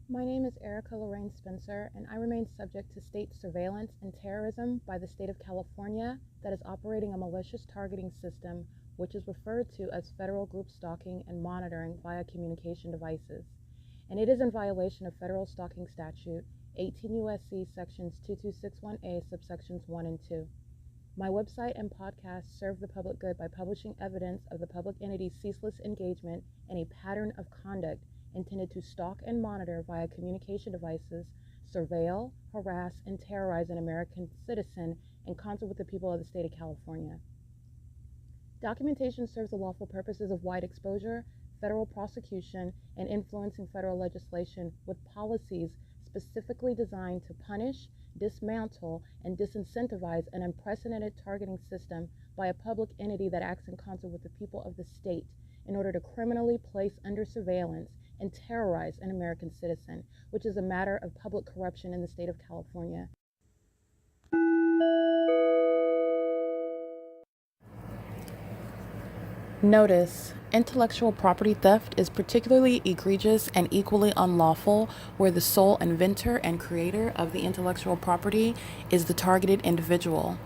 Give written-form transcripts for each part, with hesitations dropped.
My name is Erica Lorraine Spencer, and I remain subject to state surveillance and terrorism by the state of California that is operating a malicious targeting system, which is referred to as federal group stalking and monitoring via communication devices. And it is in violation of federal stalking statute 18 U.S.C. sections 2261A subsections 1 and 2. My website and podcast serve the public good by publishing evidence of the public entity's ceaseless engagement in a pattern of conduct intended to stalk and monitor via communication devices, surveil, harass, and terrorize an American citizen in concert with the people of the state of California. Documentation serves the lawful purposes of wide exposure, federal prosecution, and influencing federal legislation with policies specifically designed to punish, dismantle, and disincentivize an unprecedented targeting system by a public entity that acts in concert with the people of the state in order to criminally place under surveillance and terrorize an American citizen, which is a matter of public corruption in the state of California. Notice: intellectual property theft is particularly egregious and equally unlawful where the sole inventor and creator of the intellectual property is the targeted individual.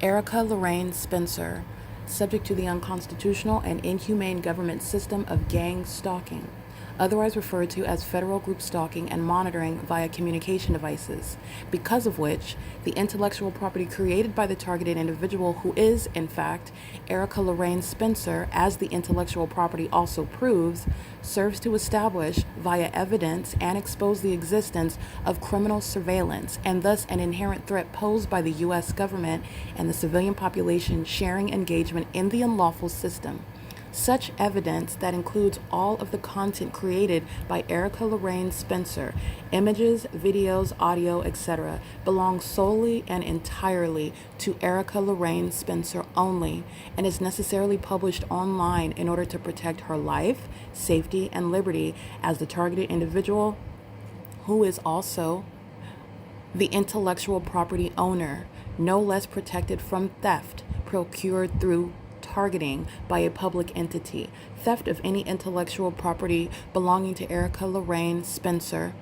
Erica Lorraine Spencer, subject to the unconstitutional and inhumane government system of gang stalking, otherwise referred to as federal group stalking and monitoring via communication devices, because of which the intellectual property created by the targeted individual, who is, in fact, Erica Lorraine Spencer, as the intellectual property also proves, serves to establish via evidence and expose the existence of criminal surveillance and thus an inherent threat posed by the U.S. government and the civilian population sharing engagement in the unlawful system. Such evidence, that includes all of the content created by Erica Lorraine Spencer, images, videos, audio, etc., belongs solely and entirely to Erica Lorraine Spencer only and is necessarily published online in order to protect her life, safety, and liberty as the targeted individual, who is also the intellectual property owner, no less protected from theft procured through targeting by a public entity. Theft of any intellectual property belonging to Erica Lorraine Spencer,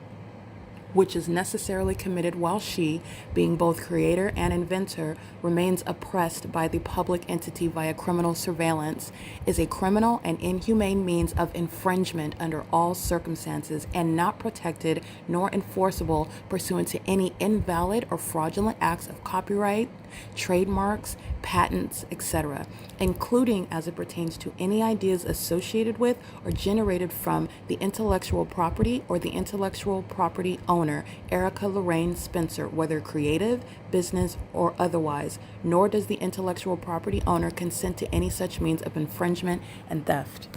which is necessarily committed while she, being both creator and inventor, remains oppressed by the public entity via criminal surveillance, is a criminal and inhumane means of infringement under all circumstances and not protected nor enforceable pursuant to any invalid or fraudulent acts of copyright, trademarks, patents, etc., including as it pertains to any ideas associated with or generated from the intellectual property or the intellectual property owner, Erica Lorraine Spencer, whether creative, business, or otherwise, nor does the intellectual property owner consent to any such means of infringement and theft.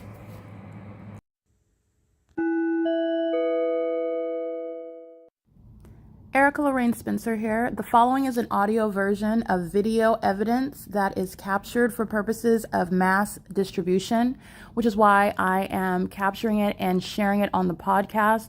Erica Lorraine Spencer here. The following is an audio version of video evidence that is captured for purposes of mass distribution, which is why I am capturing it and sharing it on the podcast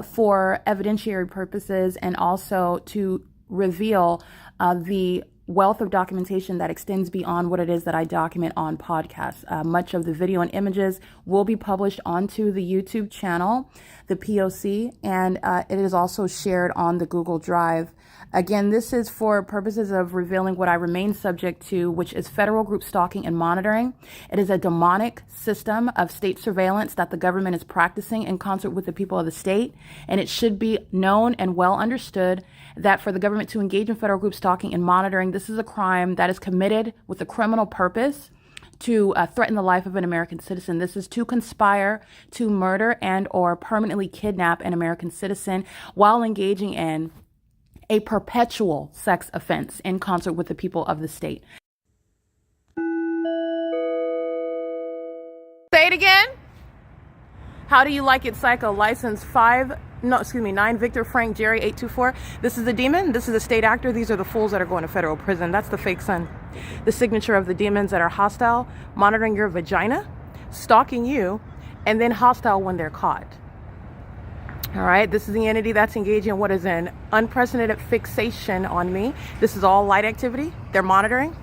for evidentiary purposes and also to reveal the wealth of documentation that extends beyond what it is that I document on podcasts. Much of the video and images will be published onto the YouTube channel, the P.O.C, and it is also shared on the Google Drive. Again, this is for purposes of revealing what I remain subject to, which is federal group stalking and monitoring. It is a demonic system of state surveillance that the government is practicing in concert with the people of the state, and it should be known and well understood that for the government to engage in federal group stalking and monitoring, this is a crime that is committed with a criminal purpose to threaten the life of an American citizen. This is to conspire to murder and or permanently kidnap an American citizen while engaging in a perpetual sex offense in concert with the people of the state. Say it again. How do you like it, Psycho? License 9 Victor Frank Jerry 824. This is the demon. This is the state actor. These are the fools that are going to federal prison. That's the fake son. The signature of the demons that are hostile, monitoring your vagina, stalking you, and then hostile when they're caught. All right, this is the entity that's engaging in what is an unprecedented fixation on me. This is all light activity. They're monitoring.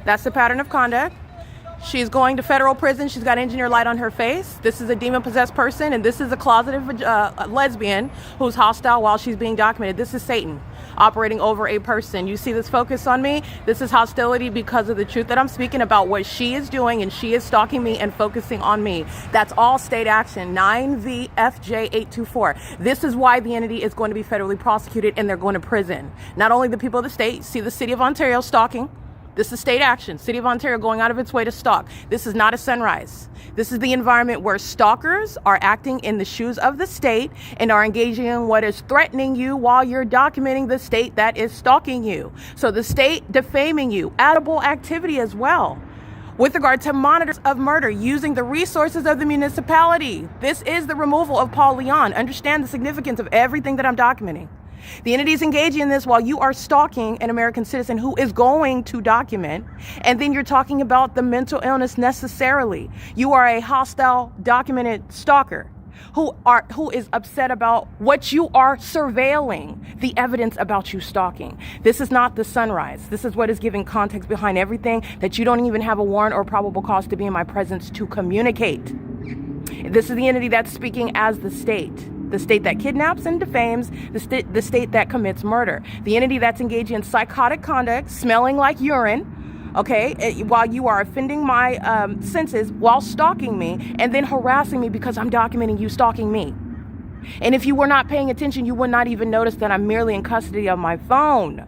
That's the pattern of conduct. She's going to federal prison. She's got engineer light on her face. This is a demon-possessed person, and this is a closeted lesbian who's hostile while she's being documented. This is Satan operating over a person. You see this focus on me? This is hostility because of the truth that I'm speaking about, what she is doing, and she is stalking me and focusing on me. That's all state action, 9VFJ824. This is why the entity is going to be federally prosecuted and they're going to prison. Not only the people of the state, see the city of Ontario stalking. This is state action. City of Ontario going out of its way to stalk. This is not a sunrise. This is the environment where stalkers are acting in the shoes of the state and are engaging in what is threatening you while you're documenting the state that is stalking you. So the state defaming you, addable activity as well. With regard to monitors of murder, using the resources of the municipality. This is the removal of Paul Leon. Understand the significance of everything that I'm documenting. The entity is engaging in this while you are stalking an American citizen who is going to document, and then you're talking about the mental illness necessarily. You are a hostile, documented stalker who is upset about what you are surveilling, the evidence about you stalking. This is not the sunrise. This is what is giving context behind everything that you don't even have a warrant or probable cause to be in my presence to communicate. This is the entity that's speaking as the state that kidnaps and defames, the state that commits murder, the entity that's engaging in psychotic conduct, smelling like urine, okay, while you are offending my senses while stalking me and then harassing me because I'm documenting you stalking me. And if you were not paying attention, you would not even notice that I'm merely in custody of my phone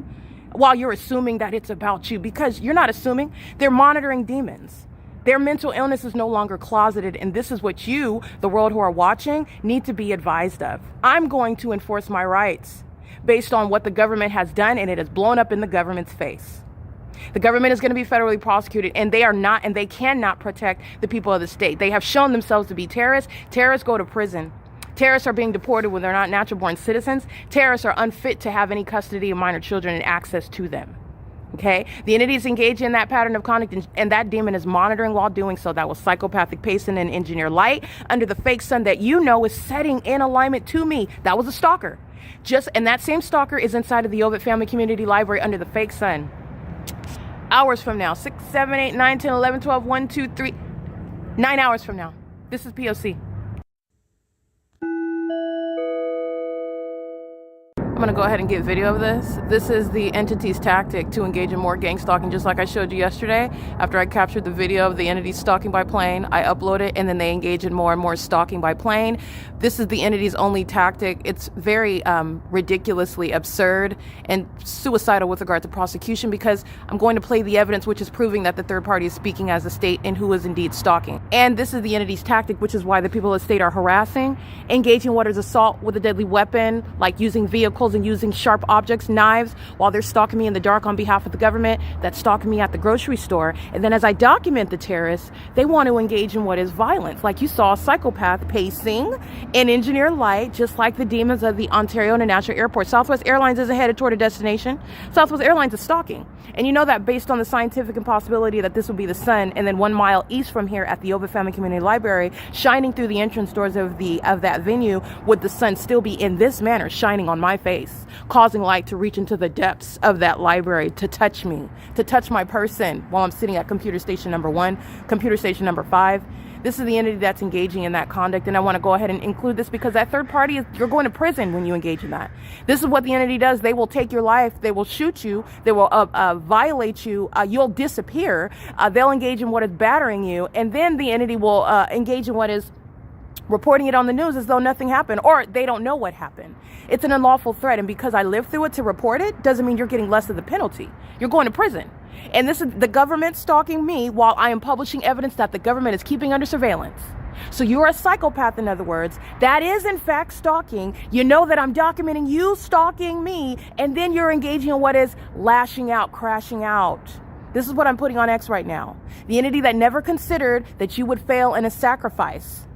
while you're assuming that it's about you, because you're not assuming. They're monitoring demons. Their mental illness is no longer closeted, and this is what you, the world who are watching, need to be advised of. I'm going to enforce my rights based on what the government has done, and it has blown up in the government's face. The government is going to be federally prosecuted, and they are not, and they cannot protect the people of the state. They have shown themselves to be terrorists. Terrorists go to prison. Terrorists are being deported when they're not natural-born citizens. Terrorists are unfit to have any custody of minor children and access to them. Okay, the entity is engaged in that pattern of conduct, and that demon is monitoring while doing so. That was psychopathic pacing and engineer light under the fake sun that you know is setting in alignment to me. That was a stalker. And that same stalker is inside of the OVITT Family Community Library under the fake sun. Hours from now, 6, 7, 8, 9, 10, 11, 12, 1, 2, 3, 9 hours from now. This is P.O.C. I'm going to go ahead and get video of this. This is the entity's tactic to engage in more gang stalking, just like I showed you yesterday. After I captured the video of the entity stalking by plane, I upload it, and then they engage in more and more stalking by plane. This is the entity's only tactic. It's very ridiculously absurd and suicidal with regard to prosecution, because I'm going to play the evidence which is proving that the third party is speaking as the state and who is indeed stalking. And this is the entity's tactic, which is why the people of the state are harassing, engaging what is assault with a deadly weapon, like using vehicles and using sharp objects, knives, while they're stalking me in the dark on behalf of the government that's stalking me at the grocery store. And then as I document the terrorists, they want to engage in what is violence. Like you saw, psychopath pacing and engineer light, just like the demons of the Ontario International Airport. Southwest Airlines isn't headed toward a destination. Southwest Airlines is stalking. And you know that based on the scientific impossibility that this will be the sun, and then 1 mile east from here at the OVITT Family Community Library, shining through the entrance doors of that venue, would the sun still be in this manner, shining on my face, causing light to reach into the depths of that library to touch me, to touch my person while I'm sitting at computer station number 1, computer station number 5. This is the entity that's engaging in that conduct, and I want to go ahead and include this because that third party, you're going to prison when you engage in that. This is what the entity does. They will take your life. They will shoot you. They will violate you. You'll disappear. They'll engage in what is battering you, and then the entity will engage in what is reporting it on the news as though nothing happened, or they don't know what happened. It's an unlawful threat, and because I lived through it to report it doesn't mean you're getting less of the penalty. You're going to prison. And this is the government stalking me while I am publishing evidence that the government is keeping under surveillance. So you're a psychopath, in other words. That is, in fact, stalking. You know that I'm documenting you stalking me, and then you're engaging in what is lashing out, crashing out. This is what I'm putting on X right now. The entity that never considered that you would fail in a sacrifice.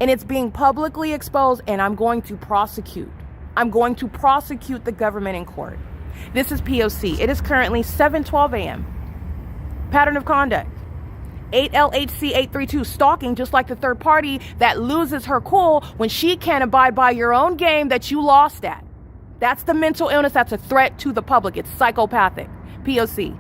And it's being publicly exposed, and I'm going to prosecute. I'm going to prosecute the government in court. This is P.O.C. It is currently 7:12 a.m. Pattern of conduct. 8LHC832, stalking, just like the third party that loses her cool when she can't abide by your own game that you lost at. That's the mental illness that's a threat to the public. It's psychopathic. P.O.C.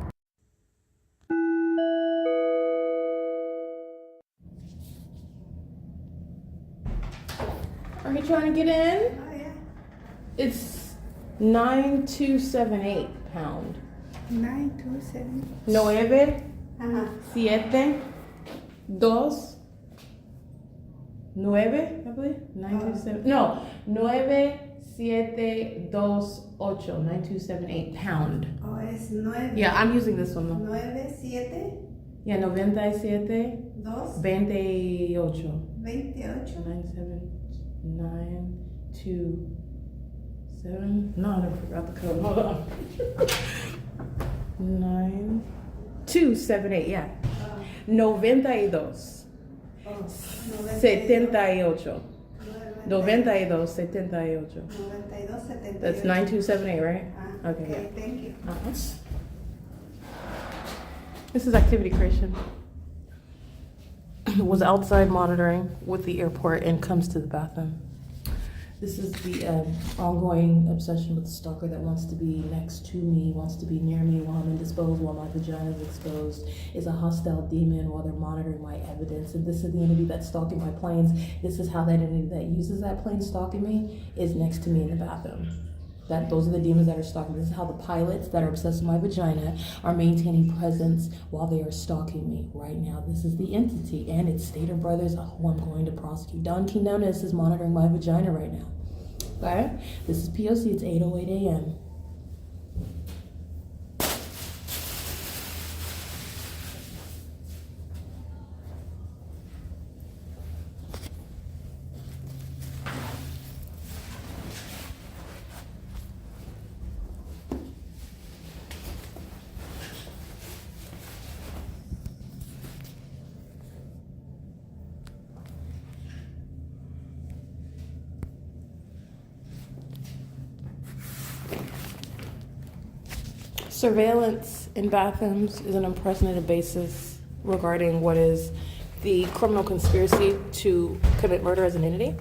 Are you trying to get in? Oh, yeah. It's 9278 pound. 927. 9, Ajá. 7, 2, 9, I believe. 927. No, 9728, 9278 pound. Oh, es 9. Yeah, I'm using this one though. 97, Yeah, 97, 2, 28. 28. 97927. No, I forgot the code. Hold on. 9278, yeah. 92. Oh, 78. 92, 78. 92, 78. That's 9278, right? Okay, Okay, yeah. thank you. This is activity creation. Was outside monitoring with the airport and comes to the bathroom. This is the ongoing obsession with the stalker that wants to be next to me, wants to be near me while I'm indisposed, while my vagina is exposed, is a hostile demon while they're monitoring my evidence. And this is the entity that's stalking my planes. This is how that entity that uses that plane stalking me is next to me in the bathroom. Those are the demons that are stalking. This is how the pilots that are obsessed with my vagina are maintaining presence while they are stalking me right now. This is the entity, and it's Stater Brothers who I'm going to prosecute. Don Quinones is monitoring my vagina right now. Okay? This is P.O.C. It's 8:08 a.m. Surveillance in bathrooms is an unprecedented basis regarding what is the criminal conspiracy to commit murder as an entity.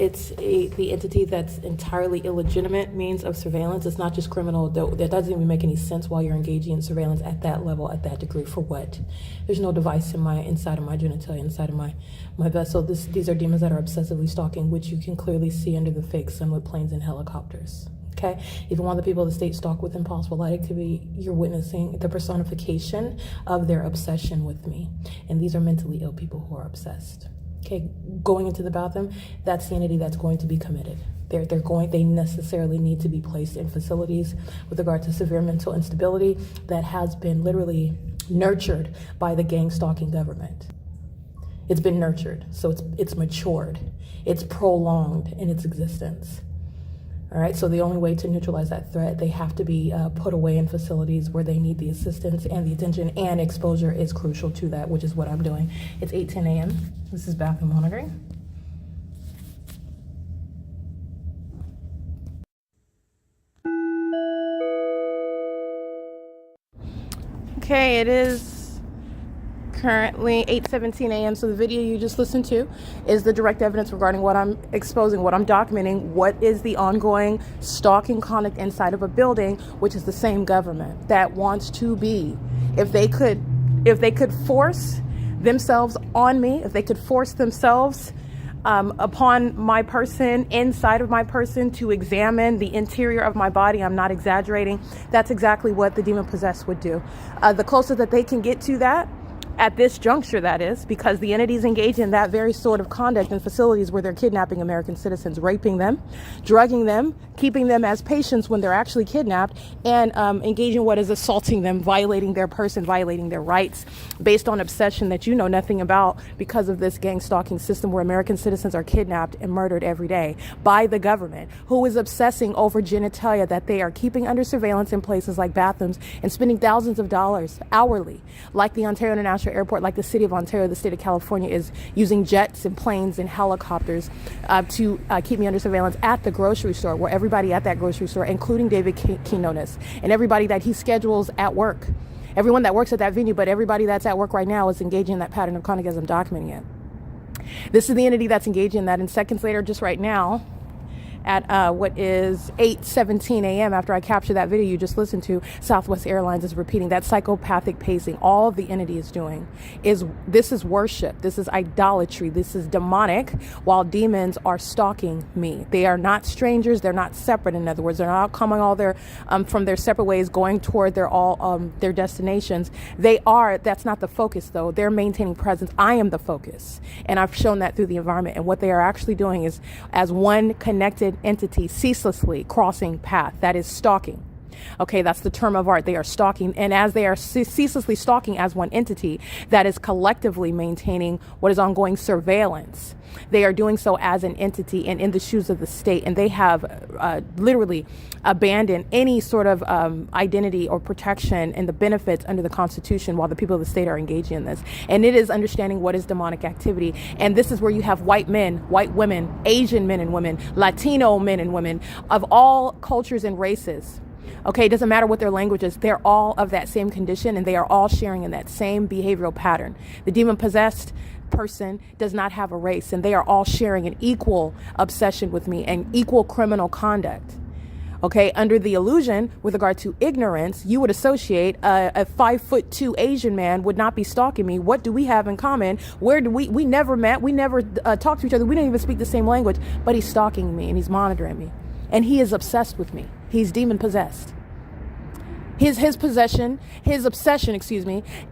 It's the entity that's entirely illegitimate means of surveillance. It's not just criminal. That doesn't even make any sense while you're engaging in surveillance at that level, at that degree. For what? There's no device inside of my genitalia, inside of my vessel. These are demons that are obsessively stalking, which you can clearly see under the fake sun with planes and helicopters. Okay, even while the people of the state stalk with impossible light activity, you're witnessing the personification of their obsession with me. And these are mentally ill people who are obsessed. Okay, going into the bathroom, that's the entity that's going to be committed. They necessarily need to be placed in facilities with regard to severe mental instability that has been literally nurtured by the gang stalking government. It's been nurtured, so it's matured. It's prolonged in its existence. All right, so the only way to neutralize that threat, they have to be put away in facilities where they need the assistance and the attention, and exposure is crucial to that, which is what I'm doing. It's 8:10 a.m. This is bathroom monitoring. Okay, it is currently 8:17 a.m. So the video you just listened to is the direct evidence regarding what I'm exposing, what I'm documenting, what is the ongoing stalking conduct inside of a building, which is the same government that wants to be, if they could force themselves on me, if they could force themselves upon my person, inside of my person, to examine the interior of my body. I'm not exaggerating. That's exactly what the demon possessed would do. The closer that they can get to that, at this juncture, that is, because the entities engage in that very sort of conduct in facilities where they're kidnapping American citizens, raping them, drugging them, keeping them as patients when they're actually kidnapped, and engaging in what is assaulting them, violating their person, violating their rights, based on obsession that you know nothing about because of this gang stalking system where American citizens are kidnapped and murdered every day by the government, who is obsessing over genitalia that they are keeping under surveillance in places like bathrooms and spending thousands of dollars hourly, like the Ontario International Airport, like the city of Ontario, the state of California is using jets and planes and helicopters to keep me under surveillance at the grocery store, where everybody at that grocery store, including David Quinones and everybody that he schedules at work, everyone that works at that venue, but everybody that's at work right now is engaging in that pattern of conduct as I'm documenting it. This is the entity that's engaging in that, and seconds later, just right now, at what is 8:17 a.m. after I capture that video you just listened to. Southwest Airlines is repeating that psychopathic pacing. All the entity is doing is this is worship. This is idolatry. This is demonic, while demons are stalking me. They are not strangers. They're not separate. In other words, they're not coming all their from their separate ways, going toward their destinations. They are. That's not the focus, though. They're maintaining presence. I am the focus, and I've shown that through the environment. And what they are actually doing is, as one connected entity, ceaselessly crossing path. That is stalking. Okay, that's the term of art. They are stalking. And as they are ceaselessly stalking as one entity, that is collectively maintaining what is ongoing surveillance. They are doing so as an entity and in the shoes of the state. And they have literally abandoned any sort of identity or protection and the benefits under the Constitution, while the people of the state are engaging in this. And it is understanding what is demonic activity. And this is where you have white men, white women, Asian men and women, Latino men and women of all cultures and races. Okay, it doesn't matter what their language is. They're all of that same condition, and they are all sharing in that same behavioral pattern. The demon-possessed person does not have a race, and they are all sharing an equal obsession with me and equal criminal conduct. Okay, under the illusion, with regard to ignorance, you would associate a 5'2" Asian man would not be stalking me. What do we have in common? Where do we never met. We never talked to each other. We didn't even speak the same language, but he's stalking me and he's monitoring me. And he is obsessed with me. He's demon possessed. His obsession,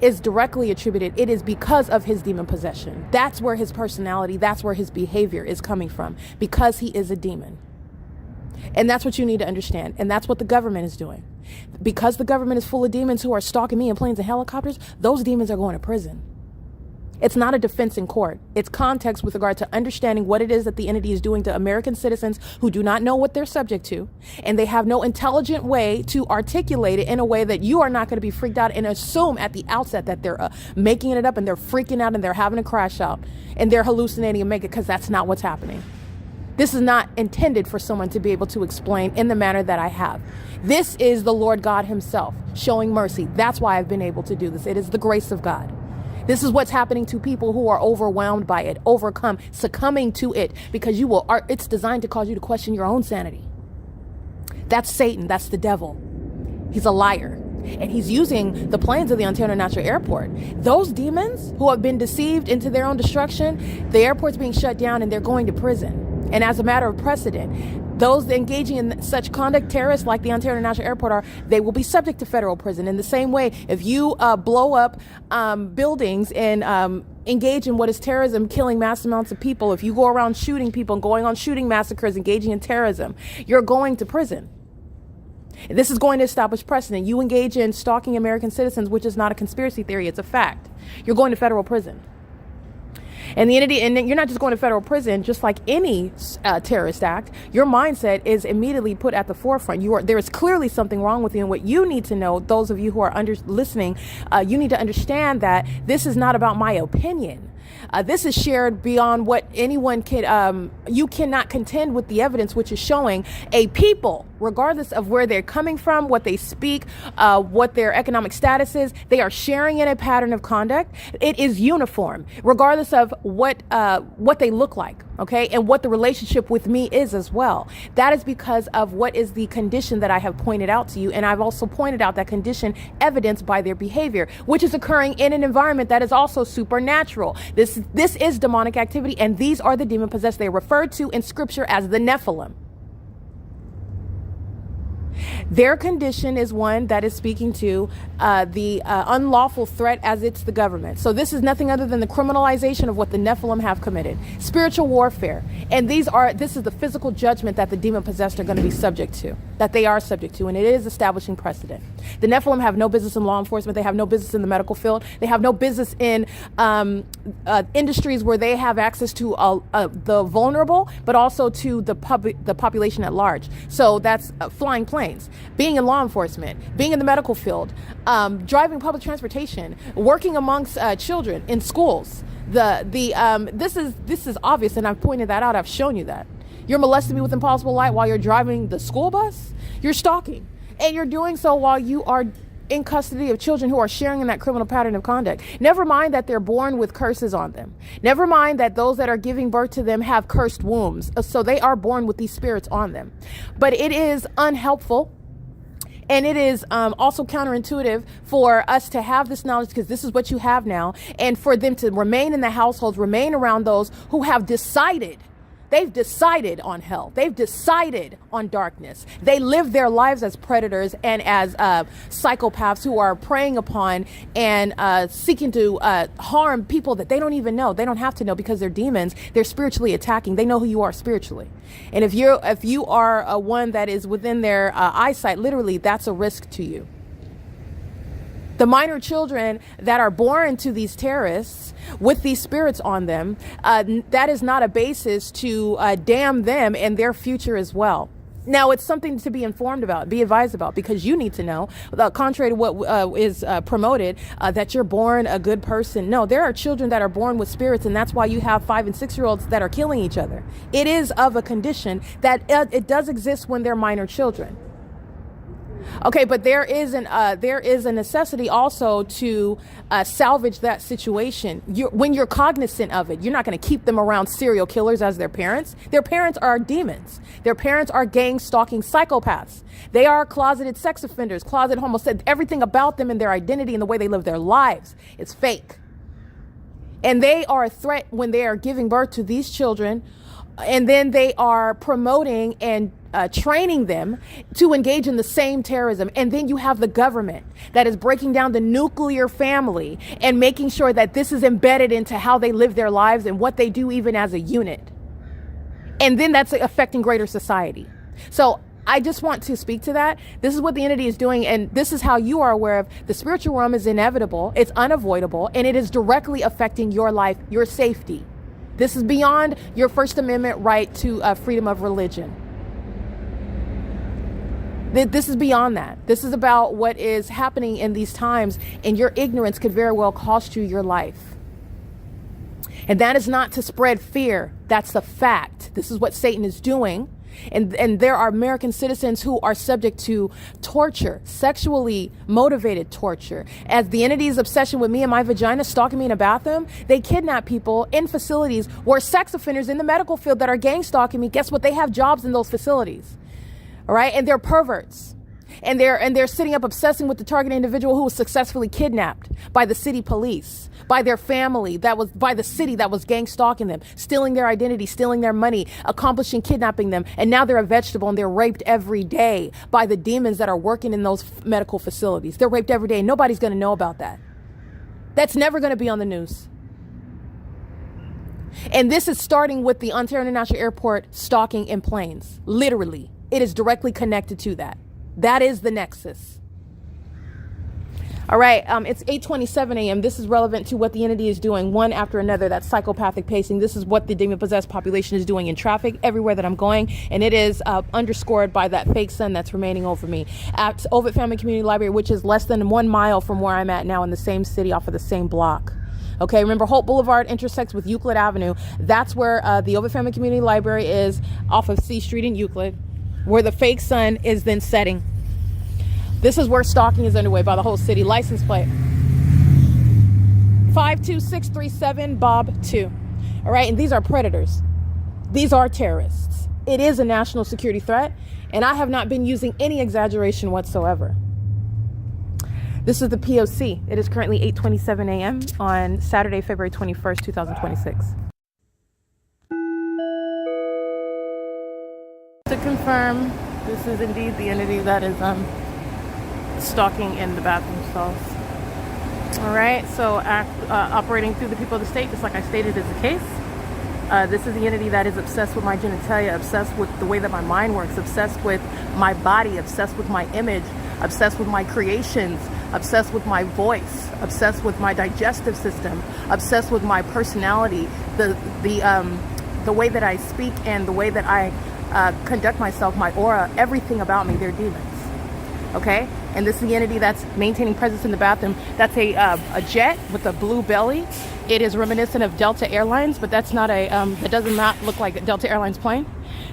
is directly attributed. It is because of his demon possession. That's where his personality, that's where his behavior is coming from, because he is a demon. And that's what you need to understand. And that's what the government is doing. Because the government is full of demons who are stalking me in planes and helicopters, those demons are going to prison. It's not a defense in court. It's context with regard to understanding what it is that the entity is doing to American citizens who do not know what they're subject to, and they have no intelligent way to articulate it in a way that you are not going to be freaked out and assume at the outset that they're making it up and they're freaking out and they're having a crash out and they're hallucinating and make it, because that's not what's happening. This is not intended for someone to be able to explain in the manner that I have. This is the Lord God himself showing mercy. That's why I've been able to do this. It is the grace of God. This is what's happening to people who are overwhelmed by it, overcome, succumbing to it, because it's designed to cause you to question your own sanity. That's Satan. That's the devil. He's a liar. And he's using the planes of the Ontario International Airport. Those demons who have been deceived into their own destruction, the airport's being shut down and they're going to prison. And as a matter of precedent, those engaging in such conduct, terrorists like the Ontario International Airport are, they will be subject to federal prison. In the same way, if you blow up buildings and engage in what is terrorism, killing mass amounts of people, if you go around shooting people and going on shooting massacres, engaging in terrorism, you're going to prison. This is going to establish precedent. You engage in stalking American citizens, which is not a conspiracy theory, it's a fact. You're going to federal prison. And the entity, and you're not just going to federal prison, just like any terrorist act. Your mindset is immediately put at the forefront. There is clearly something wrong with you, and what you need to know, those of you who are listening, you need to understand that this is not about my opinion. This is shared beyond what anyone can. You cannot contend with the evidence, which is showing a people, regardless of where they're coming from, what they speak, what their economic status is, they are sharing in a pattern of conduct. It is uniform, regardless of what they look like, okay, and what the relationship with me is as well. That is because of what is the condition that I have pointed out to you, and I've also pointed out that condition evidenced by their behavior, which is occurring in an environment that is also supernatural. This is demonic activity, and these are the demon possessed. They are referred to in scripture as the Nephilim. Their condition is one that is speaking to the unlawful threat as it's the government. So this is nothing other than the criminalization of what the Nephilim have committed. Spiritual warfare. And this is the physical judgment that the demon possessed are going to be subject to, that they are subject to, and it is establishing precedent. The Nephilim have no business in law enforcement. They have no business in the medical field. They have no business in industries where they have access to the vulnerable, but also to the population at large. So that's flying planes, being in law enforcement, being in the medical field, driving public transportation, working amongst children in schools. This is obvious, and I've pointed that out. I've shown you that. You're molesting me with impossible light while you're driving the school bus. You're stalking, and you're doing so while you are in custody of children who are sharing in that criminal pattern of conduct. Never mind that they're born with curses on them. Never mind that those that are giving birth to them have cursed wombs. So they are born with these spirits on them. But it is unhelpful. And it is also counterintuitive for us to have this knowledge, because this is what you have now, and for them to remain in the households, remain around those who have decided. They've decided on hell. They've decided on darkness. They live their lives as predators and as psychopaths who are preying upon and seeking to harm people that they don't even know. They don't have to know, because they're demons. They're spiritually attacking. They know who you are spiritually. And if you are one that is within their eyesight, literally, that's a risk to you. The minor children that are born to these terrorists with these spirits on them, that is not a basis to damn them and their future as well. Now, it's something to be informed about, be advised about, because you need to know, contrary to what is promoted, that you're born a good person. No, there are children that are born with spirits, and that's why you have 5- and 6-year-olds that are killing each other. It is of a condition that it does exist when they're minor children. Okay, but there is a necessity also to salvage that situation. When you're cognizant of it, you're not going to keep them around serial killers as their parents. Their parents are demons. Their parents are gang stalking psychopaths. They are closeted sex offenders, closet homosexuals. Everything about them and their identity and the way they live their lives is fake. And they are a threat when they are giving birth to these children, and then they are promoting and training them to engage in the same terrorism. And then you have the government that is breaking down the nuclear family and making sure that this is embedded into how they live their lives and what they do even as a unit. And then that's affecting greater society. So I just want to speak to that. This is what the entity is doing, and this is how you are aware of the spiritual realm is inevitable, it's unavoidable, and it is directly affecting your life, your safety. This is beyond your First Amendment right to freedom of religion. This is beyond that. This is about what is happening in these times, and your ignorance could very well cost you your life. And that is not to spread fear. That's the fact. This is what Satan is doing. And there are American citizens who are subject to torture, sexually motivated torture. As the entity's obsession with me and my vagina, stalking me in a bathroom, they kidnap people in facilities where sex offenders in the medical field that are gang stalking me. Guess what? They have jobs in those facilities. All right. And they're perverts. And they're sitting up obsessing with the target individual who was successfully kidnapped by the city police, by their family, by the city that was gang stalking them, stealing their identity, stealing their money, accomplishing kidnapping them. And now they're a vegetable and they're raped every day by the demons that are working in those medical facilities. They're raped every day. Nobody's going to know about that. That's never going to be on the news. And this is starting with the Ontario International Airport stalking in planes. Literally, it is directly connected to that. That is the nexus. All right, it's 8:27 a.m. This is relevant to what the entity is doing, one after another. That's psychopathic pacing. This is what the demon-possessed population is doing in traffic everywhere that I'm going, and it is underscored by that fake sun that's remaining over me. At OVITT Family Community Library, which is less than 1 mile from where I'm at now in the same city off of the same block. Okay, remember Holt Boulevard intersects with Euclid Avenue. That's where the OVITT Family Community Library is, off of C Street in Euclid, where the fake sun is then setting. This is where stalking is underway by the whole city. License plate 52637 Bob 2. All right, and these are predators. These are terrorists. It is a national security threat, and I have not been using any exaggeration whatsoever. This is the P.O.C. It is currently 8:27 a.m. on Saturday, February 21st, 2026. To confirm, this is indeed the entity that is stalking in the bathroom stalls. All right, so operating through the people of the state, just like I stated is the case. This is the entity that is obsessed with my genitalia, obsessed with the way that my mind works, obsessed with my body, obsessed with my image, obsessed with my creations, obsessed with my voice, obsessed with my digestive system, obsessed with my personality, the way that I speak and the way that I conduct myself, my aura, everything about me. They're demons. Okay, And this is the entity that's maintaining presence in the bathroom. That's a jet with a blue belly. It is reminiscent of Delta Airlines, but that's not it does not look like a Delta Airlines plane.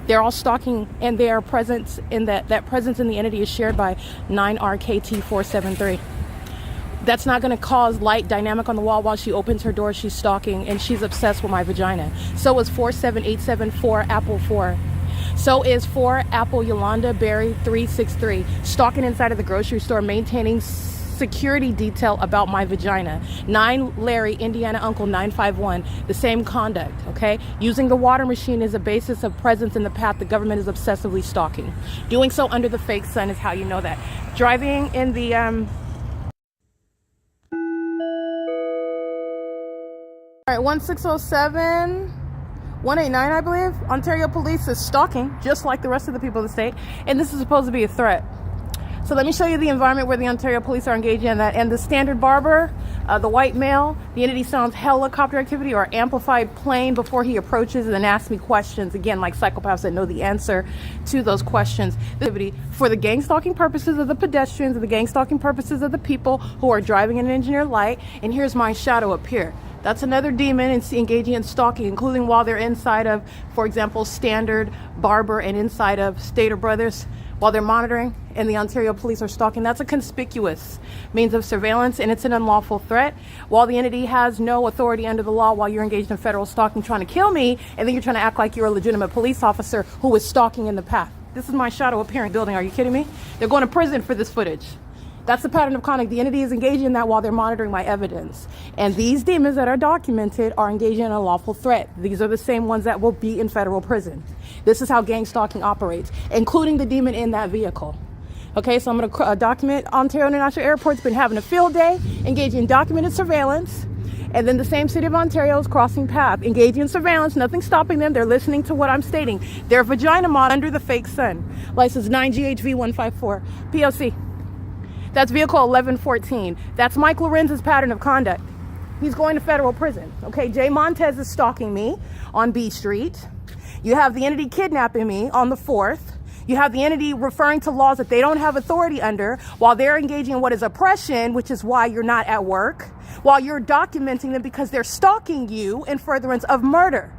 They're all stalking, and their presence in that presence in the entity is shared by 9RKT473. That's not going to cause light dynamic on the wall while she opens her door. She's stalking, and she's obsessed with my vagina. So is 47874 Apple 4. So is 4 Apple Yolanda Berry 363. Stalking inside of the grocery store, maintaining security detail about my vagina. 9 Larry Indiana Uncle 951. The same conduct, okay? Using the water machine as a basis of presence in the path the government is obsessively stalking. Doing so under the fake sun is how you know that. Driving in the All right, 1607, 189, I believe. Ontario police is stalking, just like the rest of the people of the state, and this is supposed to be a threat. So let me show you the environment where the Ontario police are engaging in that. And the standard barber, the white male, the entity sounds helicopter activity or amplified plane before he approaches and then asks me questions, again, like psychopaths that know the answer to those questions. For the gang stalking purposes of the pedestrians and the gang stalking purposes of the people who are driving in an engineered light. And here's my shadow up here. That's another demon engaging in stalking, including while they're inside of, for example, Standard, Barber, and inside of Stater Brothers, while they're monitoring and the Ontario police are stalking. That's a conspicuous means of surveillance, and it's an unlawful threat. While the entity has no authority under the law, while you're engaged in federal stalking trying to kill me, and then you're trying to act like you're a legitimate police officer who is stalking in the path. This is my shadow appearing building. Are you kidding me? They're going to prison for this footage. That's the pattern of conduct. The entity is engaging in that while they're monitoring my evidence. And these demons that are documented are engaging in a lawful threat. These are the same ones that will be in federal prison. This is how gang stalking operates, including the demon in that vehicle. Okay, so I'm going to document Ontario International Airport's been having a field day, engaging in documented surveillance. And then the same city of Ontario is crossing path, engaging in surveillance, nothing stopping them. They're listening to what I'm stating. Their vagina mod under the fake sun. License 9GHV154. P.O.C. That's vehicle 1114. That's Mike Lorenz's pattern of conduct. He's going to federal prison. Okay, Jay Montez is stalking me on B Street. You have the entity kidnapping me on the 4th. You have the entity referring to laws that they don't have authority under while they're engaging in what is oppression, which is why you're not at work, while you're documenting them because they're stalking you in furtherance of murder.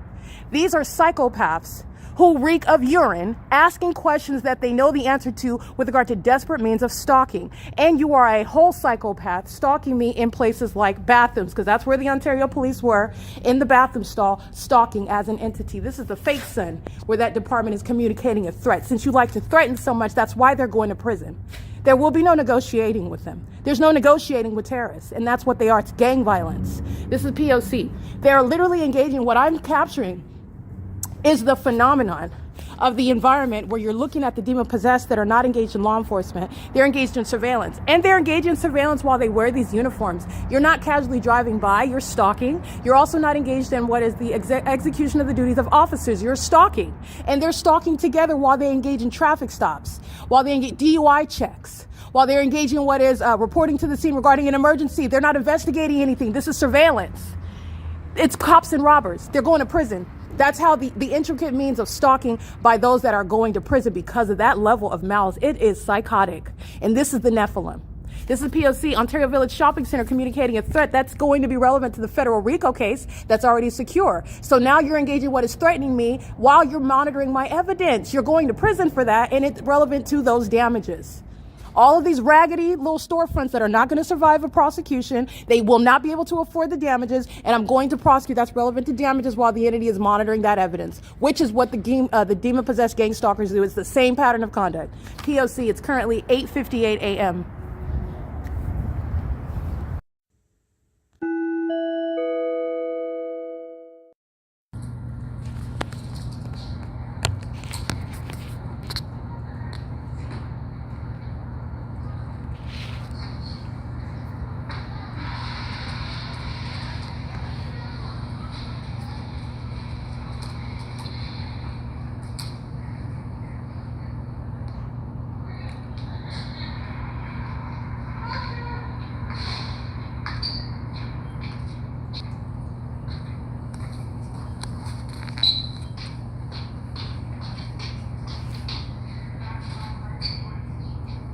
These are psychopaths who reek of urine, asking questions that they know the answer to with regard to desperate means of stalking. And you are a whole psychopath stalking me in places like bathrooms, because that's where the Ontario police were, in the bathroom stall, stalking as an entity. This is the fake sun where that department is communicating a threat. Since you like to threaten so much, that's why they're going to prison. There will be no negotiating with them. There's no negotiating with terrorists, and that's what they are. It's gang violence. This is P.O.C. They're literally engaging. What I'm capturing is the phenomenon of the environment where you're looking at the demon-possessed that are not engaged in law enforcement. They're engaged in surveillance. And they're engaged in surveillance while they wear these uniforms. You're not casually driving by, you're stalking. You're also not engaged in what is the execution of the duties of officers. You're stalking. And they're stalking together while they engage in traffic stops, while they engage DUI checks, while they're engaging in what is reporting to the scene regarding an emergency. They're not investigating anything. This is surveillance. It's cops and robbers. They're going to prison. That's how the intricate means of stalking by those that are going to prison because of that level of malice. It is psychotic. And this is the Nephilim. This is P.O.C. Ontario Village Shopping Center communicating a threat that's going to be relevant to the federal RICO case that's already secure. So now you're engaging what is threatening me while you're monitoring my evidence. You're going to prison for that, and it's relevant to those damages. All of these raggedy little storefronts that are not going to survive a prosecution, they will not be able to afford the damages, and I'm going to prosecute. That's relevant to damages while the entity is monitoring that evidence, which is what the demon-possessed gang stalkers do. It's the same pattern of conduct. P.O.C. It's currently 8:58 a.m.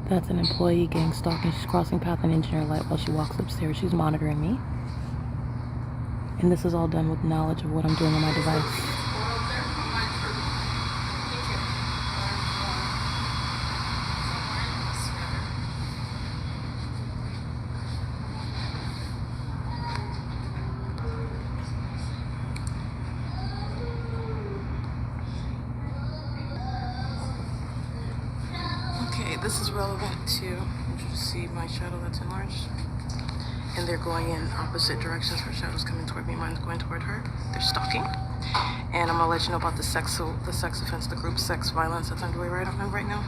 That's an employee gang stalking. She's crossing path and engineer light while she walks upstairs. She's monitoring me. And this is all done with knowledge of what I'm doing on my device. Okay, this is relevant to, you see my shadow that's enlarged? And they're going in opposite directions. Her shadow's coming toward me, mine's going toward her. They're stalking. And I'm gonna let you know about the sex offense, the group sex violence that's underway right now.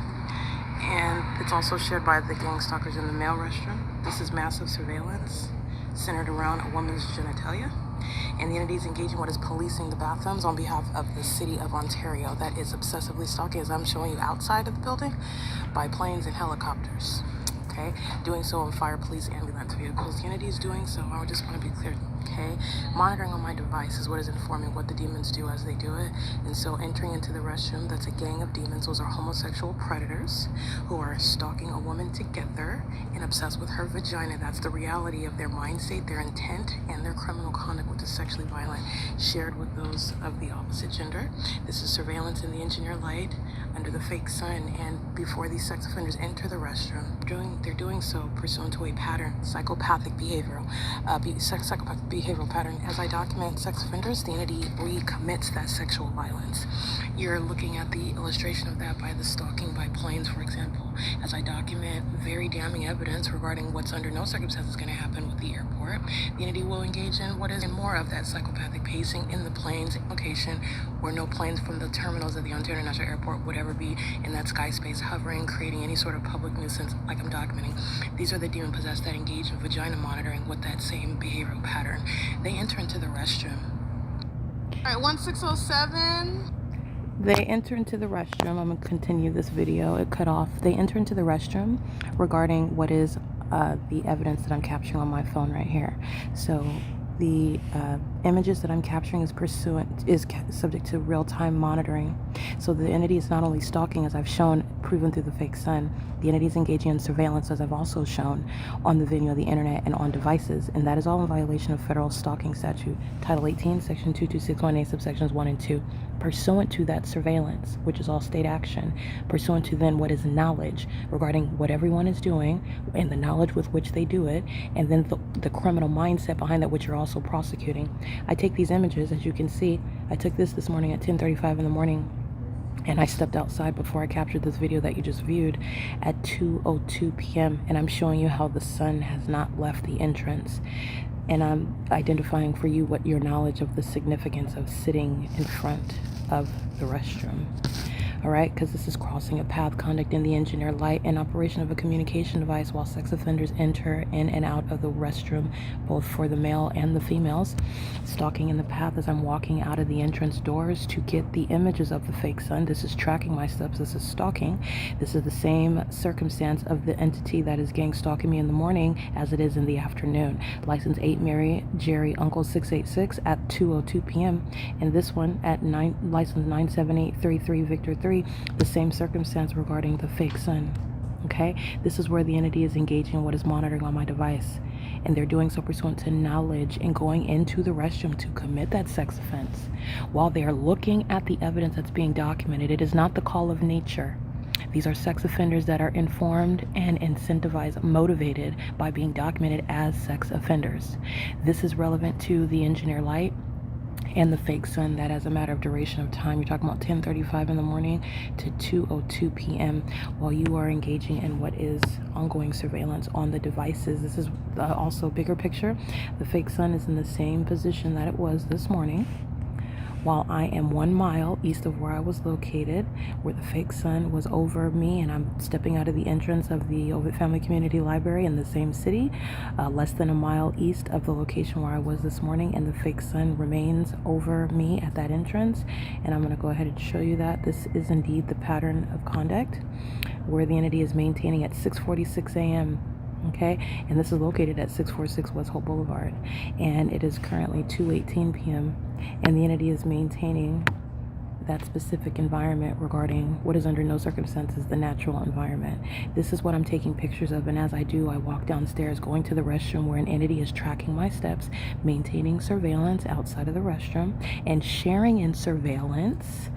And it's also shared by the gang stalkers in the male restroom. This is massive surveillance centered around a woman's genitalia. And the entity is engaging what is policing the bathrooms on behalf of the city of Ontario that is obsessively stalking, as I'm showing you outside of the building, by planes and helicopters. Okay, doing so on fire, police, ambulance vehicles. The entity is doing so, I just want to be clear, okay? Monitoring on my device is what is informing what the demons do as they do it. And so entering into the restroom, that's a gang of demons. Those are homosexual predators who are stalking a woman together and obsessed with her vagina. That's the reality of their mind state, their intent, and their criminal conduct, which is sexually violent, shared with those of the opposite gender. This is surveillance in the engineer light under the fake sun. And before these sex offenders enter the restroom, they're doing so pursuant to a pattern, psychopathic behavioral pattern. As I document sex offenders, the entity recommits that sexual violence. You're looking at the illustration of that by the stalking by planes, for example. As I document very damning evidence regarding what's under no circumstances going to happen with the airport, the entity will engage in what is more of that psychopathic pacing in the planes location, where no planes from the terminals of the Ontario International Airport would ever be in that sky space hovering, creating any sort of public nuisance like I'm documenting. These are the demon possessed that engage in vagina monitoring with that same behavioral pattern. They enter into the restroom. All right, 1607. They enter into the restroom. I'm going to continue this video. It cut off. They enter into the restroom regarding what is the evidence that I'm capturing on my phone right here. So the images that I'm capturing is subject to real-time monitoring. So the entity is not only stalking, as I've shown, proven through the fake sun, the entity is engaging in surveillance, as I've also shown, on the video, the internet, and on devices. And that is all in violation of federal stalking statute, Title 18, Section 2261A, subsections 1 and 2. Pursuant to that surveillance, which is all state action, pursuant to then what is knowledge regarding what everyone is doing and the knowledge with which they do it, and then the criminal mindset behind that, which you're also prosecuting. I take these images, as you can see. I took this morning at 10:35 in the morning, and I stepped outside before I captured this video that you just viewed at 2:02 p.m. and I'm showing you how the sun has not left the entrance. And I'm identifying for you what your knowledge of the significance of sitting in front of the restroom. All right, because this is crossing a path, conduct in the engineer light, and operation of a communication device while sex offenders enter in and out of the restroom, both for the male and the females. Stalking in the path as I'm walking out of the entrance doors to get the images of the fake sun. This is tracking my steps. This is stalking. This is the same circumstance of the entity that is gang stalking me in the morning as it is in the afternoon. License 8 Mary Jerry Uncle 686 at 2:02 p.m. and this one at license 97833 Victor 3, the same circumstance regarding the fake sun. Okay, this is where the entity is engaging what is monitoring on my device, and they're doing so pursuant to knowledge and going into the restroom to commit that sex offense. While they are looking at the evidence that's being documented, it is not the call of nature. These are sex offenders that are informed and incentivized, motivated by being documented as sex offenders. This is relevant to the engineer light and the fake sun, that as a matter of duration of time, you're talking about 10:35 in the morning to 2:02 p.m. while you are engaging in what is ongoing surveillance on the devices. This is also a bigger picture. The fake sun is in the same position that it was this morning, while I am 1 mile east of where I was located, where the fake sun was over me, and I'm stepping out of the entrance of the OVITT Family Community Library in the same city, less than a mile east of the location where I was this morning, and the fake sun remains over me at that entrance. And I'm going to go ahead and show you that this is indeed the pattern of conduct, where the entity is maintaining at 6:46 a.m. Okay, and this is located at 646 West Holt Boulevard, and it is currently 2:18 p.m. and the entity is maintaining that specific environment regarding what is under no circumstances the natural environment. This is what I'm taking pictures of, and as I do, I walk downstairs going to the restroom where an entity is tracking my steps, maintaining surveillance outside of the restroom, and sharing in surveillance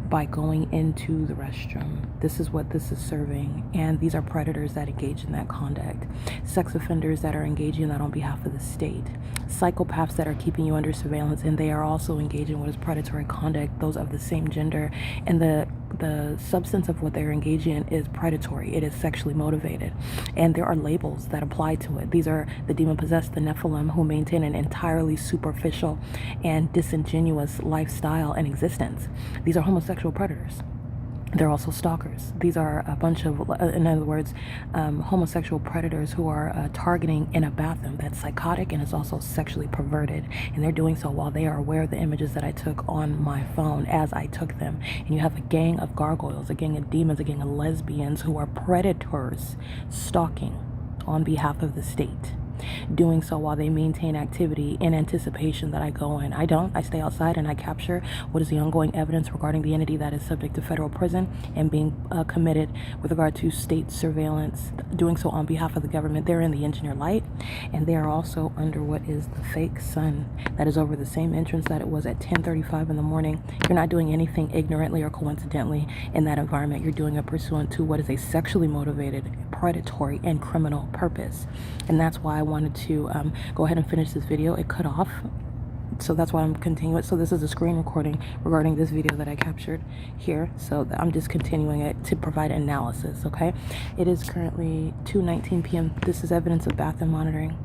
by going into the restroom. This is what this is serving, and these are predators that engage in that conduct. Sex offenders that are engaging in that on behalf of the state. Psychopaths that are keeping you under surveillance, and they are also engaging in what is predatory conduct, those of the same gender, and the substance of what they're engaging in is predatory. It is sexually motivated, and there are labels that apply to it. These are the demon-possessed, the Nephilim, who maintain an entirely superficial and disingenuous lifestyle and existence. These are homosexual predators. They're also stalkers. These are a bunch of, in other words, homosexual predators who are targeting in a bathroom that's psychotic and is also sexually perverted. And they're doing so while they are aware of the images that I took on my phone as I took them. And you have a gang of gargoyles, a gang of demons, a gang of lesbians who are predators stalking on behalf of the state. Doing so while they maintain activity in anticipation that I go in. I don't. I stay outside and I capture what is the ongoing evidence regarding the entity that is subject to federal prison and being committed with regard to state surveillance, doing so on behalf of the government. They're in the engineer light, and they are also under what is the fake sun that is over the same entrance that it was at 10:35 in the morning. You're not doing anything ignorantly or coincidentally in that environment. You're doing it pursuant to what is a sexually motivated, predatory, and criminal purpose. And that's why I wanted to go ahead and finish this video. It cut off, so that's why I'm continuing it. So this is a screen recording regarding this video that I captured here, so I'm just continuing it to provide analysis. Okay, it is currently 2:19 p.m. This is evidence of bathroom monitoring.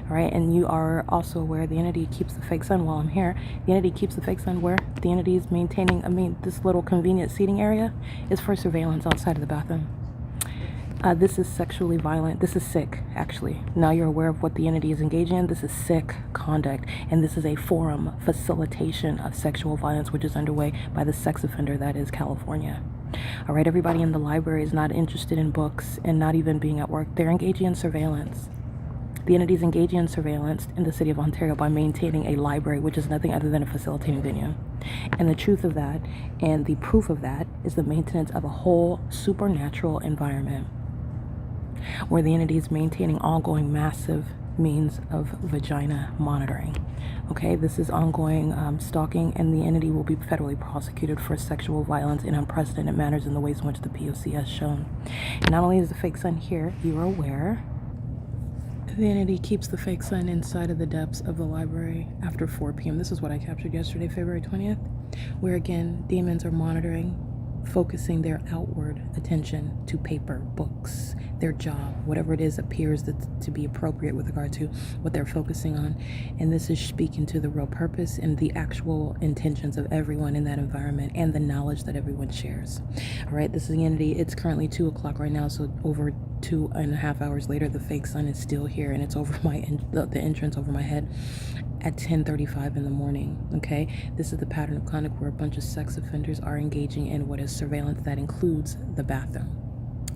All right, and you are also aware the entity keeps the fake sun while I'm here. The entity keeps the fake sun where the entity is maintaining, this little convenient seating area is for surveillance outside of the bathroom. This is sexually violent. This is sick, actually. Now you're aware of what the entity is engaging in. This is sick conduct, and this is a forum facilitation of sexual violence, which is underway by the sex offender that is California. All right, everybody in the library is not interested in books and not even being at work. They're engaging in surveillance. The entity is engaging in surveillance in the city of Ontario by maintaining a library, which is nothing other than a facilitating venue. And the truth of that and the proof of that is the maintenance of a whole supernatural environment where the entity is maintaining ongoing massive means of vagina monitoring. Okay, this is ongoing stalking, and the entity will be federally prosecuted for sexual violence in unprecedented manners in the ways in which the P.O.C has shown. And not only is the fake sun here, you are aware the entity keeps the fake sun inside of the depths of the library after 4 p.m. This is what I captured yesterday, February 20th, where again, demons are monitoring, focusing their outward attention to paper, books, their job, whatever it is appears to be appropriate with regard to what they're focusing on. And this is speaking to the real purpose and the actual intentions of everyone in that environment and the knowledge that everyone shares. All right, this is the entity. It's currently 2 o'clock right now, so over 2.5 hours later, the fake sun is still here, and it's over the entrance over my head at 10:35 in the morning. Okay, this is the pattern of conduct where a bunch of sex offenders are engaging in what is surveillance that includes the bathroom.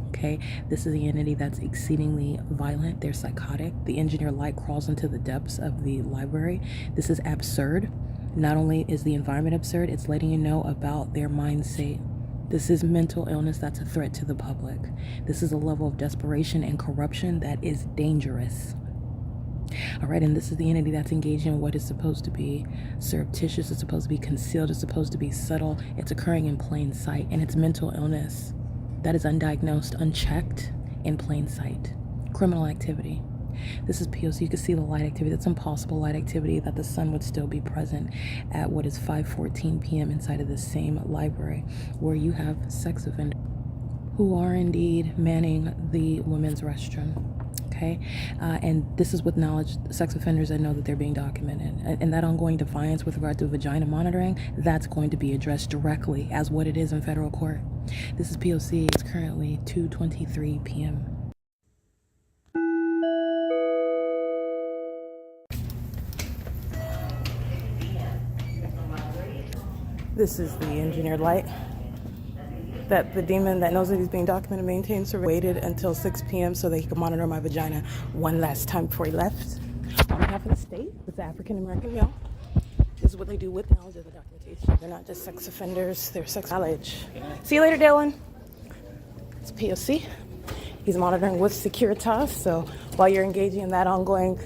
Okay, this is the entity that's exceedingly violent. They're psychotic. The engineer light crawls into the depths of the library. This is absurd. Not only is the environment absurd, it's letting you know about their mindset. This is mental illness that's a threat to the public. This is a level of desperation and corruption that is dangerous. All right, and this is the entity that's engaging in what is supposed to be surreptitious, it's supposed to be concealed, it's supposed to be subtle, it's occurring in plain sight, and it's mental illness that is undiagnosed, unchecked, in plain sight. Criminal activity. This is P.O.C. You can see the light activity. That's impossible light activity, that the sun would still be present at what is 5:14 p.m. inside of the same library where you have sex offenders who are indeed manning the women's restroom. Okay, and this is with knowledge, sex offenders that know that they're being documented. And that ongoing defiance with regard to vagina monitoring, that's going to be addressed directly as what it is in federal court. This is P.O.C. It's currently 2:23 p.m. This is the engineered light that the demon that knows that he's being documented maintains waited until 6 p.m. so that he could monitor my vagina one last time before he left. On behalf of the state, with the African American male, this is what they do with knowledge. knowledge of the documentation. They're not just sex offenders, they're sex knowledge. See you later, Dylan. It's P.O.C. He's monitoring with Securitas. So while you're engaging in that ongoing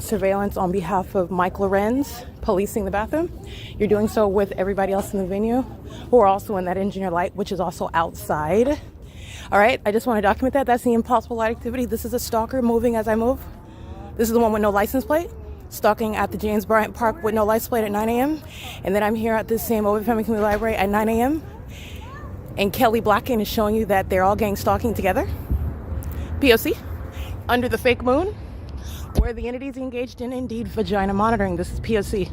surveillance on behalf of Mike LORENZ, policing the bathroom, you're doing so with everybody else in the venue who are also in that engineer light, which is also outside. All right, I just want to document that. That's the impossible light activity. This is a stalker moving as I move. This is the one with no license plate, stalking at the James Bryant Park with no license plate at 9 a.m. And then I'm here at this same OVITT Family Community Library at 9 a.m. And Kelly Blacken is showing you that they're all gang stalking together. P.O.C. Under the fake moon, where the entities engaged in indeed vagina monitoring. This is P.O.C.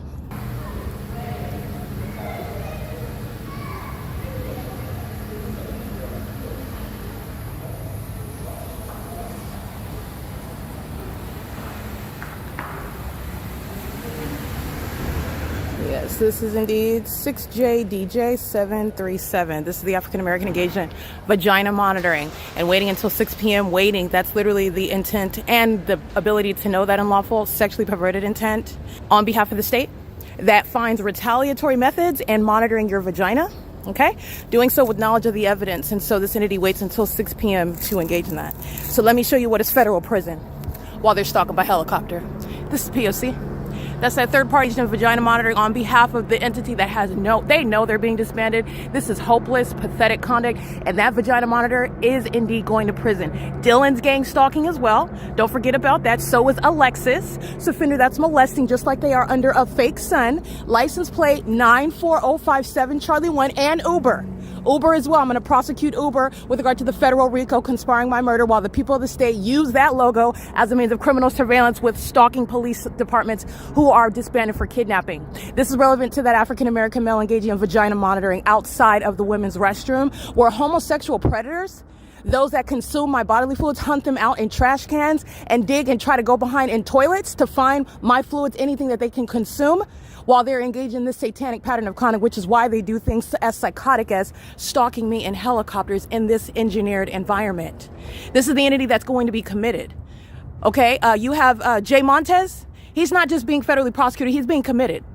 Yes, this is indeed 6JDJ737. This is the African American engagement vagina monitoring and waiting until 6 p.m. Waiting, that's literally the intent and the ability to know that unlawful sexually perverted intent on behalf of the state that finds retaliatory methods and monitoring your vagina. Okay, doing so with knowledge of the evidence. And so this entity waits until 6 p.m. to engage in that. So let me show you what is federal prison while they're stalking by helicopter. This is P.O.C. That's that third party vagina monitoring on behalf of the entity that has they know they're being disbanded. This is hopeless, pathetic conduct, and that vagina monitor is indeed going to prison. Dylan's gang stalking as well. Don't forget about that. So is Alexis, offender that's molesting, just like they are under a fake son. License plate 94057 Charlie 1 and Uber. Uber as well. I'm going to prosecute Uber with regard to the federal RICO conspiring my murder while the people of the state use that logo as a means of criminal surveillance with stalking police departments who are disbanded for kidnapping. This is relevant to that African American male engaging in vagina monitoring outside of the women's restroom, where homosexual predators, those that consume my bodily fluids, hunt them out in trash cans and dig and try to go behind in toilets to find my fluids, anything that they can consume, while they're engaged in this satanic pattern of conduct, which is why they do things as psychotic as stalking me in helicopters in this engineered environment. This is the entity that's going to be committed. Okay, you have Jay Montez. He's not just being federally prosecuted, he's being committed.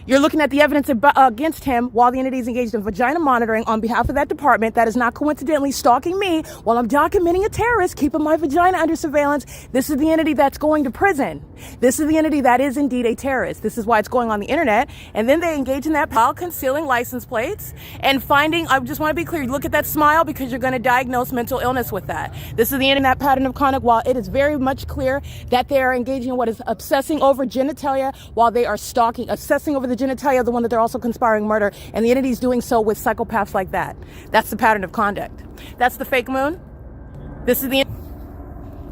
You're looking at the evidence against him while the entity is engaged in vagina monitoring on behalf of that department that is not coincidentally stalking me while I'm documenting a terrorist, keeping my vagina under surveillance. This is the entity that's going to prison. This is the entity that is indeed a terrorist. This is why it's going on the internet. And then they engage in that while concealing license plates and finding, I just want to be clear, look at that smile because you're going to diagnose mental illness with that. This is the end of that pattern of conduct while it is very much clear that they are engaging in what is obsessing over genitalia while they are stalking, obsessing over the genitalia of the one that they're also conspiring murder, and the entity is doing so with psychopaths like that. That's the pattern of conduct. That's the fake moon. This is the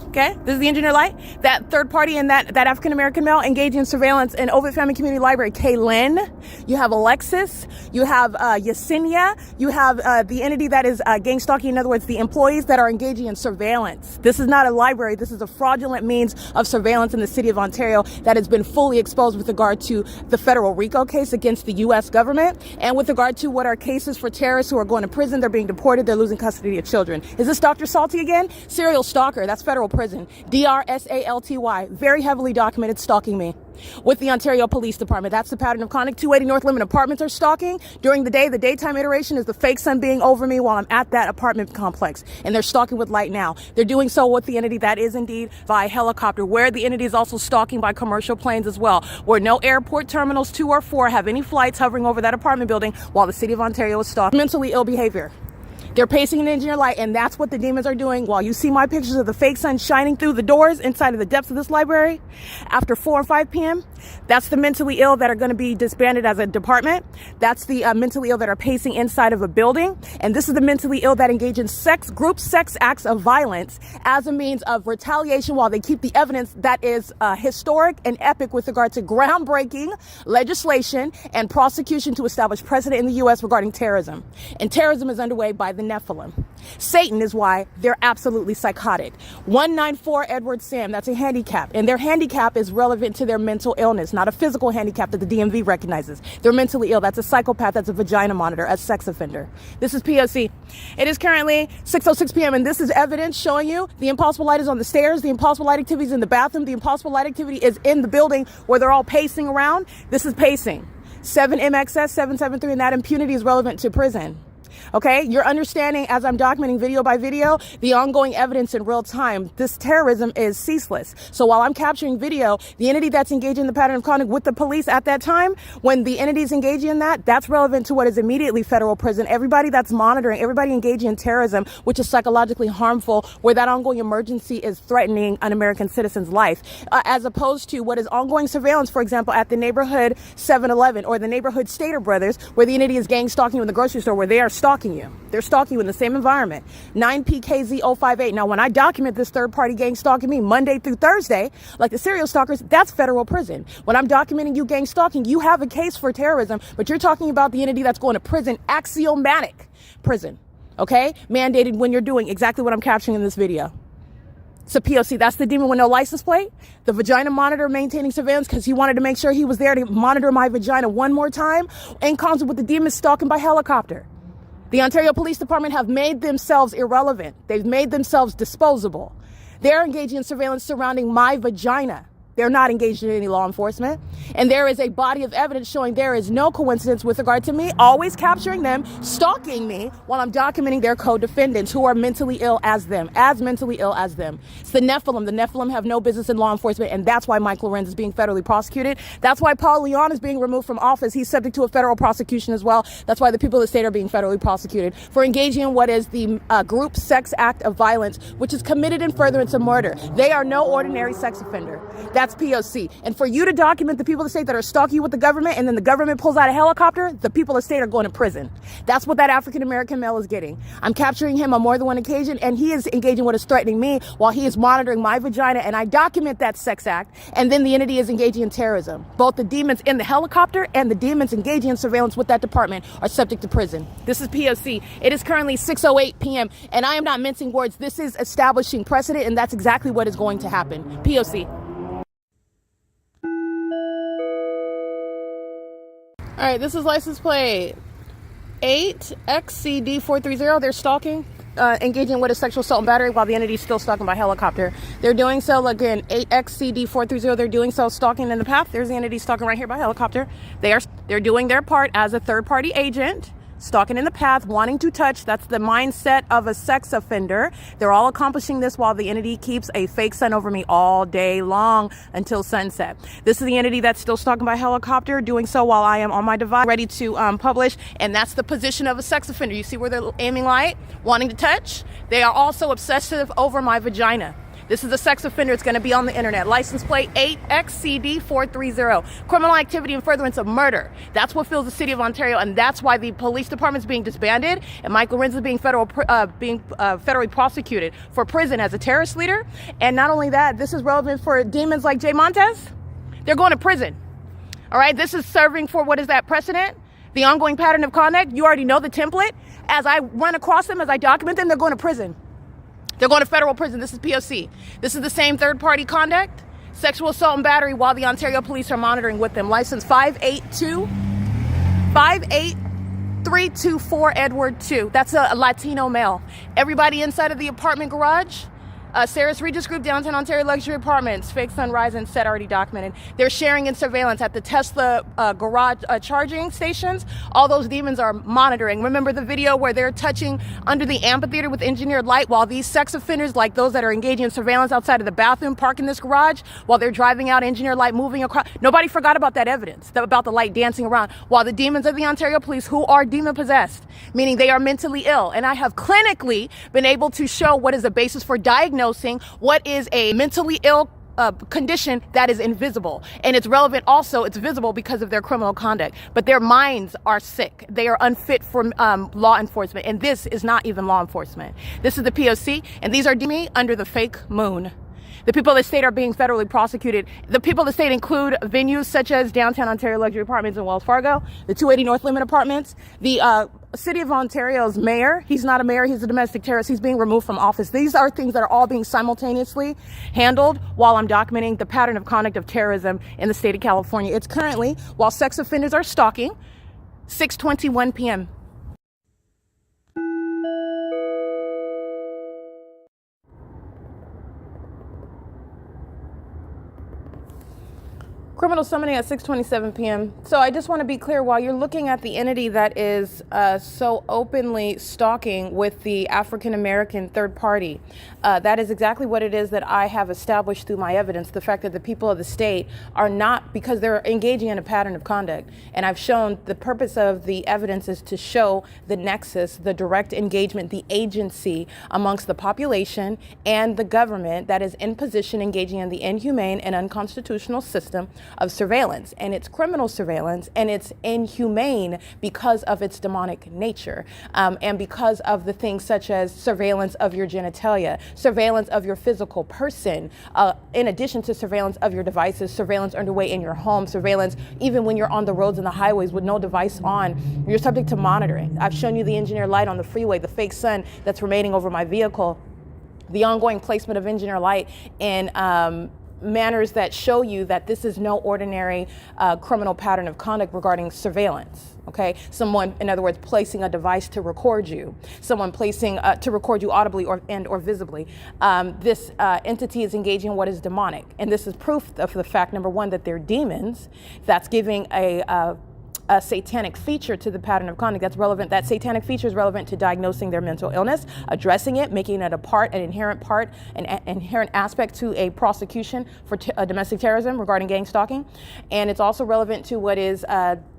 okay. This is the engineer light. That third party and that African American male engaging in surveillance in OVITT Family Community Library. Kaylin. You have Alexis. You have Yesenia. You have the entity that is gang stalking. In other words, the employees that are engaging in surveillance. This is not a library. This is a fraudulent means of surveillance in the city of Ontario that has been fully exposed with regard to the federal RICO case against the U.S. government and with regard to what are cases for terrorists who are going to prison. They're being deported. They're losing custody of children. Is this Dr. Salty again? Serial stalker. That's federal prison. DRSALTY. Very heavily documented stalking me with the Ontario Police Department. That's the pattern of conduct. 280 North Limit Apartments are stalking. During the day, the daytime iteration is the fake sun being over me while I'm at that apartment complex. And they're stalking with light now. They're doing so with the entity that is indeed by helicopter, where the entity is also stalking by commercial planes as well, where no airport terminals 2 or 4 have any flights hovering over that apartment building while the city of Ontario is stalking. Mentally ill behavior. They're pacing an engineer light, and that's what the demons are doing while you see my pictures of the fake sun shining through the doors inside of the depths of this library after 4 or 5 p.m. That's the mentally ill that are going to be disbanded as a department. That's the mentally ill that are pacing inside of a building. And this is the mentally ill that engage in group sex acts of violence as a means of retaliation while they keep the evidence that is historic and epic with regard to groundbreaking legislation and prosecution to establish precedent in the U.S. regarding terrorism. And terrorism is underway by the Nephilim. Satan is why they're absolutely psychotic. 194 Edward Sam, that's a handicap. And their handicap is relevant to their mental illness, not a physical handicap that the DMV recognizes. They're mentally ill. That's a psychopath. That's a vagina monitor, a sex offender. This is P.O.C. It is currently 6:06 p.m. and this is evidence showing you the impossible light is on the stairs. The impossible light activity is in the bathroom. The impossible light activity is in the building where they're all pacing around. This is pacing. 7MXS 773, and that impunity is relevant to prison. Okay, you're understanding as I'm documenting video by video the ongoing evidence in real time. This terrorism is ceaseless. So while I'm capturing video, the entity that's engaging in the pattern of conduct with the police at that time, when the entity is engaging in that, that's relevant to what is immediately federal prison. Everybody that's monitoring, everybody engaging in terrorism, which is psychologically harmful, where that ongoing emergency is threatening an American citizen's life, as opposed to what is ongoing surveillance, for example, at the neighborhood 7-Eleven or the neighborhood Stater Brothers, where the entity is gang stalking you in the grocery store, where they are stalking you. They're stalking you in the same environment. 9PKZ058. Now, when I document this third-party gang stalking me Monday through Thursday, like the serial stalkers, that's federal prison. When I'm documenting you gang stalking, you have a case for terrorism, but you're talking about the entity that's going to prison, axiomatic prison, okay? Mandated when you're doing exactly what I'm capturing in this video. So P.O.C, that's the demon with no license plate. The vagina monitor maintaining surveillance because he wanted to make sure he was there to monitor my vagina one more time, in concert with the demon stalking by helicopter. The Ontario Police Department have made themselves irrelevant. They've made themselves disposable. They're engaging in surveillance surrounding my vagina. They're not engaged in any law enforcement. And there is a body of evidence showing there is no coincidence with regard to me always capturing them, stalking me while I'm documenting their co-defendants who are mentally ill as them, as mentally ill as them. It's the Nephilim. The Nephilim have no business in law enforcement, and that's why Mike LORENZ is being federally prosecuted. That's why Paul Leon is being removed from office. He's subject to a federal prosecution as well. That's why the people of the state are being federally prosecuted for engaging in what is the group sex act of violence, which is committed in furtherance of murder. They are no ordinary sex offender. That's P.O.C. And for you to document the people of the state that are stalking you with the government, and then the government pulls out a helicopter, the people of the state are going to prison. That's what that African-American male is getting. I'm capturing him on more than one occasion, and he is engaging what is threatening me while he is monitoring my vagina, and I document that sex act, and then the entity is engaging in terrorism. Both the demons in the helicopter and the demons engaging in surveillance with that department are subject to prison. This is P.O.C. It is currently 6:08 p.m., and I am not mincing words. This is establishing precedent, and that's exactly what is going to happen. P.O.C. All right, this is license plate 8XCD430. They're stalking, engaging in what is sexual assault and battery while the entity is still stalking by helicopter. They're doing so, again, 8XCD430. They're doing so stalking in the path. There's the entity stalking right here by helicopter. They're doing their part as a third-party agent, stalking in the path, wanting to touch. That's the mindset of a sex offender. They're all accomplishing this while the entity keeps a fake sun over me all day long until sunset. This is the entity that's still stalking by helicopter, doing so while I am on my device, ready to publish. And that's the position of a sex offender. You see where they're aiming light, wanting to touch? They are also obsessive over my vagina. This is a sex offender. It's going to be on the internet. License plate 8XCD430. Criminal activity in furtherance of murder. That's what fills the city of Ontario, and that's why the police department is being disbanded, and Mike LORENZ is being federally prosecuted for prison as a terrorist leader. And not only that, this is relevant for demons like Jay Montez. They're going to prison. All right, this is serving for what is that precedent? The ongoing pattern of conduct. You already know the template. As I run across them, as I document them, they're going to prison. They're going to federal prison. This is P.O.C. This is the same third-party conduct, sexual assault and battery, while the Ontario police are monitoring with them. License 58324 Edward 2. That's a Latino male. Everybody inside of the apartment garage, Sarah's Regis Group, downtown Ontario luxury apartments, fake sunrise and set already documented. They're sharing in surveillance at the Tesla garage charging stations. All those demons are monitoring. Remember the video where they're touching under the amphitheater with engineered light while these sex offenders, like those that are engaging in surveillance outside of the bathroom, park in this garage while they're driving out, engineered light moving across. Nobody forgot about that evidence, about the light dancing around, while the demons of the Ontario police, who are demon possessed, meaning they are mentally ill. And I have clinically been able to show what is the basis for diagnosing what is a mentally ill condition that is invisible. And it's relevant also, it's visible because of their criminal conduct. But their minds are sick. They are unfit for law enforcement. And this is not even law enforcement. This is the P.O.C. and these are me under the fake moon. The people of the state are being federally prosecuted. The people of the state include venues such as downtown Ontario luxury apartments in Wells Fargo, the 280 North Limit apartments, the city of Ontario's mayor. He's not a mayor, he's a domestic terrorist. He's being removed from office. These are things that are all being simultaneously handled while I'm documenting the pattern of conduct of terrorism in the state of California. It's currently, while sex offenders are stalking, 6:21 p.m. Criminal summoning at 6:27 p.m. So I just want to be clear, while you're looking at the entity that is so openly stalking with the African-American third party, that is exactly what it is that I have established through my evidence, the fact that the people of the state are not, because they're engaging in a pattern of conduct. And I've shown the purpose of the evidence is to show the nexus, the direct engagement, the agency amongst the population and the government that is in position engaging in the inhumane and unconstitutional system of surveillance. And it's criminal surveillance, and it's inhumane because of its demonic nature, and because of the things such as surveillance of your genitalia, surveillance of your physical person, in addition to surveillance of your devices, surveillance underway in your home, surveillance even when you're on the roads and the highways with no device on. You're subject to monitoring. I've shown you the engineer light on the freeway, the fake sun that's remaining over my vehicle, the ongoing placement of engineer light in manners that show you that this is no ordinary criminal pattern of conduct regarding surveillance. Okay, someone, in other words, placing a device to record you, someone placing to record you audibly or visibly. This entity is engaging in what is demonic, and this is proof of the fact, number one, that they're demons. That's giving a satanic feature to the pattern of conduct that's relevant. That satanic feature is relevant to diagnosing their mental illness, addressing it, making it an inherent aspect to a prosecution for domestic terrorism regarding gang stalking. And it's also relevant to what is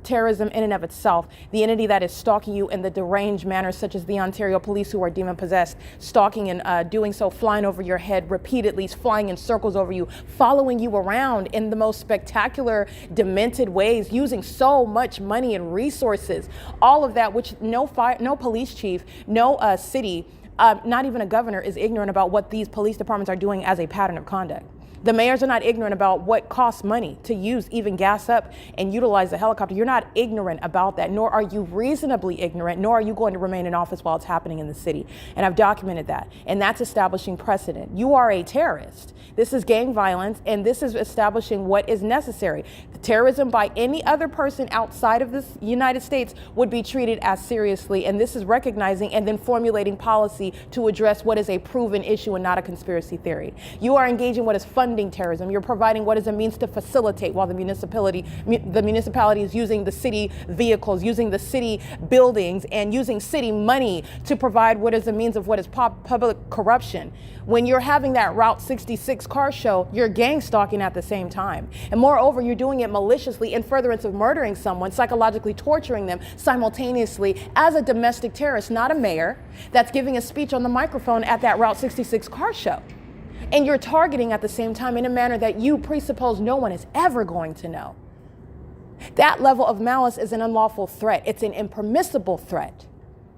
terrorism in and of itself. The entity that is stalking you in the deranged manner, such as the Ontario police who are demon possessed, stalking and doing so, flying over your head repeatedly, flying in circles over you, following you around in the most spectacular, demented ways, using so much money and resources, all of that, which no police chief, no city, not even a governor is ignorant about what these police departments are doing as a pattern of conduct. The mayors are not ignorant about what costs money to use, even gas up and utilize the helicopter. You're not ignorant about that, nor are you reasonably ignorant, nor are you going to remain in office while it's happening in the city. And I've documented that. And that's establishing precedent. You are a terrorist. This is gang violence, and this is establishing what is necessary. The terrorism by any other person outside of the United States would be treated as seriously, and this is recognizing and then formulating policy to address what is a proven issue and not a conspiracy theory. You are engaging what is funding terrorism. You're providing what is a means to facilitate, while the municipality is using the city vehicles, using the city buildings, and using city money to provide what is a means of what is public corruption. When you're having that Route 66 car show, you're gang stalking at the same time. And moreover, you're doing it maliciously in furtherance of murdering someone, psychologically torturing them simultaneously as a domestic terrorist, not a mayor that's giving a speech on the microphone at that Route 66 car show. And you're targeting at the same time in a manner that you presuppose no one is ever going to know. That level of malice is an unlawful threat. It's an impermissible threat.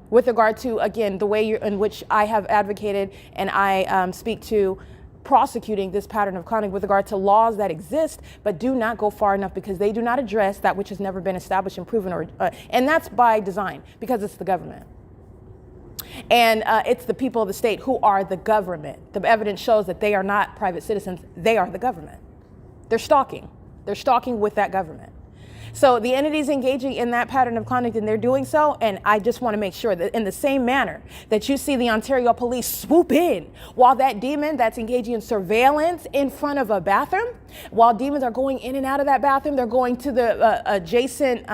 With regard to, again, the way in which I have advocated and I speak to prosecuting this pattern of conduct with regard to laws that exist but do not go far enough, because they do not address that which has never been established and proven, and that's by design, because it's the government. And it's the people of the state who are the government. The evidence shows that they are not private citizens. They are the government. They're stalking. They're stalking with that government. So the entities engaging in that pattern of conduct, and they're doing so, and I just want to make sure that in the same manner that you see the Ontario police swoop in while that demon that's engaging in surveillance in front of a bathroom, while demons are going in and out of that bathroom, they're going to the adjacent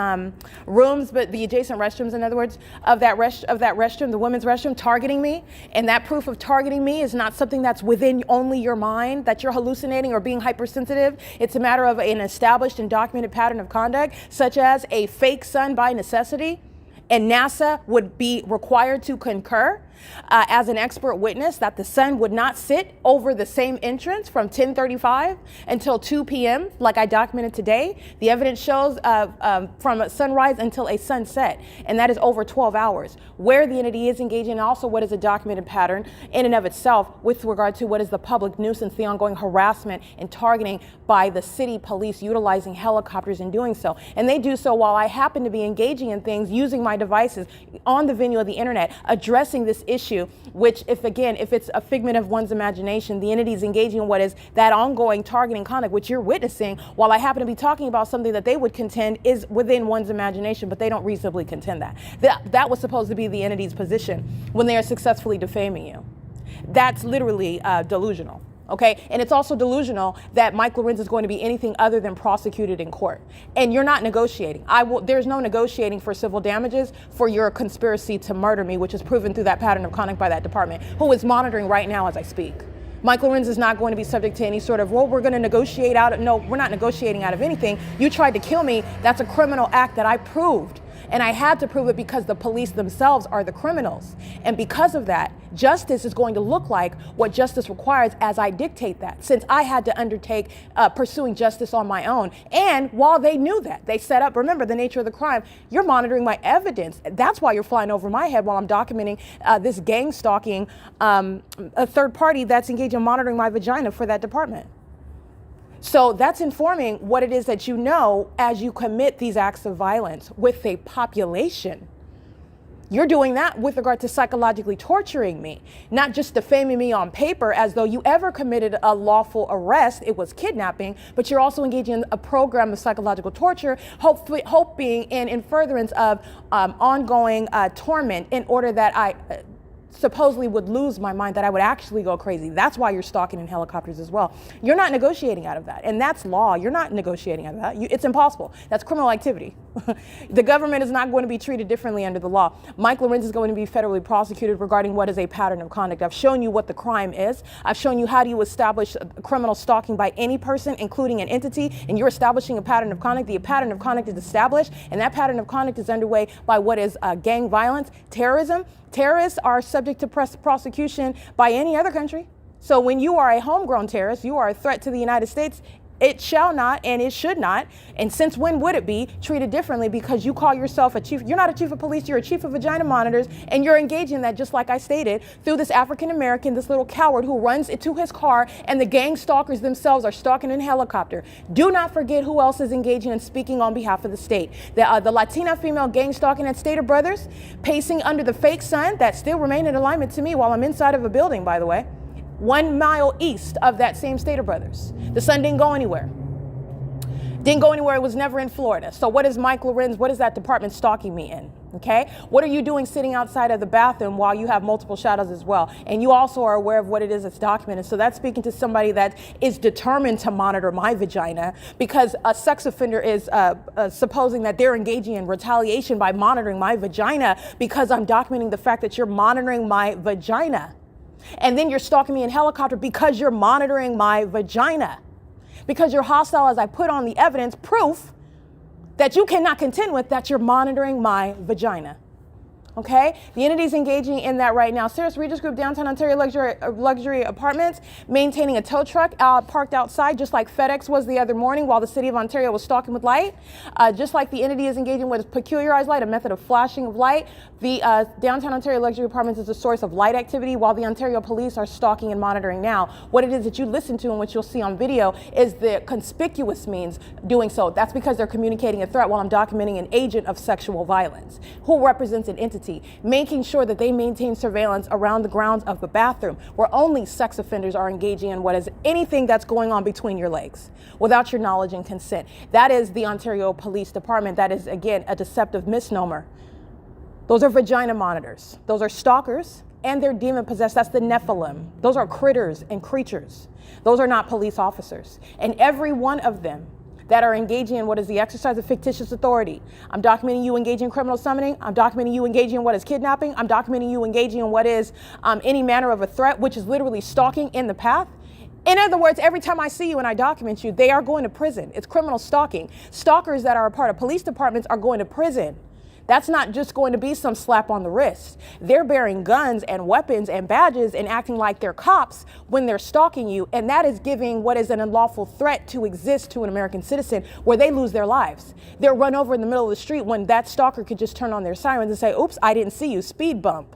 rooms, but the adjacent restrooms, in other words, of that restroom, the women's restroom, targeting me. And that proof of targeting me is not something that's within only your mind, that you're hallucinating or being hypersensitive. It's a matter of an established and documented pattern of conduct, such as a fake sun by necessity, and NASA would be required to concur as an expert witness that the sun would not sit over the same entrance from 10:35 until 2 p.m. like I documented today. The evidence shows from a sunrise until a sunset, and that is over 12 hours. Where the entity is engaging, and also what is a documented pattern in and of itself with regard to what is the public nuisance, the ongoing harassment and targeting by the city police utilizing helicopters and doing so. And they do so while I happen to be engaging in things using my devices on the venue of the internet, addressing this issue, which if it's a figment of one's imagination, the entity is engaging in what is that ongoing targeting conduct, which you're witnessing, while I happen to be talking about something that they would contend is within one's imagination, but they don't reasonably contend that. That was supposed to be the entity's position when they are successfully defaming you. That's literally delusional. Okay, and it's also delusional that Mike Lorenz is going to be anything other than prosecuted in court. And you're not negotiating. There's no negotiating for civil damages for your conspiracy to murder me, which is proven through that pattern of conduct by that department, who is monitoring right now as I speak. Mike Lorenz is not going to be subject to any sort of, well, we're going to negotiate out of, no, we're not negotiating out of anything. You tried to kill me. That's a criminal act that I proved. And I had to prove it because the police themselves are the criminals. And because of that, justice is going to look like what justice requires as I dictate that, since I had to undertake pursuing justice on my own. And while they knew that, they set up, remember the nature of the crime, you're monitoring my evidence. That's why you're flying over my head while I'm documenting this gang stalking, a third party that's engaged in monitoring my vagina for that department. So that's informing what it is that you know as you commit these acts of violence with a population. You're doing that with regard to psychologically torturing me, not just defaming me on paper as though you ever committed a lawful arrest. It was kidnapping, but you're also engaging in a program of psychological torture, hoping in furtherance of ongoing torment in order that I supposedly would lose my mind, that I would actually go crazy. That's why you're stalking in helicopters as well. You're not negotiating out of that. And that's law. You're not negotiating out of that. It's impossible. That's criminal activity. The government is not going to be treated differently under the law. Mike Lorenz is going to be federally prosecuted regarding what is a pattern of conduct. I've shown you what the crime is. I've shown you how do you establish criminal stalking by any person, including an entity, and you're establishing a pattern of conduct. The pattern of conduct is established, and that pattern of conduct is underway by what is gang violence, terrorism. Terrorists are subject to prosecution by any other country. So when you are a homegrown terrorist, you are a threat to the United States. It shall not and it should not. And since when would it be treated differently because you call yourself a chief? You're not a chief of police, you're a chief of vagina monitors, and you're engaging in that, just like I stated, through this African American, this little coward who runs into his car, and the gang stalkers themselves are stalking in a helicopter. Do not forget who else is engaging and speaking on behalf of the state. The Latina female gang stalking at Stater Brothers, pacing under the fake sun that still remain in alignment to me while I'm inside of a building, by the way. 1 mile east of that same Stater Brothers. The sun didn't go anywhere. Didn't go anywhere. It was never in Florida. So what is Mike Lorenz? What is that department stalking me in? Okay. What are you doing sitting outside of the bathroom while you have multiple shadows as well? And you also are aware of what it is that's documented. So that's speaking to somebody that is determined to monitor my vagina, because a sex offender is supposing that they're engaging in retaliation by monitoring my vagina because I'm documenting the fact that you're monitoring my vagina. And then you're stalking me in helicopter because you're monitoring my vagina. Because you're hostile as I put on the evidence, proof that you cannot contend with, that you're monitoring my vagina. Okay, the entity's engaging in that right now. Sarah's Regis Group, downtown Ontario luxury apartments, maintaining a tow truck parked outside, just like FedEx was the other morning while the city of Ontario was stalking with light. Just like the entity is engaging with peculiarized light, a method of flashing of light. The downtown Ontario luxury apartments is a source of light activity, while the Ontario police are stalking and monitoring now. What it is that you listen to and what you'll see on video is the conspicuous means doing so. That's because they're communicating a threat while I'm documenting an agent of sexual violence who represents an entity, making sure that they maintain surveillance around the grounds of the bathroom, where only sex offenders are engaging in what is anything that's going on between your legs without your knowledge and consent. That is the Ontario Police Department. That is, again, a deceptive misnomer. Those are vagina monitors. Those are stalkers, and they're demon possessed. That's the Nephilim. Those are critters and creatures. Those are not police officers. And every one of them that are engaging in what is the exercise of fictitious authority. I'm documenting you engaging in criminal summoning. I'm documenting you engaging in what is kidnapping. I'm documenting you engaging in what is any manner of a threat, which is literally stalking in the path. In other words, every time I see you and I document you, they are going to prison. It's criminal stalking. Stalkers that are a part of police departments are going to prison. That's not just going to be some slap on the wrist. They're bearing guns and weapons and badges and acting like they're cops when they're stalking you. And that is giving what is an unlawful threat to exist to an American citizen, where they lose their lives. They're run over in the middle of the street when that stalker could just turn on their sirens and say, oops, I didn't see you, speed bump.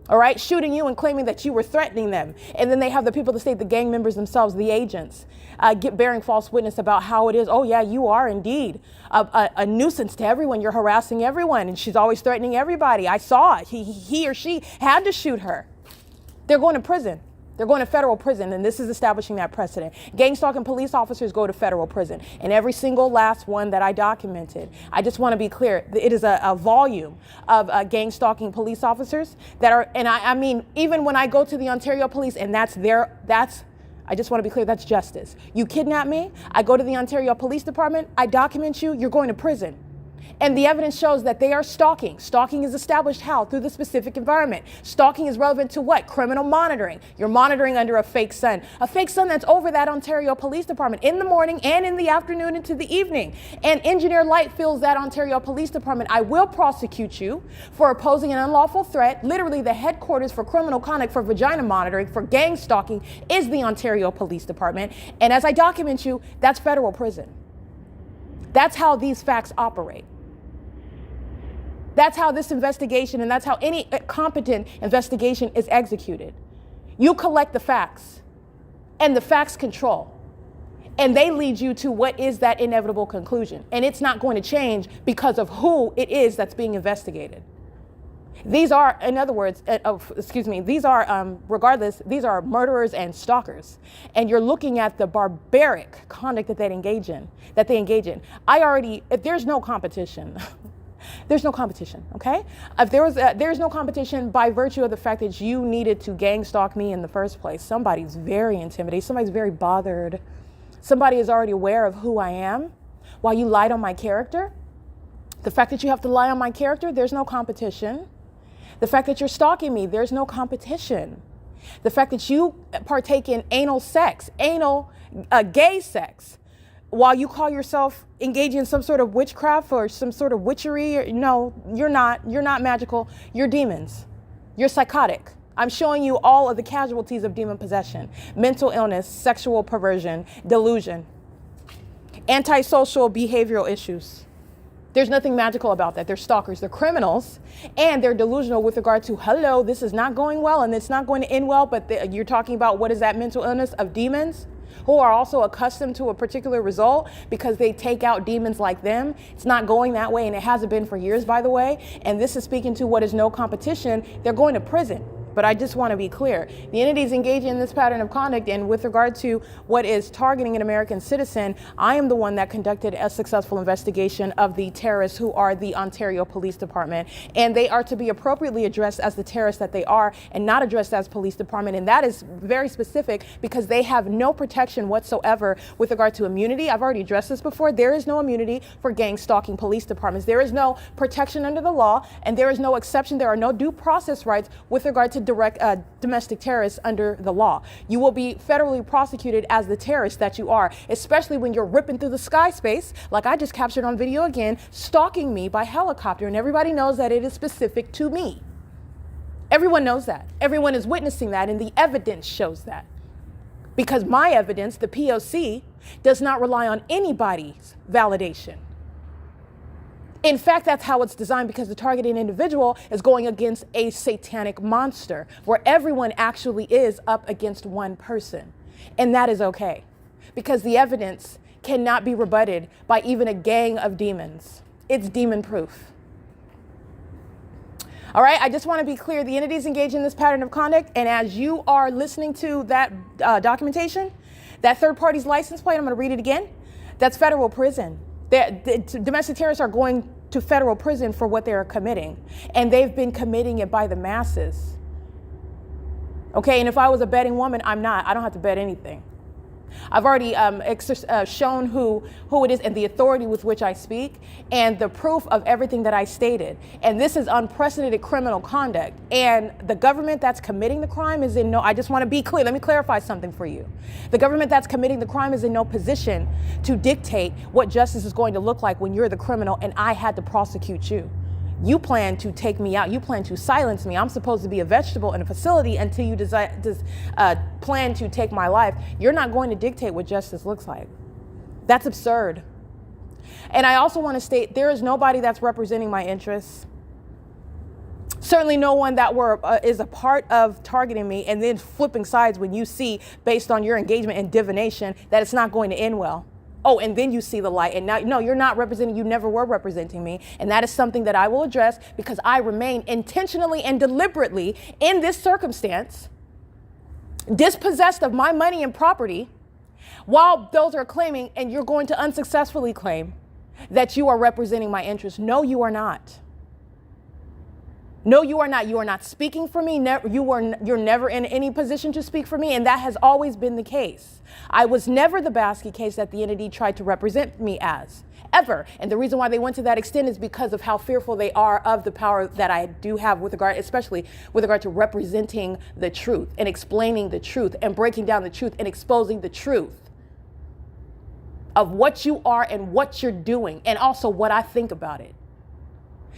All right, shooting you and claiming that you were threatening them. And then they have the people that state, the gang members themselves, the agents, bearing false witness about how it is. Oh yeah, you are indeed a nuisance to everyone. You're harassing everyone. And she's always threatening everybody. I saw it. He or she had to shoot her. They're going to prison. They're going to federal prison, and this is establishing that precedent. Gang stalking police officers go to federal prison, and every single last one that I documented. I just want to be clear, it is a volume of gang stalking police officers that are, and I mean, even when I go to the Ontario police, and that's I just want to be clear, that's justice. You kidnap me, I go to the Ontario Police Department, I document you, you're going to prison. And the evidence shows that they are stalking. Stalking is established how? Through the specific environment. Stalking is relevant to what? Criminal monitoring. You're monitoring under a fake sun. A fake sun that's over that Ontario Police Department in the morning and in the afternoon into the evening. And Engineer Light fills that Ontario Police Department. I will prosecute you for opposing an unlawful threat. Literally the headquarters for criminal conduct for vagina monitoring, for gang stalking is the Ontario Police Department. And as I document you, that's federal prison. That's how these facts operate. That's how this investigation, and that's how any competent investigation is executed. You collect the facts, and the facts control. And they lead you to what is that inevitable conclusion. And it's not going to change because of who it is that's being investigated. These are, in other words, these are, regardless, these are murderers and stalkers. And you're looking at the barbaric conduct that they engage in. If there's no competition, there's no competition, okay? If there's no competition by virtue of the fact that you needed to gang stalk me in the first place. Somebody's very intimidated, somebody's very bothered. Somebody is already aware of who I am while you lied on my character. The fact that you have to lie on my character, there's no competition. The fact that you're stalking me, there's no competition. The fact that you partake in anal sex, gay sex, while you call yourself engaging in some sort of witchcraft or some sort of witchery, no, you're not magical, you're demons. You're psychotic. I'm showing you all of the casualties of demon possession: mental illness, sexual perversion, delusion, antisocial behavioral issues. There's nothing magical about that. They're stalkers, they're criminals, and they're delusional with regard to, hello, this is not going well and it's not going to end well, but you're talking about what is that mental illness of demons who are also accustomed to a particular result because they take out demons like them. It's not going that way, and it hasn't been for years, by the way. And this is speaking to what is no competition. They're going to prison. But I just want to be clear. The entities engaging in this pattern of conduct, and with regard to what is targeting an American citizen, I am the one that conducted a successful investigation of the terrorists who are the Ontario Police Department. And they are to be appropriately addressed as the terrorists that they are and not addressed as police department. And that is very specific because they have no protection whatsoever with regard to immunity. I've already addressed this before. There is no immunity for gang stalking police departments. There is no protection under the law, and there is no exception. There are no due process rights with regard to direct domestic terrorists under the law. You will be federally prosecuted as the terrorist that you are, especially when you're ripping through the sky space, like I just captured on video again, stalking me by helicopter, and everybody knows that it is specific to me. Everyone knows that. Everyone is witnessing that, and the evidence shows that. Because my evidence, the P.O.C, does not rely on anybody's validation. In fact, that's how it's designed, because the targeted individual is going against a satanic monster where everyone actually is up against one person. And that is okay, because the evidence cannot be rebutted by even a gang of demons. It's demon proof. All right, I just want to be clear. The entities engaged in this pattern of conduct, and as you are listening to that documentation, that third party's license plate, I'm going to read it again. That's federal prison. The domestic terrorists are going to federal prison for what they are committing, and they've been committing it by the masses. Okay, and if I was a betting woman, I'm not. I don't have to bet anything. I've already shown who it is and the authority with which I speak and the proof of everything that I stated. And this is unprecedented criminal conduct. And the government that's committing the crime is in no, I just want to be clear. Let me clarify something for you. The government that's committing the crime is in no position to dictate what justice is going to look like when you're the criminal and I had to prosecute you. You plan to take me out. You plan to silence me. I'm supposed to be a vegetable in a facility until you plan to take my life. You're not going to dictate what justice looks like. That's absurd. And I also want to state there is nobody that's representing my interests. Certainly no one that is a part of targeting me and then flipping sides when you see, based on your engagement and divination, that it's not going to end well. Oh, and then you see the light. And now, no, you're not representing, you never were representing me. And that is something that I will address because I remain intentionally and deliberately in this circumstance, dispossessed of my money and property, while those are claiming, and you're going to unsuccessfully claim, that you are representing my interests. No, you are not. No, you are not. You are not speaking for me. You're never in any position to speak for me, and that has always been the case. I was never the basket case that the entity tried to represent me as, ever. And the reason why they went to that extent is because of how fearful they are of the power that I do have with regard, especially with regard to representing the truth and explaining the truth and breaking down the truth and exposing the truth of what you are and what you're doing, and also what I think about it.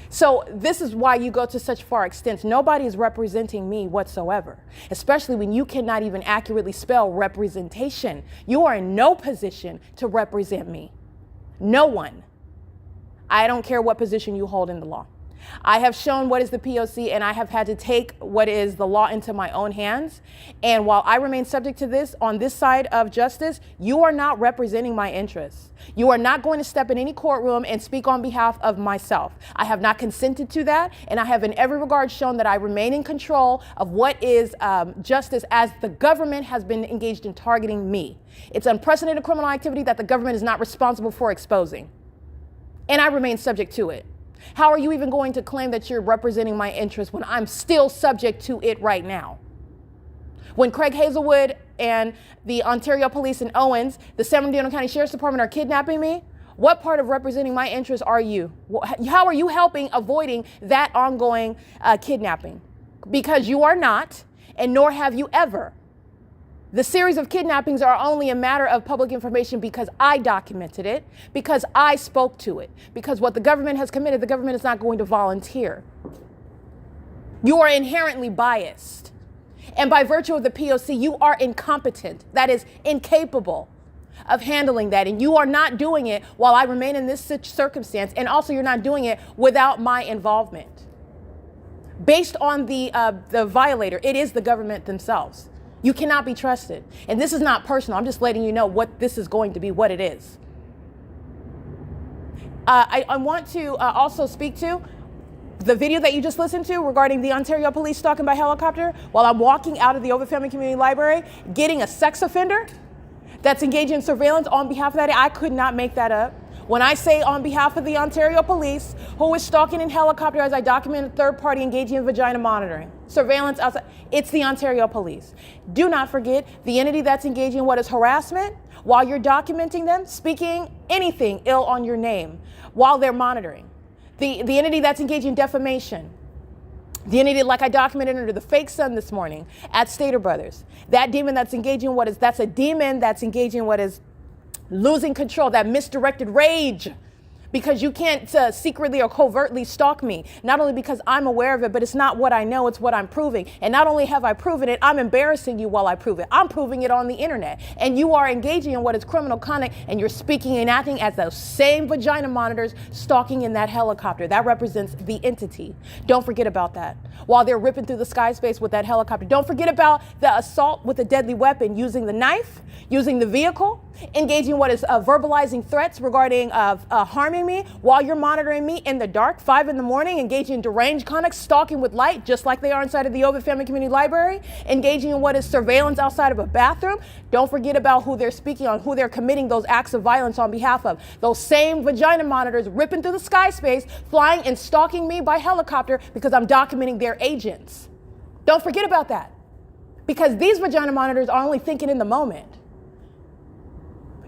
So this is why you go to such far extents. Nobody is representing me whatsoever, especially when you cannot even accurately spell representation. You are in no position to represent me. No one. I don't care what position you hold in the law. I have shown what is the P.O.C. and I have had to take what is the law into my own hands. And while I remain subject to this on this side of justice, you are not representing my interests. You are not going to step in any courtroom and speak on behalf of myself. I have not consented to that, and I have in every regard shown that I remain in control of what is justice, as the government has been engaged in targeting me. It's unprecedented criminal activity that the government is not responsible for exposing, and I remain subject to it. How are you even going to claim that you're representing my interests when I'm still subject to it right now? When Craig Hazelwood and the Ontario Police and Owens, the San Bernardino County Sheriff's Department, are kidnapping me, what part of representing my interests are you? How are you helping avoiding that ongoing kidnapping? Because you are not, and nor have you ever. The series of kidnappings are only a matter of public information because I documented it, because I spoke to it, because what the government has committed, the government is not going to volunteer. You are inherently biased. And by virtue of the P.O.C., you are incompetent, that is, incapable of handling that. And you are not doing it while I remain in this circumstance. And also, you're not doing it without my involvement. Based on the violator, it is the government themselves. You cannot be trusted. And this is not personal. I'm just letting you know what this is going to be, what it is. I want to also speak to the video that you just listened to regarding the Ontario Police stalking by helicopter while I'm walking out of the Ovitt Family Community Library, getting a sex offender that's engaged in surveillance on behalf of that. I could not make that up. When I say on behalf of the Ontario Police, who is stalking in helicopter as I documented third party engaging in vagina monitoring, surveillance outside, it's the Ontario Police. Do not forget the entity that's engaging in what is harassment while you're documenting them, speaking anything ill on your name while they're monitoring. The entity that's engaging in defamation. The entity, like I documented under the fake sun this morning at Stater Brothers. That demon that's engaging in that's a demon that's engaging in what is losing control, that misdirected rage, because you can't secretly or covertly stalk me. Not only because I'm aware of it, but it's not what I know, it's what I'm proving. And not only have I proven it, I'm embarrassing you while I prove it. I'm proving it on the internet. And you are engaging in what is criminal conduct, and you're speaking and acting as those same vagina monitors stalking in that helicopter. That represents the entity. Don't forget about that. While they're ripping through the sky space with that helicopter, don't forget about the assault with a deadly weapon, using the knife, using the vehicle, engaging what is verbalizing threats regarding harming me while you're monitoring me in the dark, 5 in the morning, engaging in deranged conduct, stalking with light, just like they are inside of the Ovitt Family Community Library, engaging in what is surveillance outside of a bathroom. Don't forget about who they're speaking on, who they're committing those acts of violence on behalf of. Those same vagina monitors ripping through the sky space, flying and stalking me by helicopter because I'm documenting their agents. Don't forget about that, because these vagina monitors are only thinking in the moment.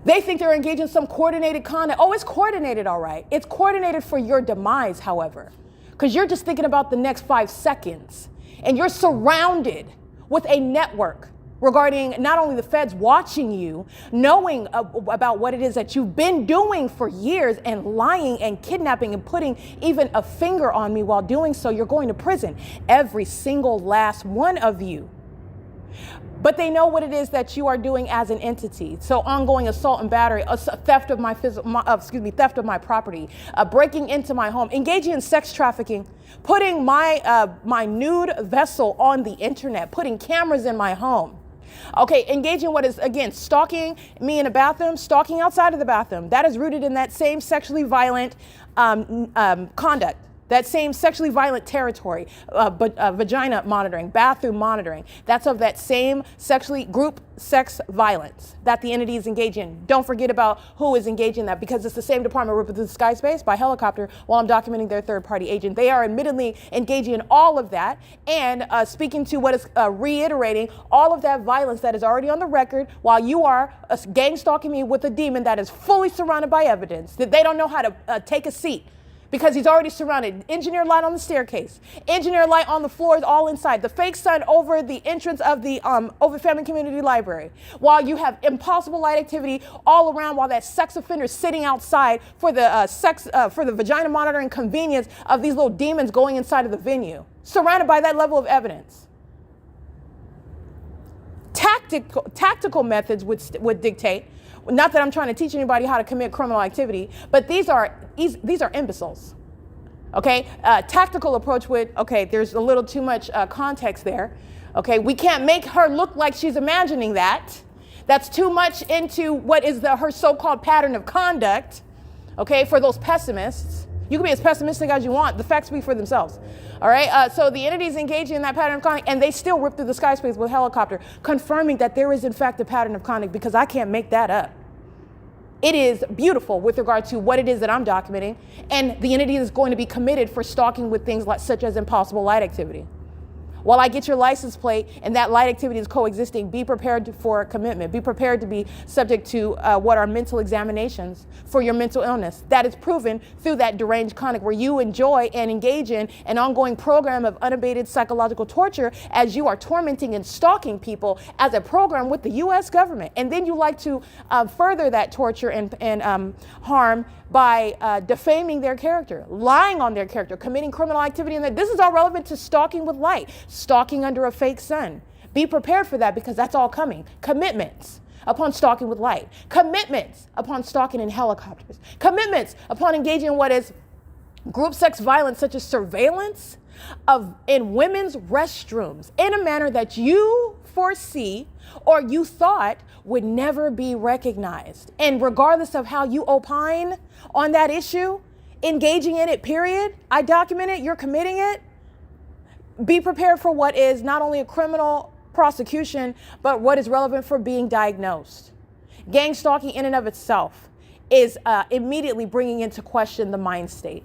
They think they're engaged in some coordinated conduct. Oh, it's coordinated, all right. It's coordinated for your demise, however, because you're just thinking about the next 5 seconds, and you're surrounded with a network regarding not only the feds watching you, knowing about what it is that you've been doing for years, and lying and kidnapping and putting even a finger on me while doing so. You're going to prison, every single last one of you. But they know what it is that you are doing as an entity. So ongoing assault and battery, theft of theft of my property, breaking into my home, engaging in sex trafficking, putting my nude vessel on the internet, putting cameras in my home. Okay, engaging what is, again, stalking me in a bathroom, stalking outside of the bathroom. That is rooted in that same sexually violent conduct. That same sexually violent territory, vagina monitoring, bathroom monitoring, that's of that same group sex violence that the entity is engaged in. Don't forget about who is engaged in that, because it's the same department ripping through the sky space by helicopter while I'm documenting their third-party agent. They are admittedly engaging in all of that and speaking to what is reiterating all of that violence that is already on the record while you are gang stalking me with a demon that is fully surrounded by evidence that they don't know how to take a seat. Because he's already surrounded. Engineer light on the staircase. Engineer light on the floors all inside. The fake sun over the entrance of the OVITT Family Community Library. While you have impossible light activity all around while that sex offender is sitting outside for the vagina monitoring convenience of these little demons going inside of the venue. Surrounded by that level of evidence. Tactical methods would dictate. Not that I'm trying to teach anybody how to commit criminal activity, but these are imbeciles. Okay, tactical approach would, okay, there's a little too much context there. Okay, we can't make her look like she's imagining that. That's too much into what is her so-called pattern of conduct. Okay, for those pessimists. You can be as pessimistic as you want. The facts speak for themselves. All right. So the entities engaging in that pattern of conduct, and they still rip through the sky space with a helicopter, confirming that there is in fact a pattern of conduct, because I can't make that up. It is beautiful with regard to what it is that I'm documenting, and the entity is going to be committed for stalking with things such as impossible light activity. While I get your license plate and that light activity is coexisting, be prepared for commitment. Be prepared to be subject to what are mental examinations for your mental illness. That is proven through that deranged conduct where you enjoy and engage in an ongoing program of unabated psychological torture as you are tormenting and stalking people as a program with the U.S. government. And then you like to further that torture and harm by defaming their character, lying on their character, committing criminal activity. And this is all relevant to stalking with light, stalking under a fake sun. Be prepared for that, because that's all coming. Commitments upon stalking with light. Commitments upon stalking in helicopters. Commitments upon engaging in what is group sex violence, such as surveillance in women's restrooms in a manner that you foresee or you thought would never be recognized. And regardless of how you opine on that issue, engaging in it, period, I document it, you're committing it. Be prepared for what is not only a criminal prosecution, but what is relevant for being diagnosed. Gang stalking in and of itself is immediately bringing into question the mind state.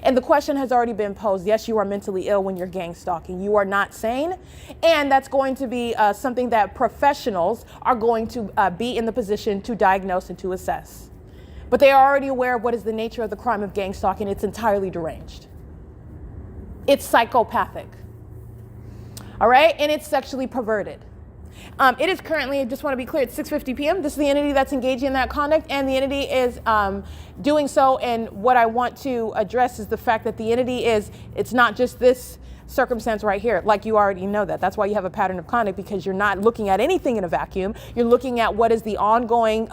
And the question has already been posed. Yes, you are mentally ill when you're gang stalking. You are not sane. And that's going to be something that professionals are going to be in the position to diagnose and to assess. But they are already aware of what is the nature of the crime of gang stalking. It's entirely deranged. It's psychopathic. All right? And it's sexually perverted. It is currently, I just want to be clear, it's 6:50 p.m. This is the entity that's engaging in that conduct, and the entity is doing so. And what I want to address is the fact that the entity it's not just this circumstance right here. Like, you already know that. That's why you have a pattern of conduct, because you're not looking at anything in a vacuum. You're looking at what is the ongoing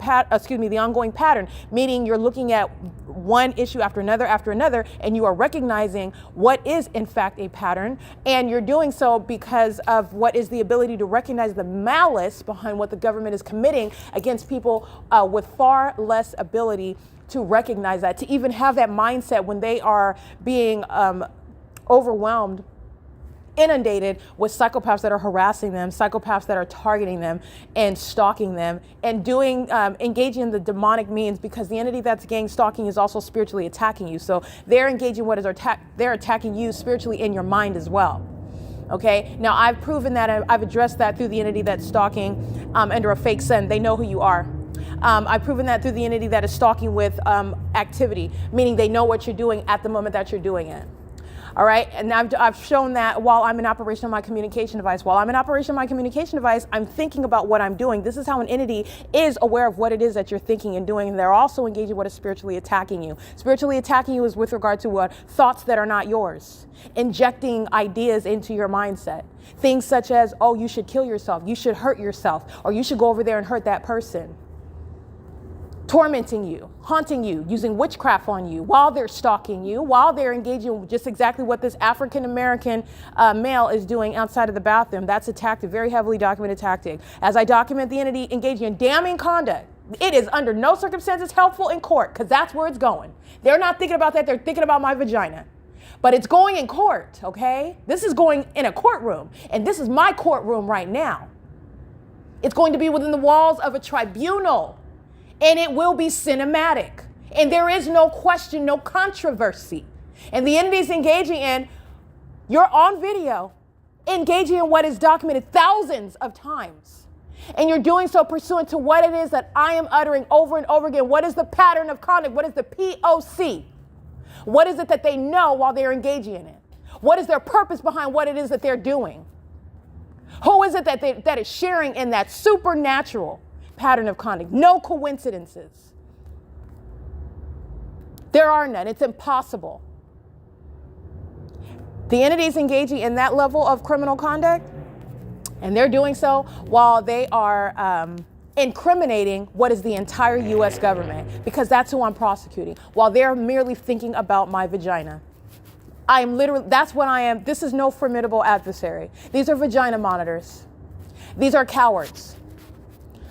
ongoing pattern, meaning you're looking at one issue after another, and you are recognizing what is in fact a pattern, and you're doing so because of what is the ability to recognize the malice behind what the government is committing against people with far less ability to recognize that, to even have that mindset when they are being overwhelmed, inundated with psychopaths that are harassing them, psychopaths that are targeting them and stalking them, and engaging in the demonic means, because the entity that's gang stalking is also spiritually attacking you. So they're engaging they're attacking you spiritually in your mind as well. Okay, now I've proven that, I've addressed that through the entity that's stalking under a fake sun. They know who you are. I've proven that through the entity that is stalking with activity, meaning they know what you're doing at the moment that you're doing it. All right, and I've shown that while I'm in operation of my communication device. While I'm in operation of my communication device, I'm thinking about what I'm doing. This is how an entity is aware of what it is that you're thinking and doing. And they're also engaging what is spiritually attacking you. Spiritually attacking you is with regard to what thoughts that are not yours, injecting ideas into your mindset. Things such as, oh, you should kill yourself, you should hurt yourself, or you should go over there and hurt that person. Tormenting you, haunting you, using witchcraft on you while they're stalking you, while they're engaging with just exactly what this African-American male is doing outside of the bathroom. That's a tactic, very heavily documented tactic. As I document the entity engaging in damning conduct, It is under no circumstances helpful in court, because that's where it's going. They're not thinking about that. They're thinking about my vagina. But it's going in court, okay? This is going in a courtroom, and this is my courtroom right now. It's going to be within the walls of a tribunal, and it will be cinematic. And there is no question, no controversy. And the entities engaging in, you're on video, engaging in what is documented thousands of times. And you're doing so pursuant to what it is that I am uttering over and over again. What is the pattern of conduct? What is the P.O.C? What is it that they know while they're engaging in it? What is their purpose behind what it is that they're doing? Who is it that is sharing in that supernatural pattern of conduct? No coincidences. There are none. It's impossible. The entities engaging in that level of criminal conduct, and they're doing so while they are incriminating what is the entire U.S. government, because that's who I'm prosecuting, while they're merely thinking about my vagina. I am literally, that's what I am. This is no formidable adversary. These are vagina monitors. These are cowards.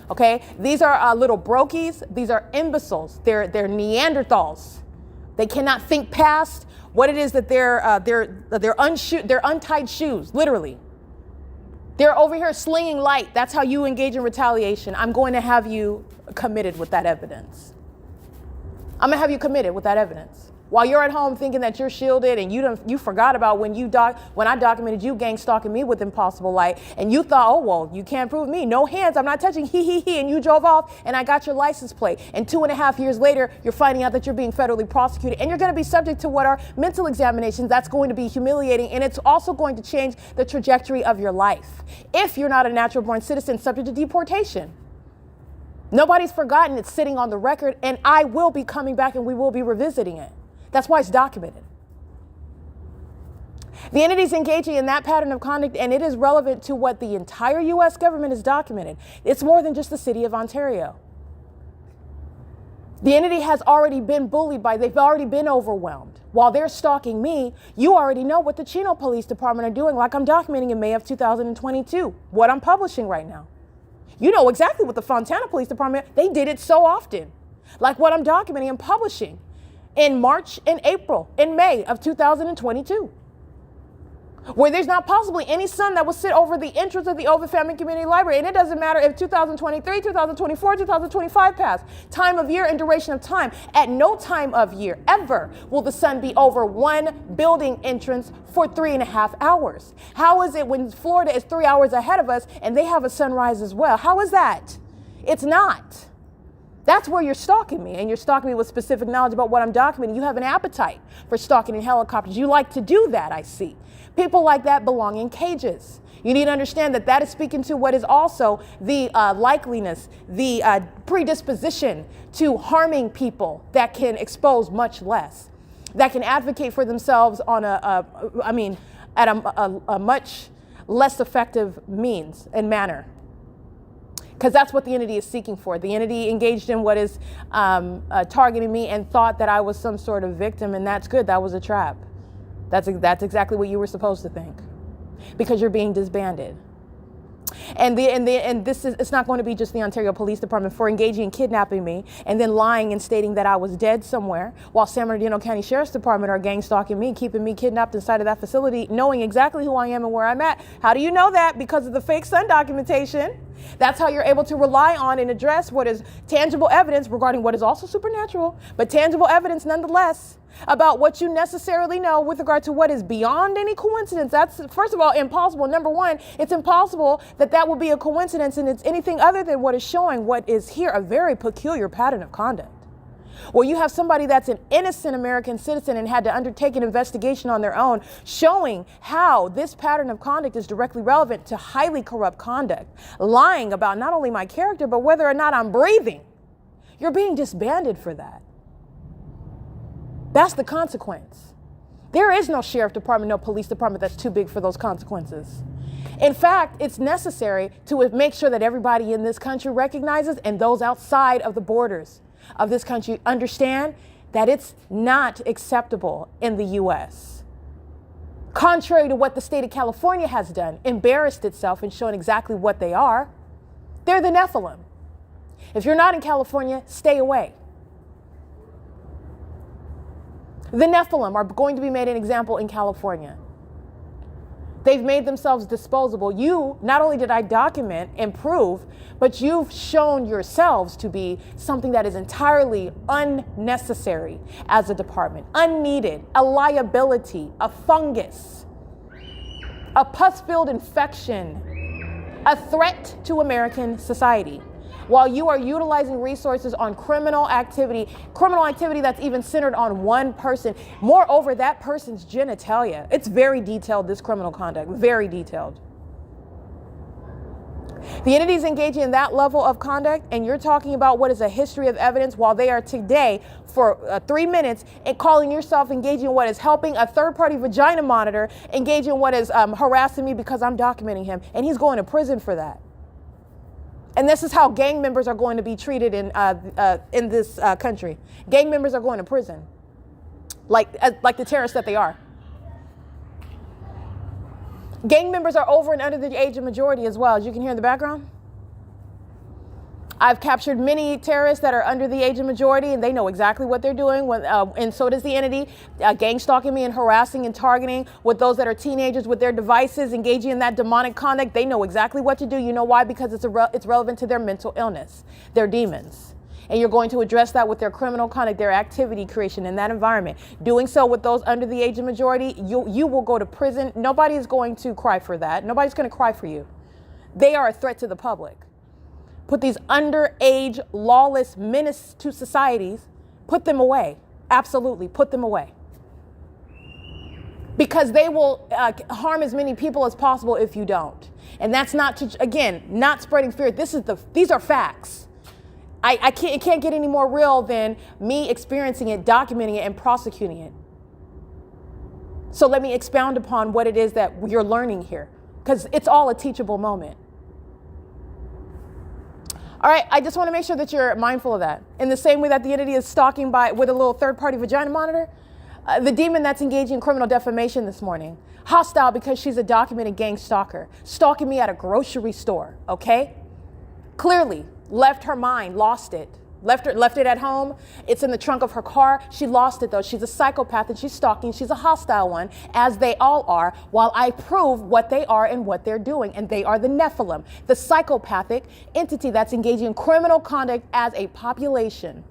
Okay? These are little brokies. These are imbeciles. They're Neanderthals. They cannot think past what it is that they're untied shoes, literally. They're over here slinging light. That's how you engage in retaliation. I'm going to have you committed with that evidence. I'm going to have you committed with that evidence. While you're at home thinking that you're shielded, and you forgot about when I documented you gang stalking me with impossible light, and you thought, oh, well, you can't prove me. No hands, I'm not touching, and you drove off, and I got your license plate. And 2.5 years later, you're finding out that you're being federally prosecuted, and you're going to be subject to what are mental examinations. That's going to be humiliating, and it's also going to change the trajectory of your life. If you're not a natural born citizen subject to deportation. Nobody's forgotten. It's sitting on the record, and I will be coming back, and we will be revisiting it. That's why it's documented. The entities engaging in that pattern of conduct, and it is relevant to what the entire U.S. government has documented. It's more than just the city of Ontario. The entity has already been bullied they've already been overwhelmed. While they're stalking me, you already know what the Chino Police Department are doing, like I'm documenting in May of 2022, what I'm publishing right now. You know exactly what the Fontana Police Department, they did it so often, like what I'm documenting and publishing in March and April and May of 2022, where there's not possibly any son that will sit over the entrance of the OVITT Family Community Library. And it doesn't matter if 2023, 2024, 2025 pass, time of year and duration of time. At no time of year ever will the sun be over one building entrance for 3.5 hours. How is it when Florida is 3 hours ahead of us and they have a sunrise as well? How is that? It's not. That's where you're stalking me, and you're stalking me with specific knowledge about what I'm documenting. You have an appetite for stalking in helicopters. You like to do that, I see. People like that belong in cages. You need to understand that that is speaking to what is also the likeliness, the predisposition to harming people that can expose much less, that can advocate for themselves on at a much less effective means and manner. Because that's what the entity is seeking for. The entity engaged in what is targeting me and thought that I was some sort of victim, and that's good. That was a trap. That's exactly what you were supposed to think, because you're being disbanded. And this is, it's not going to be just the Ontario Police Department for engaging in kidnapping me and then lying and stating that I was dead somewhere, while San Bernardino County Sheriff's Department are gang stalking me, keeping me kidnapped inside of that facility, knowing exactly who I am and where I'm at. How do you know that? Because of the fake sun documentation. That's how you're able to rely on and address what is tangible evidence regarding what is also supernatural, but tangible evidence nonetheless about what you necessarily know with regard to what is beyond any coincidence. That's, first of all, impossible. Number one, it's impossible that that would be a coincidence, and it's anything other than what is showing what is here a very peculiar pattern of conduct, where you have somebody that's an innocent American citizen and had to undertake an investigation on their own, showing how this pattern of conduct is directly relevant to highly corrupt conduct, lying about not only my character, but whether or not I'm breathing. You're being disbanded for that. That's the consequence. There is no sheriff department, no police department that's too big for those consequences. In fact, it's necessary to make sure that everybody in this country recognizes, and those outside of the borders of this country understand, that it's not acceptable in the U.S. Contrary to what the state of California has done, embarrassed itself and shown exactly what they are. They're the Nephilim. If you're not in California, stay away. The Nephilim are going to be made an example in California. They've made themselves disposable. Not only did I document and prove, but you've shown yourselves to be something that is entirely unnecessary as a department, unneeded, a liability, a fungus, a pus-filled infection, a threat to American society. While you are utilizing resources on criminal activity that's even centered on one person. Moreover, that person's genitalia. It's very detailed, this criminal conduct, very detailed. The entities engaging in that level of conduct, and you're talking about what is a history of evidence while they are today for 3 minutes and calling yourself engaging in what is helping a third-party vagina monitor engage in what is harassing me because I'm documenting him, and he's going to prison for that. And this is how gang members are going to be treated in this country. Gang members are going to prison, like the terrorists that they are. Gang members are over and under the age of majority as well, as you can hear in the background. I've captured many terrorists that are under the age of majority, and they know exactly what they're doing. And so does the entity, gang stalking me and harassing and targeting with those that are teenagers with their devices, engaging in that demonic conduct. They know exactly what to do. You know why? Because it's relevant to their mental illness, their demons. And you're going to address that with their criminal conduct, their activity creation in that environment. Doing so with those under the age of majority, you will go to prison. Nobody is going to cry for that. Nobody's going to cry for you. They are a threat to the public. Put these underage, lawless menace to societies, put them away. Absolutely, put them away. Because they will harm as many people as possible if you don't. And that's not, not spreading fear. These are facts. It can't get any more real than me experiencing it, documenting it, and prosecuting it. So let me expound upon what it is that you're learning here, because it's all a teachable moment. All right, I just want to make sure that you're mindful of that. In the same way that the entity is stalking with a little third-party vagina monitor, the demon that's engaging in criminal defamation this morning, hostile because she's a documented gang stalker, stalking me at a grocery store, okay? Clearly left her mind, lost it. Left it at home. It's in the trunk of her car. She lost it though. She's a psychopath and she's stalking. She's a hostile one, as they all are, while I prove what they are and what they're doing. And they are the Nephilim, the psychopathic entity that's engaging in criminal conduct as a population.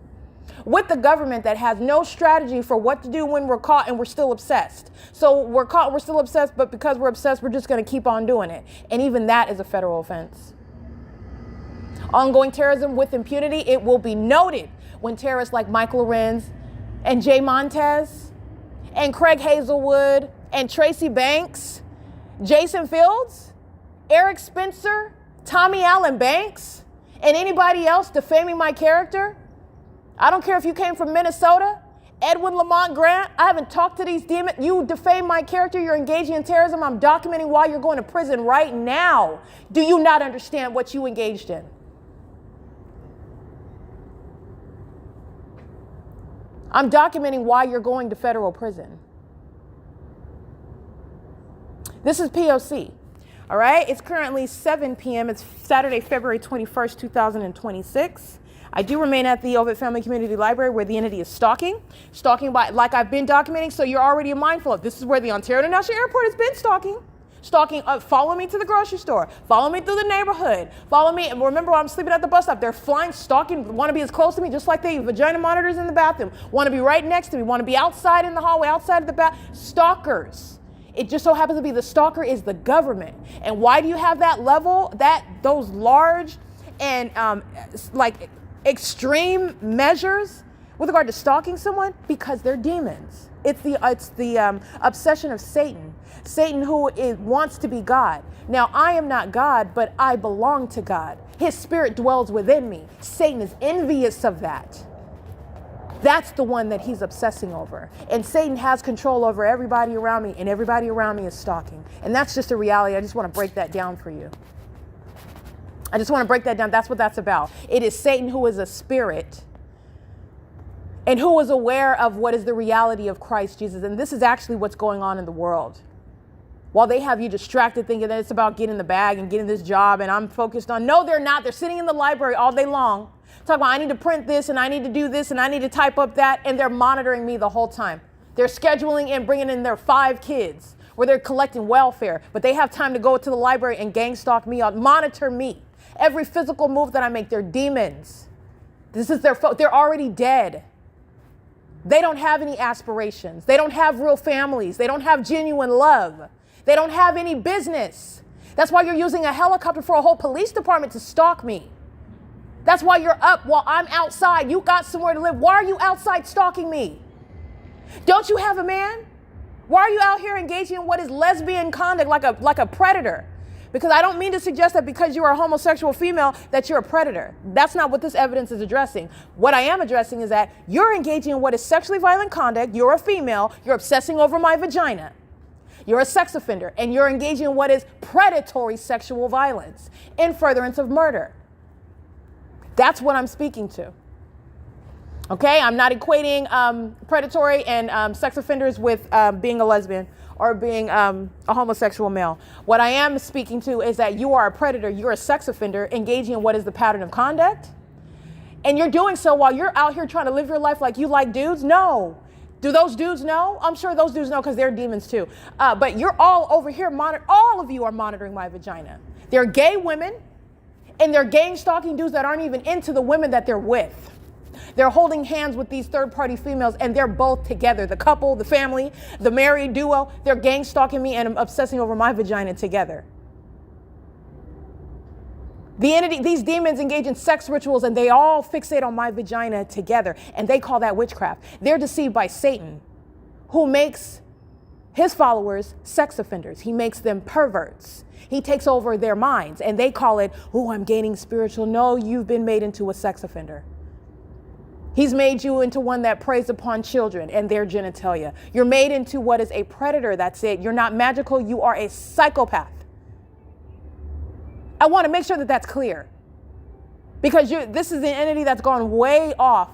With the government that has no strategy for what to do when we're caught and we're still obsessed. So we're caught, we're still obsessed, but because we're obsessed, we're just going to keep on doing it. And even that is a federal offense. Ongoing terrorism with impunity, it will be noted when terrorists like Michael Lorenz and Jay Montez and Craig Hazelwood and Tracy Banks, Jason Fields, Eric Spencer, Tommy Allen Banks, and anybody else defaming my character. I don't care if you came from Minnesota, Edwin Lamont Grant. I haven't talked to these demons. You defame my character. You're engaging in terrorism. I'm documenting why you're going to prison right now. Do you not understand what you engaged in? I'm documenting why you're going to federal prison. This is P.O.C. All right, it's currently 7 p.m. It's Saturday, February 21st, 2026. I do remain at the OVITT Family Community Library where the entity is stalking by, like I've been documenting, so you're already mindful of. This is where the Ontario International Airport has been stalking. Follow me to the grocery store. Follow me through the neighborhood. Follow me. And remember, I'm sleeping at the bus stop. They're flying, stalking, want to be as close to me, just like the vagina monitors in the bathroom. Want to be right next to me. Want to be outside in the hallway, outside of the bath. Stalkers. It just so happens to be the stalker is the government. And why do you have that level, those large and like extreme measures with regard to stalking someone? Because they're demons. It's the obsession of Satan. Satan who wants to be God. Now, I am not God, but I belong to God. His spirit dwells within me. Satan is envious of that. That's the one that he's obsessing over. And Satan has control over everybody around me, and everybody around me is stalking. And that's just a reality. I just want to break that down for you. I just want to break that down. That's what that's about. It is Satan who is a spirit and who is aware of what is the reality of Christ Jesus. And this is actually what's going on in the world. while they have you distracted thinking that it's about getting the bag and getting this job and I'm focused on, no, they're not. They're sitting in the library all day long talking about I need to print this and I need to do this and I need to type up that, and they're monitoring me the whole time. They're scheduling and bringing in their 5 kids where they're collecting welfare, but they have time to go to the library and gang stalk me out, monitor me. Every physical move that I make, they're demons. This is they're already dead. They don't have any aspirations. They don't have real families. They don't have genuine love. They don't have any business. That's why you're using a helicopter for a whole police department to stalk me. That's why you're up while I'm outside. You got somewhere to live. Why are you outside stalking me? Don't you have a man? Why are you out here engaging in what is lesbian conduct like a predator? Because I don't mean to suggest that because you are a homosexual female that you're a predator. That's not what this evidence is addressing. What I am addressing is that you're engaging in what is sexually violent conduct. You're a female. You're obsessing over my vagina. You're a sex offender, and you're engaging in what is predatory sexual violence in furtherance of murder. That's what I'm speaking to. Okay, I'm not equating predatory and sex offenders with being a lesbian or being a homosexual male. What I am speaking to is that you are a predator, you're a sex offender engaging in what is the pattern of conduct. And you're doing so while you're out here trying to live your life like you like dudes? No. Do those dudes know? I'm sure those dudes know because they're demons too. But you're all over here, all of you are monitoring my vagina. They're gay women and they're gang stalking dudes that aren't even into the women that they're with. They're holding hands with these third-party females and they're both together. The couple, the family, the married duo, they're gang stalking me and obsessing over my vagina together. These demons engage in sex rituals and they all fixate on my vagina together, and they call that witchcraft. They're deceived by Satan, who makes his followers sex offenders. He makes them perverts. He takes over their minds and they call it, oh, I'm gaining spiritual. No, you've been made into a sex offender. He's made you into one that preys upon children and their genitalia. You're made into what is a predator. That's it. You're not magical. You are a psychopath. I want to make sure that that's clear, because this is an entity that's gone way off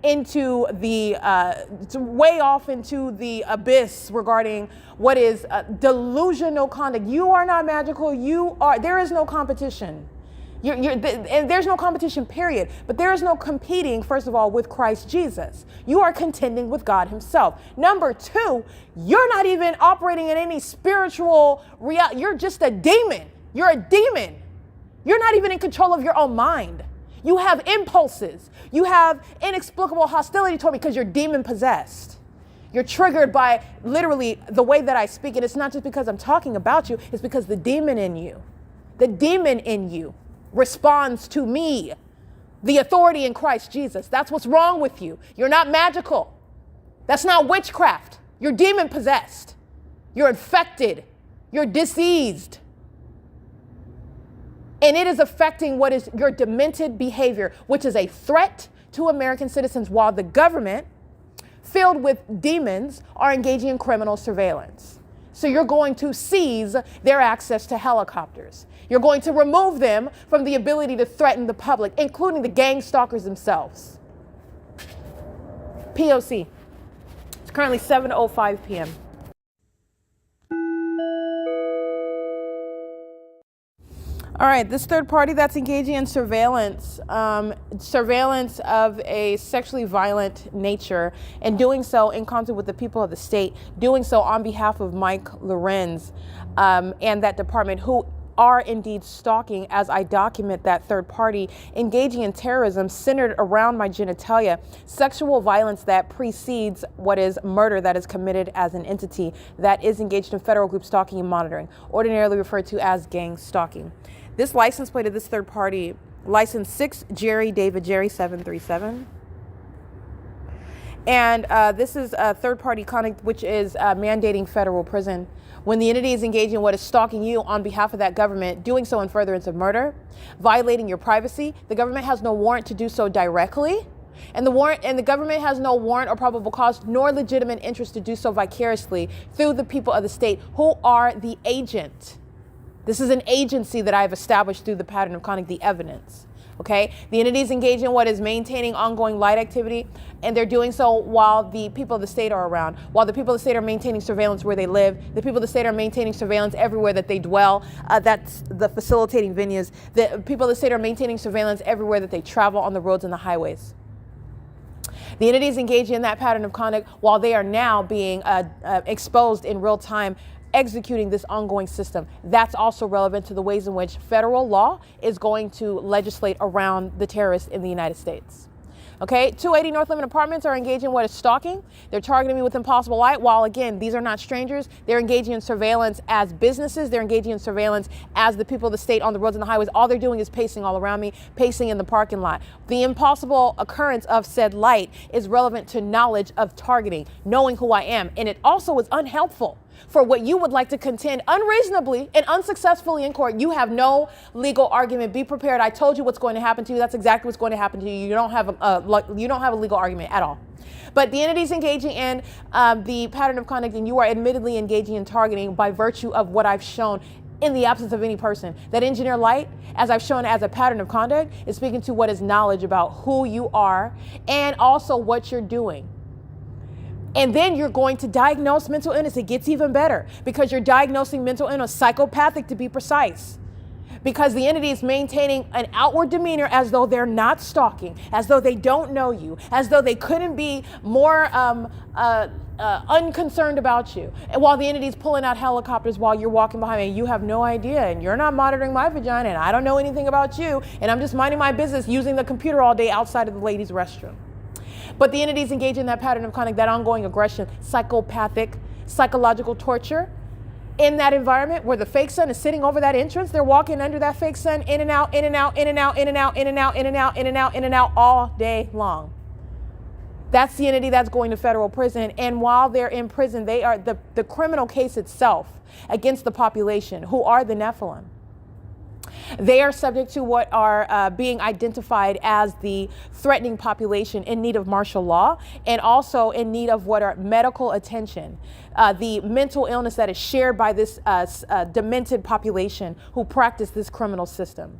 into the abyss regarding what is delusional conduct. You are not magical. There is no competition. And there's no competition, period. But there is no competing, first of all, with Christ Jesus. You are contending with God himself. Number 2, you're not even operating in any spiritual reality. You're just a demon. You're a demon. You're not even in control of your own mind. You have impulses. You have inexplicable hostility toward me because you're demon possessed. You're triggered by literally the way that I speak. And it's not just because I'm talking about you. It's because the demon in you responds to me, the authority in Christ Jesus. That's what's wrong with you. You're not magical. That's not witchcraft. You're demon possessed. You're infected. You're diseased. And it is affecting what is your demented behavior, which is a threat to American citizens, while the government, filled with demons, are engaging in criminal surveillance. So you're going to seize their access to helicopters. You're going to remove them from the ability to threaten the public, including the gang stalkers themselves. P.O.C. It's currently 7:05 p.m. All right, this third party that's engaging in surveillance of a sexually violent nature, and doing so in concert with the people of the state, doing so on behalf of Mike LORENZ and that department, who are indeed stalking, as I document that third party, engaging in terrorism centered around my genitalia, sexual violence that precedes what is murder that is committed as an entity that is engaged in federal group stalking and monitoring, ordinarily referred to as gang stalking. This license plate of this third party, license 6 Jerry David Jerry 737. And this is a third party conduct which is mandating federal prison. When the entity is engaging in what is stalking you on behalf of that government, doing so in furtherance of murder, violating your privacy, the government has no warrant to do so directly. And the government has no warrant or probable cause nor legitimate interest to do so vicariously through the people of the state, who are the agent. This is an agency that I have established through the pattern of conduct, the evidence. Okay, the entities engage in what is maintaining ongoing light activity, and they're doing so while the people of the state are around. While the people of the state are maintaining surveillance where they live, the people of the state are maintaining surveillance everywhere that they dwell. That's the facilitating venues. The people of the state are maintaining surveillance everywhere that they travel on the roads and the highways. The entities engage in that pattern of conduct while they are now being exposed in real time, executing this ongoing system. That's also relevant to the ways in which federal law is going to legislate around the terrorists in the United States. Okay, 280 North Lemon Apartments are engaging in what is stalking. They're targeting me with impossible light. While again, these are not strangers. They're engaging in surveillance as businesses. They're engaging in surveillance as the people of the state on the roads and the highways. All they're doing is pacing all around me, pacing in the parking lot. The impossible occurrence of said light is relevant to knowledge of targeting, knowing who I am. And it also is unhelpful for what you would like to contend unreasonably and unsuccessfully in court. You have no legal argument. Be prepared. I told you what's going to happen to you. That's exactly what's going to happen to you. You don't have a legal argument at all. But the entities engaging in the pattern of conduct, and you are admittedly engaging in targeting by virtue of what I've shown in the absence of any person. That engineer light, as I've shown as a pattern of conduct, is speaking to what is knowledge about who you are and also what you're doing. And then you're going to diagnose mental illness. It gets even better because you're diagnosing mental illness, psychopathic to be precise. Because the entity is maintaining an outward demeanor as though they're not stalking, as though they don't know you, as though they couldn't be more unconcerned about you. And while the entity is pulling out helicopters while you're walking behind me, and you have no idea, and you're not monitoring my vagina, and I don't know anything about you, and I'm just minding my business using the computer all day outside of the ladies' restroom. But the entities engage in that pattern of conduct, that ongoing aggression, psychopathic, psychological torture in that environment where the fake sun is sitting over that entrance. They're walking under that fake sun, in and out, in and out, in and out, in and out, in and out, in and out, in and out, in and out all day long. That's the entity that's going to federal prison. And while they're in prison, they are the criminal case itself against the population, who are the Nephilim. They are subject to what are being identified as the threatening population in need of martial law and also in need of what are medical attention. The mental illness that is shared by this demented population who practice this criminal system.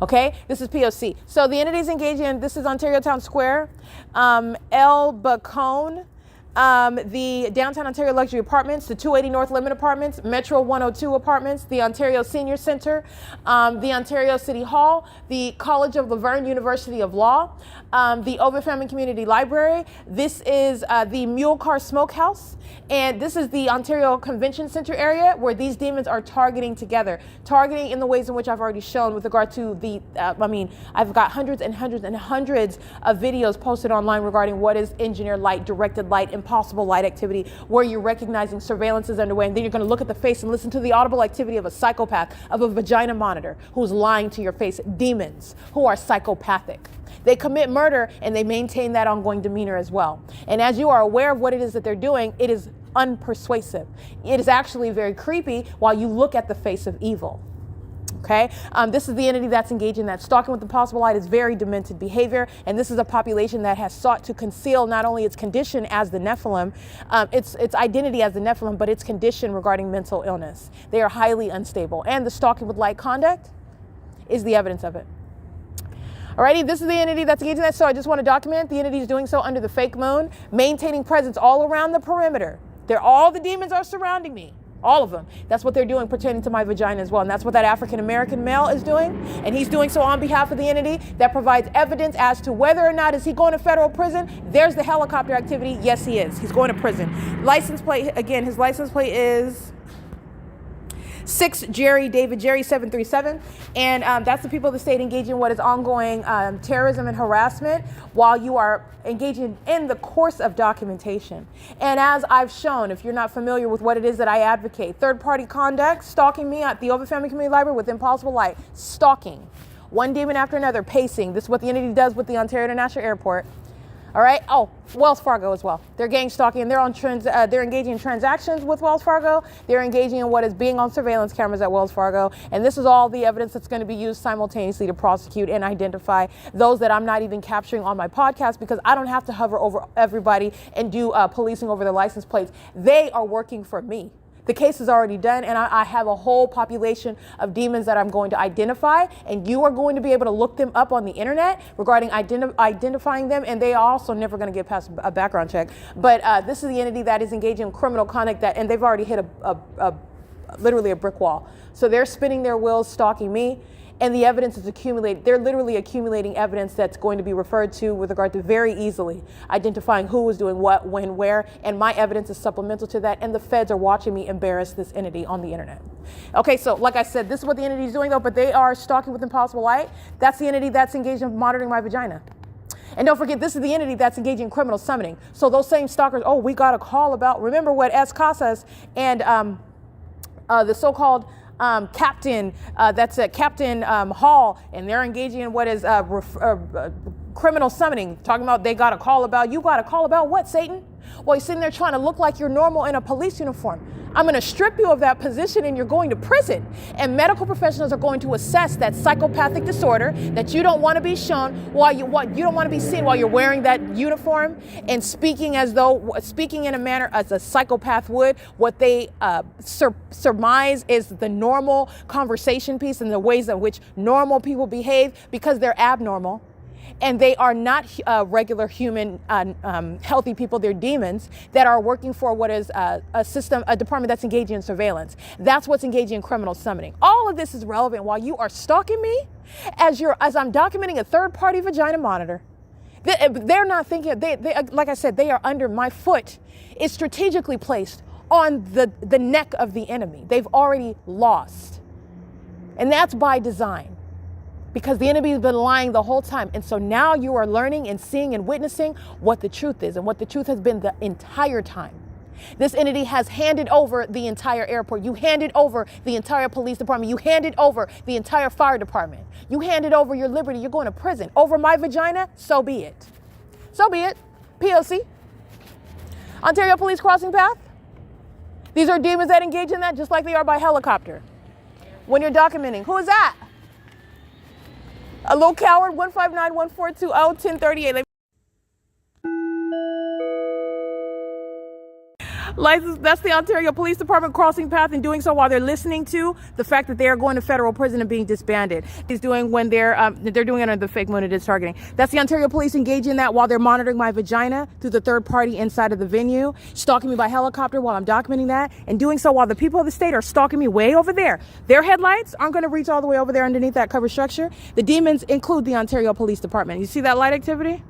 Okay, this is P.O.C. So the entities engaging in, this is Ontario Town Square, El Bacone, the Downtown Ontario Luxury Apartments, the 280 North Lemon Apartments, Metro 102 Apartments, the Ontario Senior Center, the Ontario City Hall, the College of Laverne University of Law, the OVITT Family Community Library. This is the Mule Car Smokehouse, and this is the Ontario Convention Center area where these demons are targeting together, targeting in the ways in which I've already shown with regard to the, I've got hundreds and hundreds and hundreds of videos posted online regarding what is engineered light, directed light, impossible light activity, where you're recognizing surveillance is underway, and then you're going to look at the face and listen to the audible activity of a psychopath, of a vagina monitor who's lying to your face. Demons who are psychopathic. They commit murder and they maintain that ongoing demeanor as well. And as you are aware of what it is that they're doing, it is unpersuasive. It is actually very creepy while you look at the face of evil. Okay, this is the entity that's engaged in that stalking with impossible light. Is very demented behavior, and this is a population that has sought to conceal not only its condition as the Nephilim, its identity as the Nephilim, but its condition regarding mental illness. They are highly unstable, and the stalking with light conduct is the evidence of it. Alrighty, this is the entity that's engaged in that. So I just want to document the entity is doing so under the fake moon, maintaining presence all around the perimeter. All the demons are surrounding me. All of them. That's what they're doing pertaining to my vagina as well. And that's what that African-American male is doing. And he's doing so on behalf of the entity that provides evidence as to whether or not is he going to federal prison. There's the helicopter activity. Yes, he is. He's going to prison. License plate, again, his license plate is 6 Jerry David Jerry 737, and that's the people of the state engaging in what is ongoing terrorism and harassment while you are engaging in the course of documentation. And as I've shown, if you're not familiar with what it is that I advocate, third-party conduct, stalking me at the OVITT Family Community Library with impossible light, stalking, one demon after another, pacing. This is what the entity does with the Ontario International Airport. All right. Oh, Wells Fargo as well. They're gang stalking, and they're engaging in transactions with Wells Fargo. They're engaging in what is being on surveillance cameras at Wells Fargo. And this is all the evidence that's going to be used simultaneously to prosecute and identify those that I'm not even capturing on my podcast, because I don't have to hover over everybody and do policing over their license plates. They are working for me. The case is already done, and I have a whole population of demons that I'm going to identify, and you are going to be able to look them up on the internet regarding identifying them, and they are also never going to get past a background check. But this is the entity that is engaging in criminal conduct, and they've already hit literally a brick wall. So they're spinning their wheels, stalking me. And the evidence is accumulated. They're literally accumulating evidence that's going to be referred to with regard to very easily identifying who was doing what, when, where, and my evidence is supplemental to that, and the feds are watching me embarrass this entity on the internet. Okay, so like I said, this is what the entity is doing though, but they are stalking with impossible light. That's the entity that's engaged in monitoring my vagina. And don't forget, this is the entity that's engaging in criminal summoning. So those same stalkers, oh, we got a call about, remember what CEASELESS and the so-called Captain, that's Captain Hall, and they're engaging in what is criminal summoning, talking about they got a call about, you got a call about what, Satan? Well, you're sitting there trying to look like you're normal in a police uniform. I'm going to strip you of that position and you're going to prison. And medical professionals are going to assess that psychopathic disorder that you don't want to be shown while you don't want to be seen while you're wearing that uniform and speaking in a manner as a psychopath would. What they surmise is the normal conversation piece and the ways in which normal people behave because they're abnormal. And they are not regular human, healthy people. They're demons that are working for what is a department that's engaging in surveillance. That's what's engaging in criminal summoning. All of this is relevant while you are stalking me as I'm documenting a third-party vagina monitor. They're not thinking, like I said, they are under my foot. It's strategically placed on the neck of the enemy. They've already lost. And that's by design. Because the enemy has been lying the whole time. And so now you are learning and seeing and witnessing what the truth is and what the truth has been the entire time. This entity has handed over the entire airport. You handed over the entire police department. You handed over the entire fire department. You handed over your liberty. You're going to prison. Over my vagina? So be it. So be it. P.O.C. Ontario Police Crossing Path. These are demons that engage in that just like they are by helicopter. When you're documenting, who is that? A little coward, 159-1420-1038. License, that's the Ontario Police Department crossing path and doing so while they're listening to the fact that they are going to federal prison and being disbanded. He's doing when they're doing it under the fake moon it is targeting. That's the Ontario Police engaging in that while they're monitoring my vagina through the third party inside of the venue, stalking me by helicopter while I'm documenting that, and doing so while the people of the state are stalking me way over there. Their headlights aren't going to reach all the way over there underneath that cover structure. The demons include the Ontario Police Department. You see that light activity?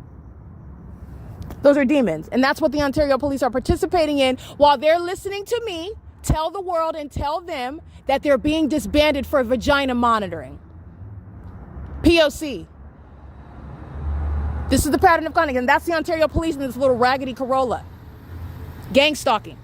Those are demons. And that's what the Ontario police are participating in while they're listening to me tell the world and tell them that they're being disbanded for vagina monitoring. P.O.C. This is the pattern of conduct. And that's the Ontario police in this little raggedy Corolla. Gang stalking.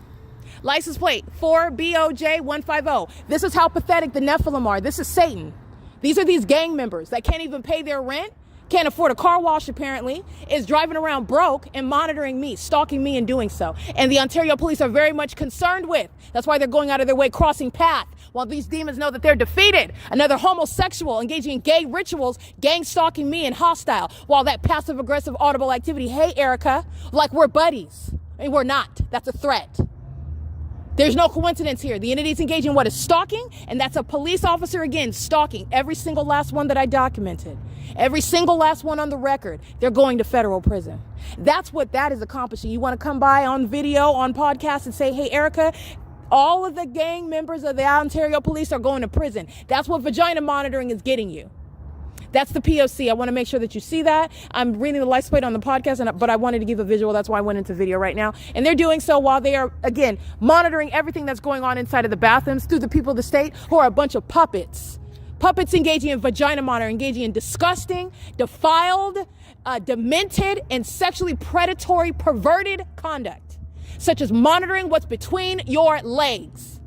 License plate 4BOJ150. This is how pathetic the Nephilim are. This is Satan. These are these gang members that can't even pay their rent. Can't afford a car wash, apparently, is driving around broke and monitoring me, stalking me and doing so. And the Ontario police are very much concerned with. That's why they're going out of their way crossing path while these demons know that they're defeated. Another homosexual engaging in gay rituals, gang stalking me and hostile, while that passive aggressive audible activity, hey, Erica, like we're buddies. And we're not. That's a threat. There's no coincidence here. The entity's engaging in what is stalking, and that's a police officer, again, stalking every single last one that I documented. Every single last one on the record. They're going to federal prison. That's what that is accomplishing. You want to come by on video, on podcast, and say, hey, Erica, all of the gang members of the Ontario police are going to prison. That's what vagina monitoring is getting you. That's the P.O.C. I want to make sure that you see that. I'm reading the license plate on the podcast, but I wanted to give a visual. That's why I went into video right now. And they're doing so while they are, again, monitoring everything that's going on inside of the bathrooms through the people of the state who are a bunch of puppets. Puppets engaging in vagina monitoring, engaging in disgusting, defiled, demented, and sexually predatory, perverted conduct, such as monitoring what's between your legs.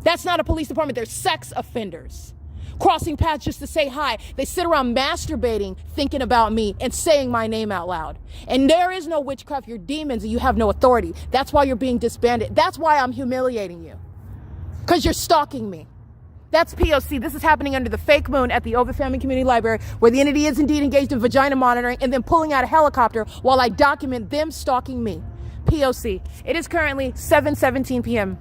That's not a police department. They're sex offenders. Crossing paths just to say hi. They sit around masturbating, thinking about me and saying my name out loud. And there is no witchcraft. You're demons and you have no authority. That's why you're being disbanded. That's why I'm humiliating you. Because you're stalking me. That's P.O.C. This is happening under the fake moon at the OVITT Family Community Library, where the entity is indeed engaged in vagina monitoring and then pulling out a helicopter while I document them stalking me. P.O.C. It is currently 7:17 p.m.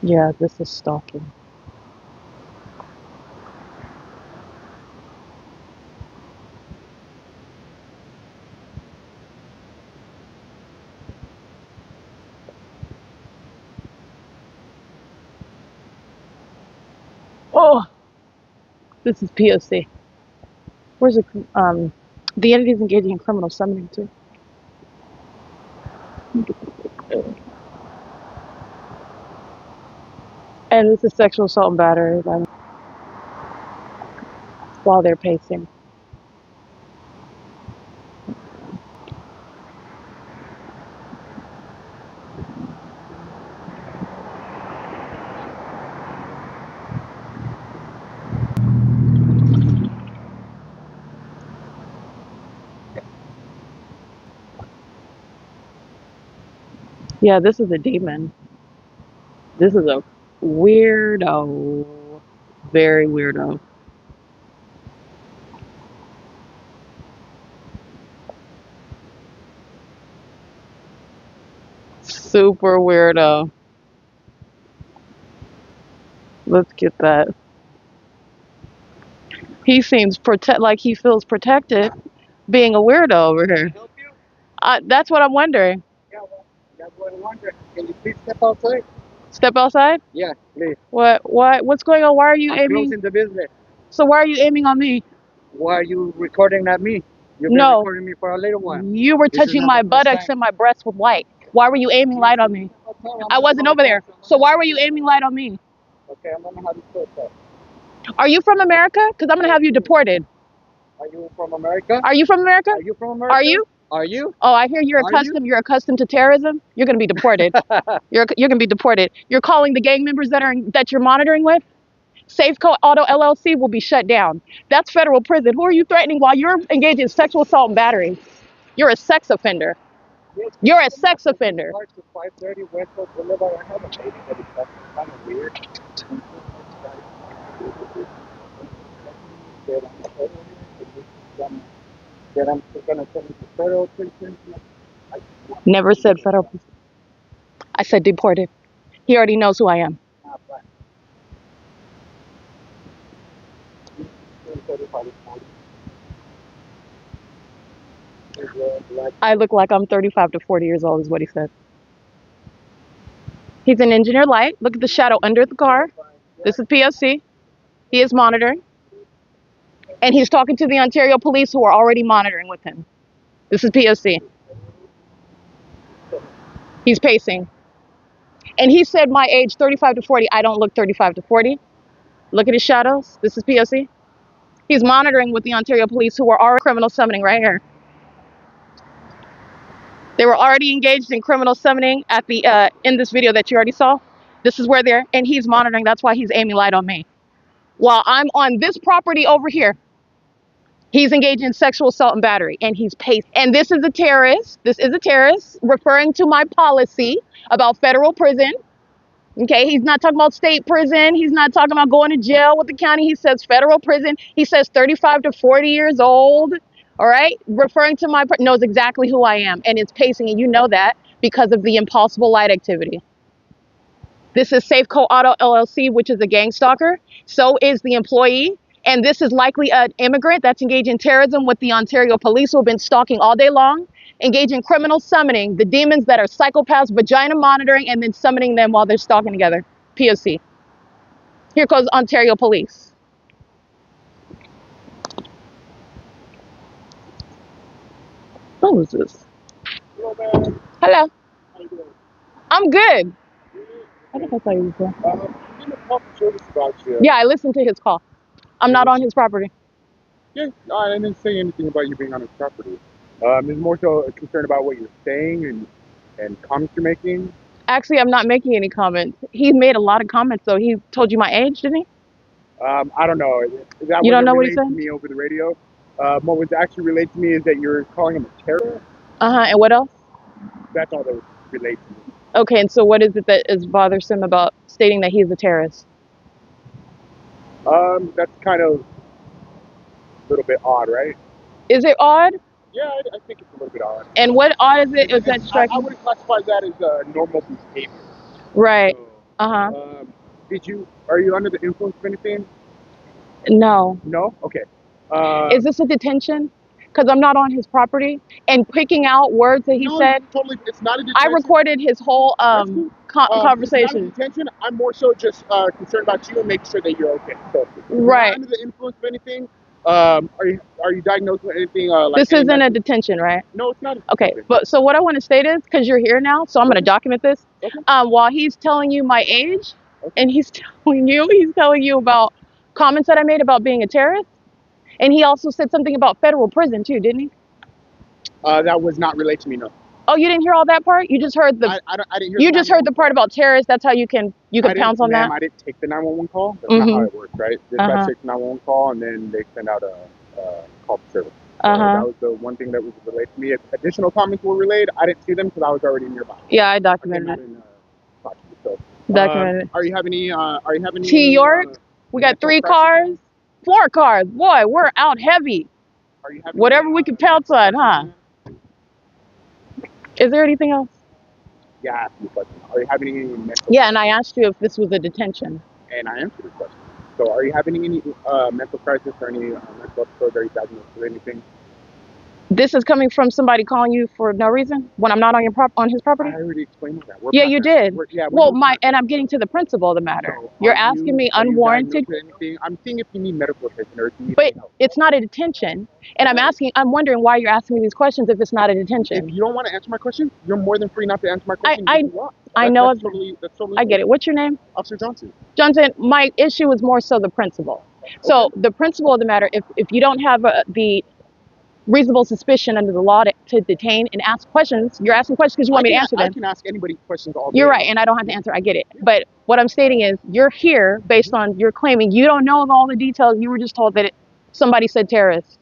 Yeah, this is stalking. Oh, this is P.O.C. Where's the entities engaging in criminal summoning too? And this is sexual assault and battery while they're pacing. Yeah, this is a demon. This is a weirdo. Very weirdo. Super weirdo. Let's get that. He seems like he feels protected being a weirdo over here. That's what I'm wondering. Yeah, well, that's what I wonder. Can you please step outside? Step outside? Yeah, please. What's going on? Why are you I'm aiming? closing the business. So why are you aiming on me? Why are you recording at me? You've been No. recording me for a little while. You were This is touching not my the first buttocks time. and my breasts with light. Why were you aiming light on me? I wasn't over there. So why were you aiming light on me? Okay, I'm gonna have you put that. Are you from America? Because I'm gonna have you deported. Are you from America? Are you from America? Are you from America? Are you? Are you? Oh, I hear you're Are you? accustomed. You're accustomed to terrorism. You're gonna be deported. You're gonna be deported. You're calling the gang members that you're monitoring with. Safeco Auto LLC will be shut down. That's federal prison. Who are you threatening while you're engaged in sexual assault and battery? You're a sex offender. You're a sex offender. 530 West Coast Boulevard. I have a lady that is kind of weird. That I'm gonna send you to federal prison. Never said federal prison. I said deported. He already knows who I am. I look like I'm 35 to 40 years old is what he said. He's an engineer light. Look at the shadow under the car. This is P.O.C. He is monitoring. And he's talking to the Ontario police who are already monitoring with him. This is P.O.C. He's pacing. And he said my age, 35 to 40. I don't look 35 to 40. Look at his shadows. This is P.O.C. He's monitoring with the Ontario police who are already criminal summoning right here. They were already engaged in criminal summoning at the in this video that you already saw. This is where they're, and he's monitoring. That's why he's aiming light on me. While I'm on this property over here, he's engaged in sexual assault and battery, and he's paced. And this is a terrorist. This is a terrorist referring to my policy about federal prison. Okay, he's not talking about state prison. He's not talking about going to jail with the county. He says federal prison. He says 35 to 40 years old. All right, referring to knows exactly who I am, and it's pacing, and you know that because of the impulsible light activity. This is Safeco Auto LLC, which is a gang stalker. So is the employee. And this is likely an immigrant that's engaged in terrorism with the Ontario police who have been stalking all day long, engaged in criminal summoning, the demons that are psychopaths, vagina monitoring, and then summoning them while they're stalking together. P.O.C. Here goes Ontario police. Who is this? Hello, man. Hello. How you doing? I'm good. I think I saw you before. I'm getting a call from service about you. Yeah, I listened to his call. I'm not on his property. Yeah, no, I didn't say anything about you being on his property. It's more so concerned about what you're saying and comments you're making. Actually, I'm not making any comments. He made a lot of comments, though. He told you my age, didn't he? I don't know. That You don't know what he relayed said? to me over the radio. What was actually relayed to me is that you're calling him a terrorist. And what else? That's all that was relayed to me. Okay, and so what is it that is bothersome about stating that he's a terrorist? That's kind of a little bit odd, right? Is it odd? Yeah, I think it's a little bit odd. And what odd is it? Is that striking? I wouldn't classify that as normal behavior. Right. So, Uh-huh. Are you under the influence of anything? No. No? Okay. Is this a detention? Because I'm not on his property and picking out words that he no, said. totally. It's not a I detention. recorded his whole That's cool. It's not a conversation. detention. I'm more so just concerned about you and making sure that you're okay. So, if you're Right. not under the influence of anything, are you diagnosed with anything? Like This any isn't a mental- detention, right? No, it's not. A Okay, detention. but so what I want to state is, because you're here now, so I'm going to document this. Okay. While he's telling you my age, and he's telling you about comments that I made about being a terrorist, and he also said something about federal prison too, didn't he? That was not related to me. No. Oh, you didn't hear all that part? You just heard the. I didn't hear. You just heard the part about terrorists. That's how you can pounce on that. I didn't take the 911 call. That's not how it works, right? Dispatch takes the 911 call, and then they send out a call for service. So that was the one thing that was relayed to me. If additional comments were relayed, I didn't see them because I was already nearby. Yeah, I documented it. Documented it. Are you having any? T. York, we got 3 cars, 4 cars. Boy, we're out heavy. Are you having whatever we can pounce on, huh? Is there anything else? Yeah, I asked you a question. Are you having any mental? Yeah, and I asked you if this was a detention. And I answered the question. So, are you having any mental crisis or any mental episodes? Are you diagnosed with anything? This is coming from somebody calling you for no reason when I'm not on his property? I already explained that. Yeah, you did. And I'm getting to the principle of the matter. So You're asking me unwarranted. I'm seeing if you need medical attention or if you need But help. it's not a detention. And I'm wondering why you're asking me these questions if it's not a detention. If you don't want to answer my question, you're more than free not to answer my question. I know. That's totally I get it. What's your name? Officer Johnson. Johnson, my issue is more so the principle. So the principle of the matter, if you don't have the reasonable suspicion under the law to detain and ask questions, you're asking questions because you want me to answer them. I can ask anybody questions all day. You're right, and I don't have to answer. I get it. But what I'm stating is you're here based on you're claiming you don't know all the details. You were just told that somebody said terrorist.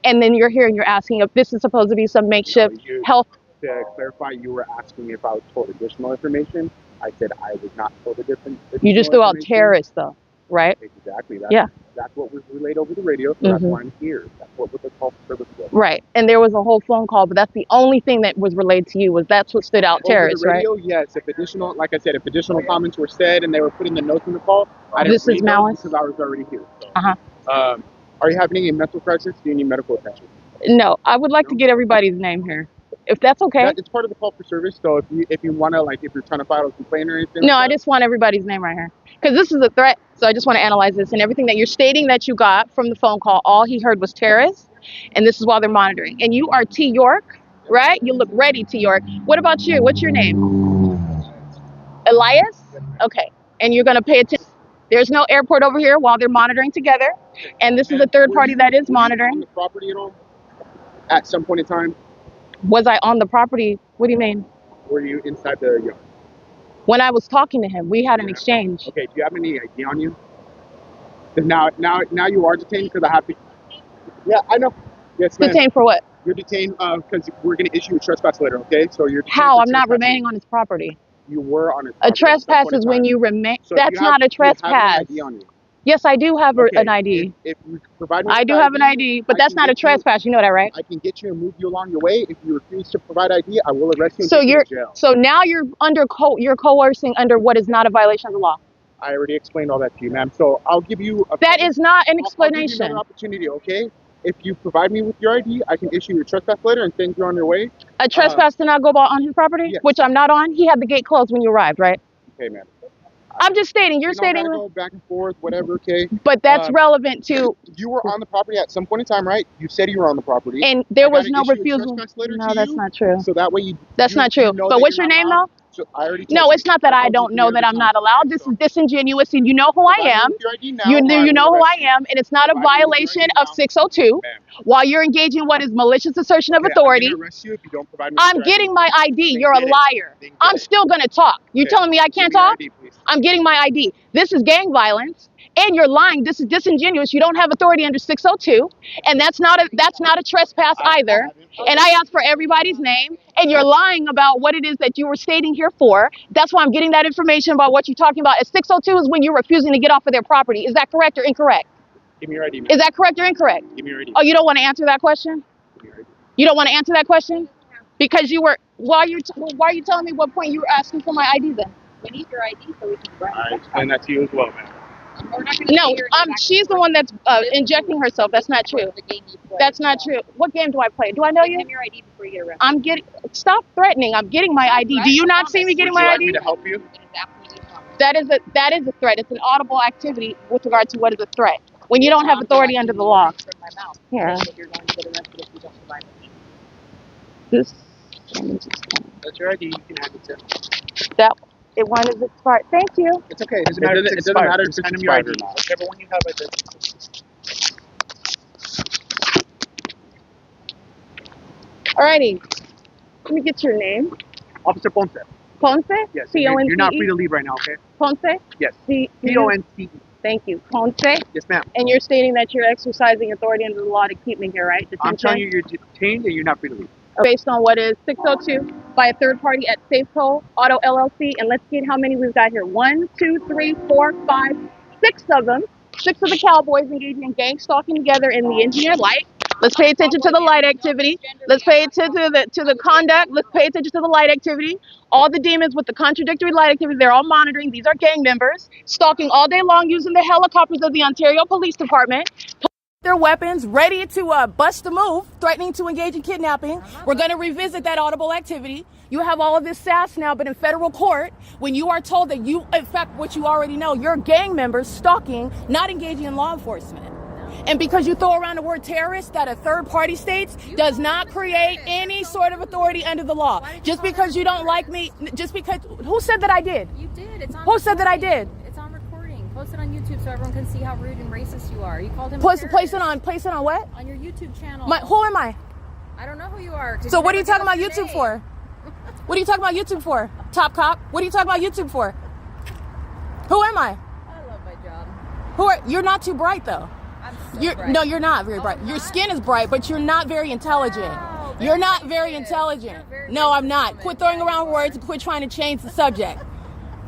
And then you're here and you're asking if this is supposed to be some makeshift health. To clarify, you were asking if I was told additional information. I said I was not told additional You just threw out terrorists, though, right? Exactly. That's what was relayed over the radio, so that's why I'm here. That's what the call for service was. Right. And there was a whole phone call, but that's the only thing that was relayed to you was that's what stood out, terrorists, over the radio, right? Yes. If additional, like I said, if additional comments were said and they were put in the notes in the call, I didn't read those because I was already here. So. Are you having any mental crisis? Do you need medical attention? No. I would like to get everybody's name here, if that's okay. It's part of the call for service. So if you want to, like, if you're trying to file a complaint or anything. No, I just want everybody's name right here because this is a threat. So I just want to analyze this and everything that you're stating that you got from the phone call. All he heard was terrorists, and this is while they're monitoring. And you are T. York, right? You look ready, T. York. What about you? What's your name? Elias? Okay. And you're going to pay attention. There's no airport over here while they're monitoring together. And this is a third party that is monitoring. On the property at all? At some point in time? Was I on the property? What do you mean? Were you inside the yard? When I was talking to him, we had an exchange. Okay, do you have any ID on you? Now you are detained because I have to. Yeah, I know. Yes, ma'am. Detained for what? You're detained because we're going to issue a trespass letter, okay? So you're detained. How? I'm not remaining on his property. You were on his property. A trespass is when you remain. So that's not a trespass. Do you have an ID on you? Yes, I do have an ID. If you provide me I do have an ID, but that's not a trespass. You know that, right? I can get you and move you along your way. If you refuse to provide ID, I will arrest you and take you to jail. So now you're you're coercing under what is not a violation of the law. I already explained all that to you, ma'am. So I'll give you that is not an explanation. I'll give you another opportunity, okay? If you provide me with your ID, I can issue your trespass letter and send you on your way. A trespass did not go on his property, yes. Which I'm not on. He had the gate closed when you arrived, right? Okay, ma'am. I'm just stating. You're stating. Go back and forth, whatever. Okay. But that's relevant to. You were on the property at some point in time, right? You said you were on the property, and there was no refusal. No, that's not true. So that way you. That's not true. But what's your name, though? So I already. No, it's not that I don't know that I'm not allowed. This is disingenuous, and you know who I am. You know who I am, and it's not a violation of 602. While you're engaging in what is malicious assertion of authority, I'm getting my ID. You're a liar. I'm still gonna talk. You're telling me I can't talk? I'm getting my ID. This is gang violence, and you're lying. This is disingenuous. You don't have authority under 602, and that's not a trespass either. And I asked for everybody's name, and you're lying about what it is that you were stating here for. That's why I'm getting that information about what you're talking about. At 602 is when you're refusing to get off of their property. Is that correct or incorrect? Give me your ID, ma'am. Is that correct or incorrect? Give me your ID. Oh, you don't want to answer that question? Give me your ID. You don't want to answer that question? Because you were. Why are you telling me what point you were asking for my ID then? We need your ID so we can run. I explain that to you as well, man. We're not gonna No, see your exact she's the one that's injecting herself. That's not true. the game you play. That's not true. What game do I play? Do I know Give you? him your ID before you get arrested. Stop threatening. I'm getting my ID. Do you not see me getting Would you my like me ID? to help you? That is a threat. It's an audible activity with regard to what is a threat. When you don't have authority under the law. Here. You're going to get arrested if you don't provide it. This. That's your ID. You can have it too. One is expired. Thank you. It's okay. It doesn't matter if it's expired. Just hand him your ID. Whichever one you have, I did. Alrighty. Let me get your name. Officer Ponce. Ponce? Yes. P-O-N-C-E? You're not free to leave right now, okay? Ponce? Yes. P-O-N-C-E. P-O-N-C-E. Thank you. Ponce? Yes, ma'am. And you're stating that you're exercising authority under the law to keep me here, right? Detention? I'm telling you, you're detained and you're not free to leave. Based on what is 602 by a third party at Safeco Auto LLC. And let's get how many we've got here. 1, 2, 3, 4, 5, 6 of them. 6 of the cowboys engaging in gang stalking together in the engineered light. Let's pay attention to the light activity. Let's pay attention to the conduct. Let's pay attention to the light activity. All the demons with the contradictory light activity, they're all monitoring. These are gang members stalking all day long using the helicopters of the Ontario Police Department. Their weapons, ready to bust a move, threatening to engage in kidnapping. We're going to revisit that audible activity. You have all of this sass now, but in federal court, when you are told that you, in fact, what you already know, you're gang members stalking, not engaging in law enforcement. And because you throw around the word terrorist that a third party states does not create any sort of authority under the law. Just because you don't like me, just because, who said that I did? You did. It's on Who said that I did? It's on recording. Post it on YouTube so everyone can see how rude and racist you are. You called him Place it on what? on your YouTube channel. Who am I? I don't know who you are. So what are you talking about YouTube for? What are you talking about YouTube for? Top cop? What are you talking about YouTube for? Who am I? I love my job. You're not too bright though. I'm so bright. No, you're not very bright. Your skin is bright, but you're not very intelligent. Wow, You're not very racist. intelligent. You're very No, I'm racist not. woman. Quit throwing around words and quit trying to change the subject.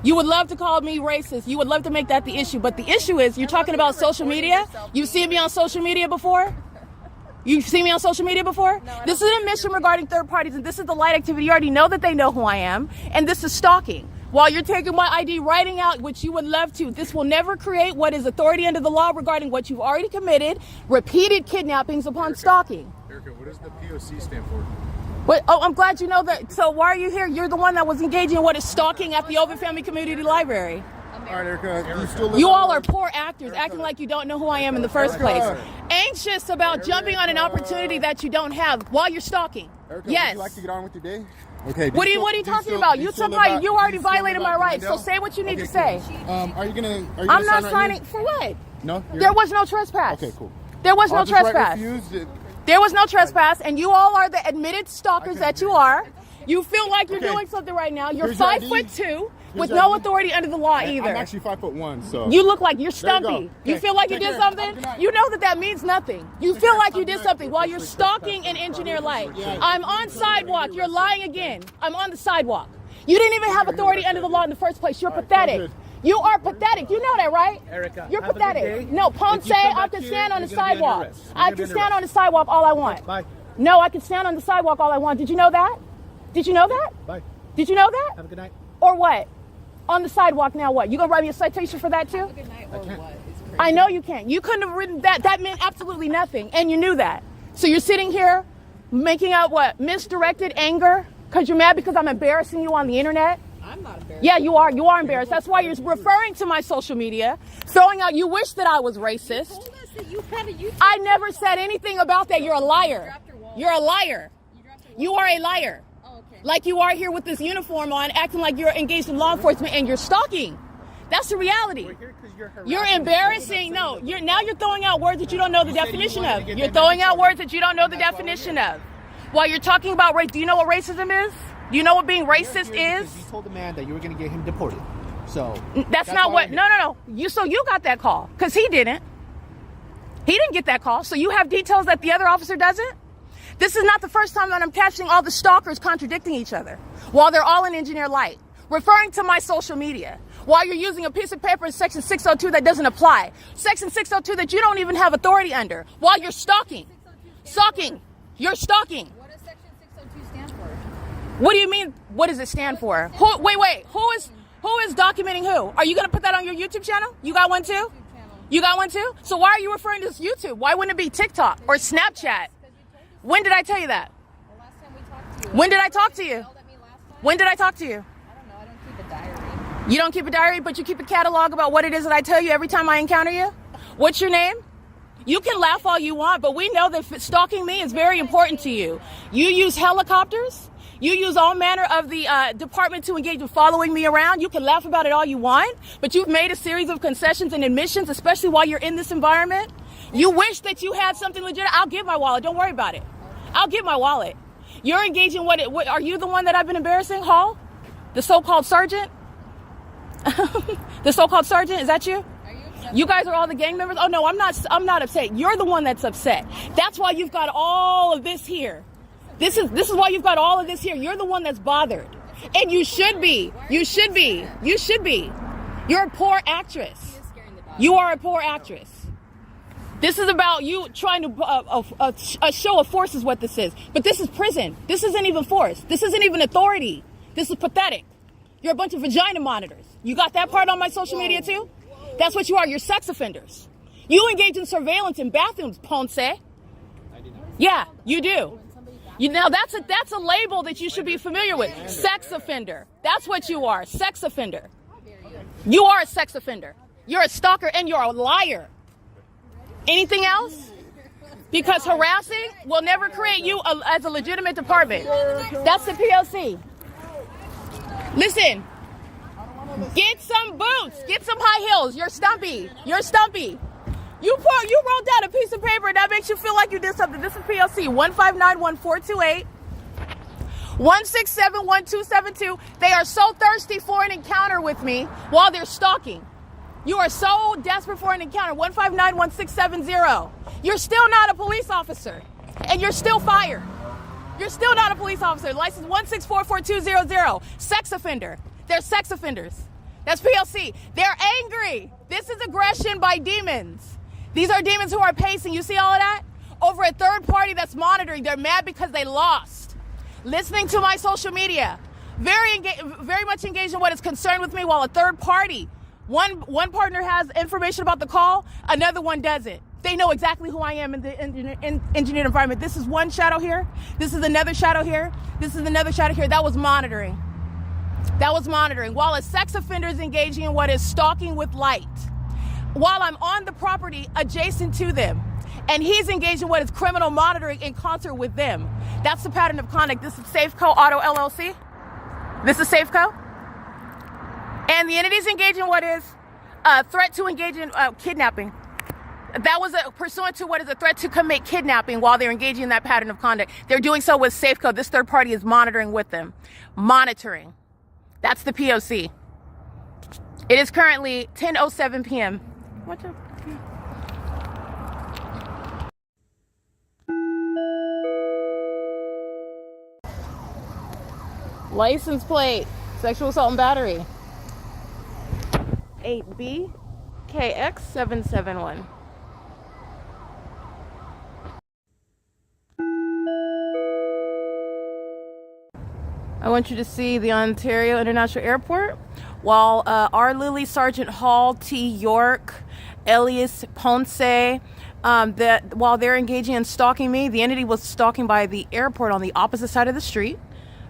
You would love to call me racist. You would love to make that the issue. But the issue is you're talking about social media. You've seen me on social media before? You've seen me on social media before? No, This is an admission regarding third parties, and this is the light activity. You already know that they know who I am, and this is stalking. While you're taking my ID, writing out, which you would love to, this will never create what is authority under the law regarding what you've already committed, repeated kidnappings upon stalking. Erica, what does the P.O.C. stand for? What? Oh, I'm glad you know that. So why are you here? You're the one that was engaging in what is stalking at the OVITT Family Community Library. All right, Erica, you still live You all on- are poor actors, acting like you don't know who I am in the first place. Anxious about jumping on an opportunity that you don't have while you're stalking. Erica, Yes. would you like to get on with your day? Okay. What are you talking about? You already violated my rights. So say what you need to say. Are you gonna I'm not sign right signing here? for what? No. There was no trespass. Okay, cool. There was no I'll just write trespass. refused. There was no trespass, and you all are the admitted stalkers that you are. You feel like you're Okay. doing something right now. You're Here's your 5'2", with your no ID. authority under the law either. I'm actually 5'1", so. You look like you're There you go. stumpy. You Okay. feel like you Take did care. something? Have a good night. You know that means nothing. You feel like you did something while you're stalking in engineer light. I'm on sidewalk. You're lying again. I'm on the sidewalk. You didn't even have authority under the law in the first place. You're pathetic. You are pathetic. You know that, right? Erica, You're have a good day. pathetic. No, Ponce, If you come I back can here, stand on the you're gonna be under sidewalk. arrest. You're I gonna be can under stand on the arrest. sidewalk all I want. Bye. No, I can stand on the sidewalk all I want. Did you know that? Did you know that? Bye. Did you know that? Have a good night. Or what? On the sidewalk now what? You gonna write me a citation for that too? Good night or what? It's crazy. I know you can't. You couldn't have written that. That meant absolutely nothing. And you knew that. So you're sitting here making out what? Misdirected anger? Because you're mad because I'm embarrassing you on the internet? I'm not embarrassed. Yeah, you are. You are embarrassed. That's why you're referring to my social media, throwing out, you wish that I was racist. Told us that you had a YouTube. I never said anything about that. You're a liar. You're a liar. You are a liar. Oh, okay. Like you are here with this uniform on, acting like you're engaged in law enforcement and you're stalking. That's the reality. You're embarrassing. No, you're throwing out words that you don't know the definition of. You're throwing out words that you don't know the definition of. While you're talking about race, do you know what racism is? Do you know what being racist is? You told the man that you were going to get him deported. So That's not why what. I'm No. You got that call because he didn't. He didn't get that call. So you have details that the other officer doesn't. This is not the first time that I'm catching all the stalkers contradicting each other while they're all in engineer light, referring to my social media while you're using a piece of paper in section 602 that doesn't apply. Section 602 that you don't even have authority under while you're stalking. Stalking. You're stalking. What does section 602 stand for? What do you mean? What does it stand for? Wait. Who is documenting who? Are you going to put that on your YouTube channel? You got one too? You got one too? So why are you referring to this YouTube? Why wouldn't it be TikTok or Snapchat? When did I tell you that? The last time we talked to you. When did I talk to you? Yelled at me last time. When did I talk to you? I don't know. I don't keep a diary. You don't keep a diary, but you keep a catalog about what it is that I tell you every time I encounter you? What's your name? You can laugh all you want, but we know that stalking me is very important to you. You use helicopters. You use all manner of the department to engage in following me around. You can laugh about it all you want, but you've made a series of concessions and admissions, especially while you're in this environment. You wish that you had something legit. I'll give my wallet. Don't worry about it. I'll give my wallet. You're engaging what are you the one that I've been embarrassing, Hall? The so-called sergeant? The so-called sergeant, is that you? You guys are all the gang members? Oh no, I'm not upset. You're the one that's upset. That's why you've got all of this here. This is why you've got all of this here. You're the one that's bothered. And you should be. You should be. You should be. You're a poor actress. You are a poor actress. This is about you trying to a show of force is what this is. But this is prison. This isn't even force. This isn't even authority. This is pathetic. You're a bunch of vagina monitors. You got that part on my social media too? That's what you are. You're sex offenders. You engage in surveillance in bathrooms, Ponce. Yeah, you do. You know, that's a label that you should be familiar with. Sex offender. That's what you are. Sex offender. You are a sex offender. You're a stalker and you're a liar. Anything else? Because harassing will never create you as a legitimate department. That's the P.O.C. Listen. Get some boots. Get some high heels. You're stumpy. You're stumpy. You wrote down a piece of paper and that makes you feel like you did something. This is P.O.C. 1591428 1671272. They are so thirsty for an encounter with me while they're stalking. You are so desperate for an encounter. 1591670. You're still not a police officer and you're still fired. You're still not a police officer. License 1644200. Sex offender. They're sex offenders. That's P.O.C. They're angry. This is aggression by demons. These are demons who are pacing. You see all of that? Over a third party that's monitoring. They're mad because they lost. Listening to my social media. Very much engaged in what is concerned with me, while a third party, one partner has information about the call, another one doesn't. They know exactly who I am in the engineered environment. This is one shadow here. This is another shadow here. This is another shadow here. That was monitoring. That was monitoring. While a sex offender is engaging in what is stalking with light. While I'm on the property adjacent to them. And he's engaged in what is criminal monitoring in concert with them. That's the pattern of conduct. This is Safeco Auto LLC. This is Safeco. And the entity's engaged in what is a threat to engage in kidnapping. That was pursuant to what is a threat to commit kidnapping while they're engaging in that pattern of conduct. They're doing so with Safeco. This third party is monitoring with them. Monitoring. That's the P.O.C. It is currently 10:07 p.m. What's up? License plate, sexual assault and battery. 8B KX 771. I want you to see the Ontario International Airport while R. Lily, Sergeant Hall, T. York, Elias Ponce, while they're engaging in stalking me, the entity was stalking by the airport on the opposite side of the street.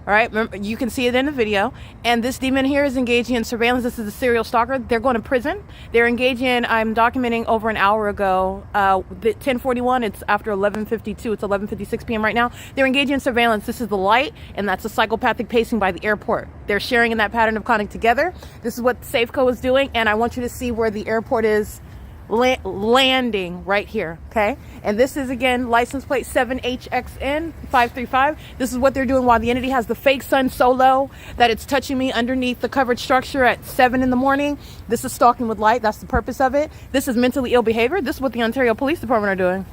All right, remember, you can see it in the video. And this demon here is engaging in surveillance. This is a serial stalker. They're going to prison. They're engaging in, I'm documenting over an hour ago, 10:41. It's after 11:52. It's 11:56 p.m. right now. They're engaging in surveillance. This is the light, and that's a psychopathic pacing by the airport. They're sharing in that pattern of conduct together. This is what Safeco is doing, and I want you to see where the airport is landing right here, okay? And this is, again, license plate 7HXN 535. This is what they're doing while the entity has the fake sun so low that it's touching me underneath the covered structure at 7 in the morning. This is stalking with light. That's the purpose of it. This is mentally ill behavior. This is what the Ontario Police Department are doing.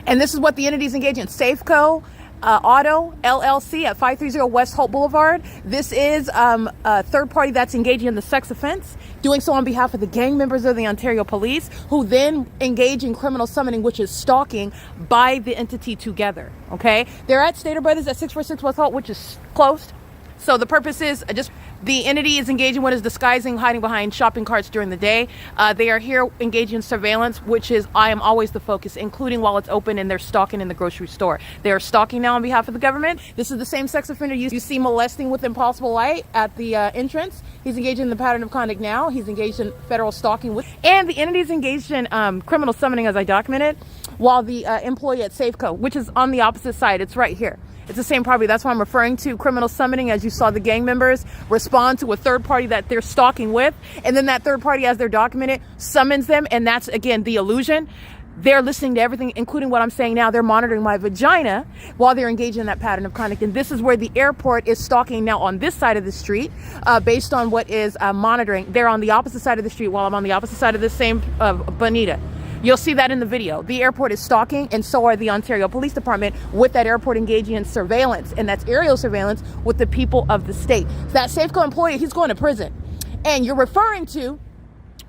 And this is what the entity's engaging in. Safeco Auto LLC at 530 West Holt Boulevard. This is a third party that's engaging in the sex offense, doing so on behalf of the gang members of the Ontario Police, who then engage in criminal summoning, which is stalking by the entity together. Okay, they're at Stater Brothers at 646 West Holt, which is closed. So the purpose is the entity is engaging what is disguising, hiding behind shopping carts during the day. They are here engaging in surveillance, which is I am always the focus, including while it's open and they're stalking in the grocery store. They are stalking now on behalf of the government. This is the same sex offender you see molesting with impossible light at the entrance. He's engaged in the pattern of conduct now. He's engaged in federal stalking and the entity is engaged in criminal summoning, as I documented, while the employee at Safeco, which is on the opposite side, it's right here. It's the same property. That's why I'm referring to criminal summoning, as you saw the gang members respond to a third party that they're stalking with. And then that third party, as they're documented, summons them. And that's, again, the illusion. They're listening to everything, including what I'm saying now. They're monitoring my vagina while they're engaged in that pattern of conduct. And this is where the airport is stalking now on this side of the street, based on what is monitoring. They're on the opposite side of the street while I'm on the opposite side of the same Bonita. You'll see that in the video. The airport is stalking, and so are the Ontario Police Department, with that airport engaging in surveillance, and that's aerial surveillance with the people of the state. So that Safeco employee, he's going to prison. And you're referring to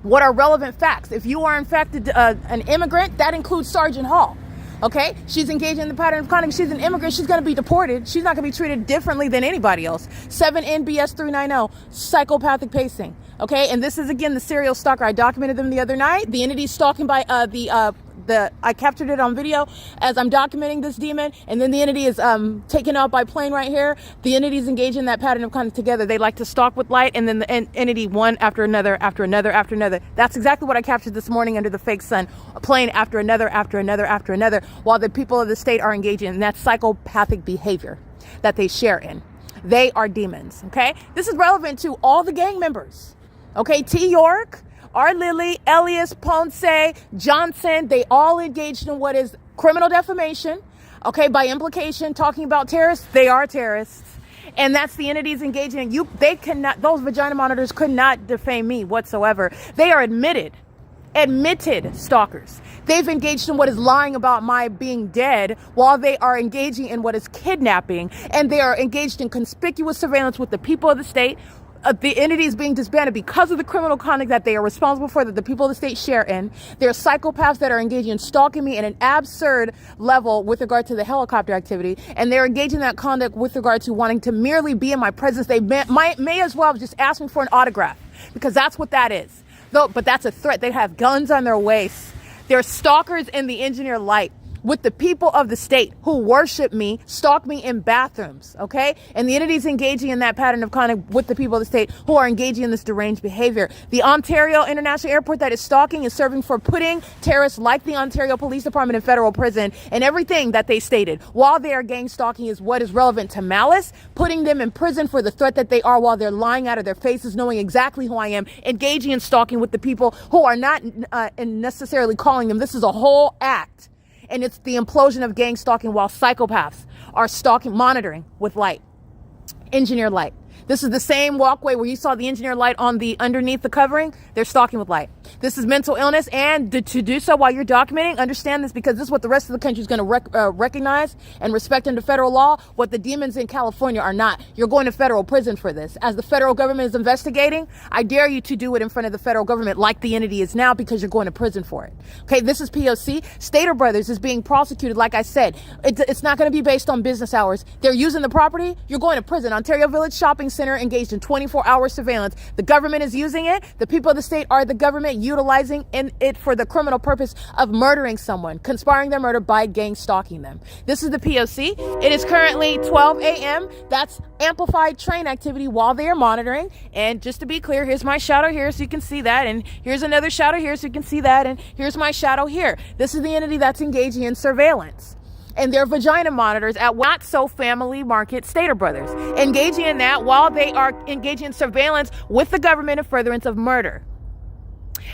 what are relevant facts. If you are in fact an immigrant, that includes Sergeant Hall. Okay, she's engaged in the pattern of conduct. She's an immigrant. She's going to be deported. She's not going to be treated differently than anybody else. 7 NBS 390, psychopathic pacing. Okay, and this is again the serial stalker. I documented them the other night. The entity stalking by I captured it on video as I'm documenting this demon, and then the entity is taken out by plane right here. The entities engage in that pattern of conduct together. They like to stalk with light, and then the entity one after another, after another, after another. That's exactly what I captured this morning under the fake sun. A plane after another, after another, after another, while the people of the state are engaging in that psychopathic behavior that they share in. They are demons, okay? This is relevant to all the gang members, okay? T. York, R. Lilly, Elias, Ponce, Johnson, they all engaged in what is criminal defamation, okay, by implication, talking about terrorists. They are terrorists. And that's the entities engaging in you. They cannot, those vagina monitors could not defame me whatsoever. They are admitted stalkers. They've engaged in what is lying about my being dead while they are engaging in what is kidnapping. And they are engaged in conspicuous surveillance with the people of the state. The entity is being disbanded because of the criminal conduct that they are responsible for, that the people of the state share in. There are psychopaths that are engaging in stalking me at an absurd level with regard to the helicopter activity, and they're engaging in that conduct with regard to wanting to merely be in my presence. They may as well just ask me for an autograph, because that's what that is. Though, but that's a threat. They have guns on their waists. They're stalkers in the engineer light with the people of the state who worship me, stalk me in bathrooms, okay? And the entities engaging in that pattern of conduct with the people of the state who are engaging in this deranged behavior. The Ontario International Airport that is stalking is serving for putting terrorists like the Ontario Police Department in federal prison, and everything that they stated while they are gang stalking is what is relevant to malice, putting them in prison for the threat that they are while they're lying out of their faces, knowing exactly who I am, engaging in stalking with the people who are not necessarily calling them. This is a whole act. And it's the implosion of gang stalking while psychopaths are stalking, monitoring with light, engineer light. This is the same walkway where you saw the engineer light on the underneath the covering. They're stalking with light. This is mental illness, and to do so while you're documenting, understand this, because this is what the rest of the country is going to recognize and respect under federal law. What the demons in California are not. You're going to federal prison for this. As the federal government is investigating, I dare you to do it in front of the federal government like the entity is now, because you're going to prison for it. Okay, this is P.O.C. Stater Brothers is being prosecuted. Like I said, it's not going to be based on business hours. They're using the property. You're going to prison. Ontario Village Shopping Center engaged in 24-hour surveillance. The government is using it. The people of the state are the government utilizing it for the criminal purpose of murdering someone, conspiring their murder by gang stalking them. This is the P.O.C. It is currently 12 a.m. That's amplified train activity while they are monitoring. And just to be clear, here's my shadow here so you can see that. And here's another shadow here so you can see that. And here's my shadow here. This is the entity that's engaging in surveillance. And their vagina monitors at Not So Family Market Stater Brothers, engaging in that while they are engaging in surveillance with the government in furtherance of murder.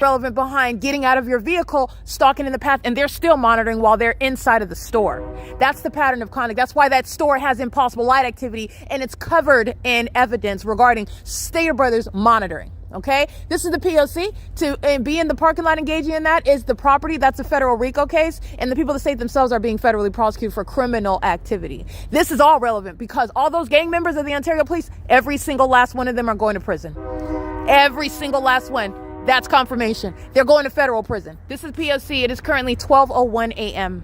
Relevant behind getting out of your vehicle, stalking in the path, and they're still monitoring while they're inside of the store. That's the pattern of conduct. That's why that store has impossible light activity, and it's covered in evidence regarding Stater Brothers monitoring. Okay, this is the P.O.C. To be in the parking lot engaging in that is the property. That's a federal RICO case, and the people of the state themselves are being federally prosecuted for criminal activity. This is all relevant because all those gang members of the Ontario Police, every single last one of them are going to prison. Every single last one. That's confirmation. They're going to federal prison. This is P.O.C. It is currently 12:01 a.m.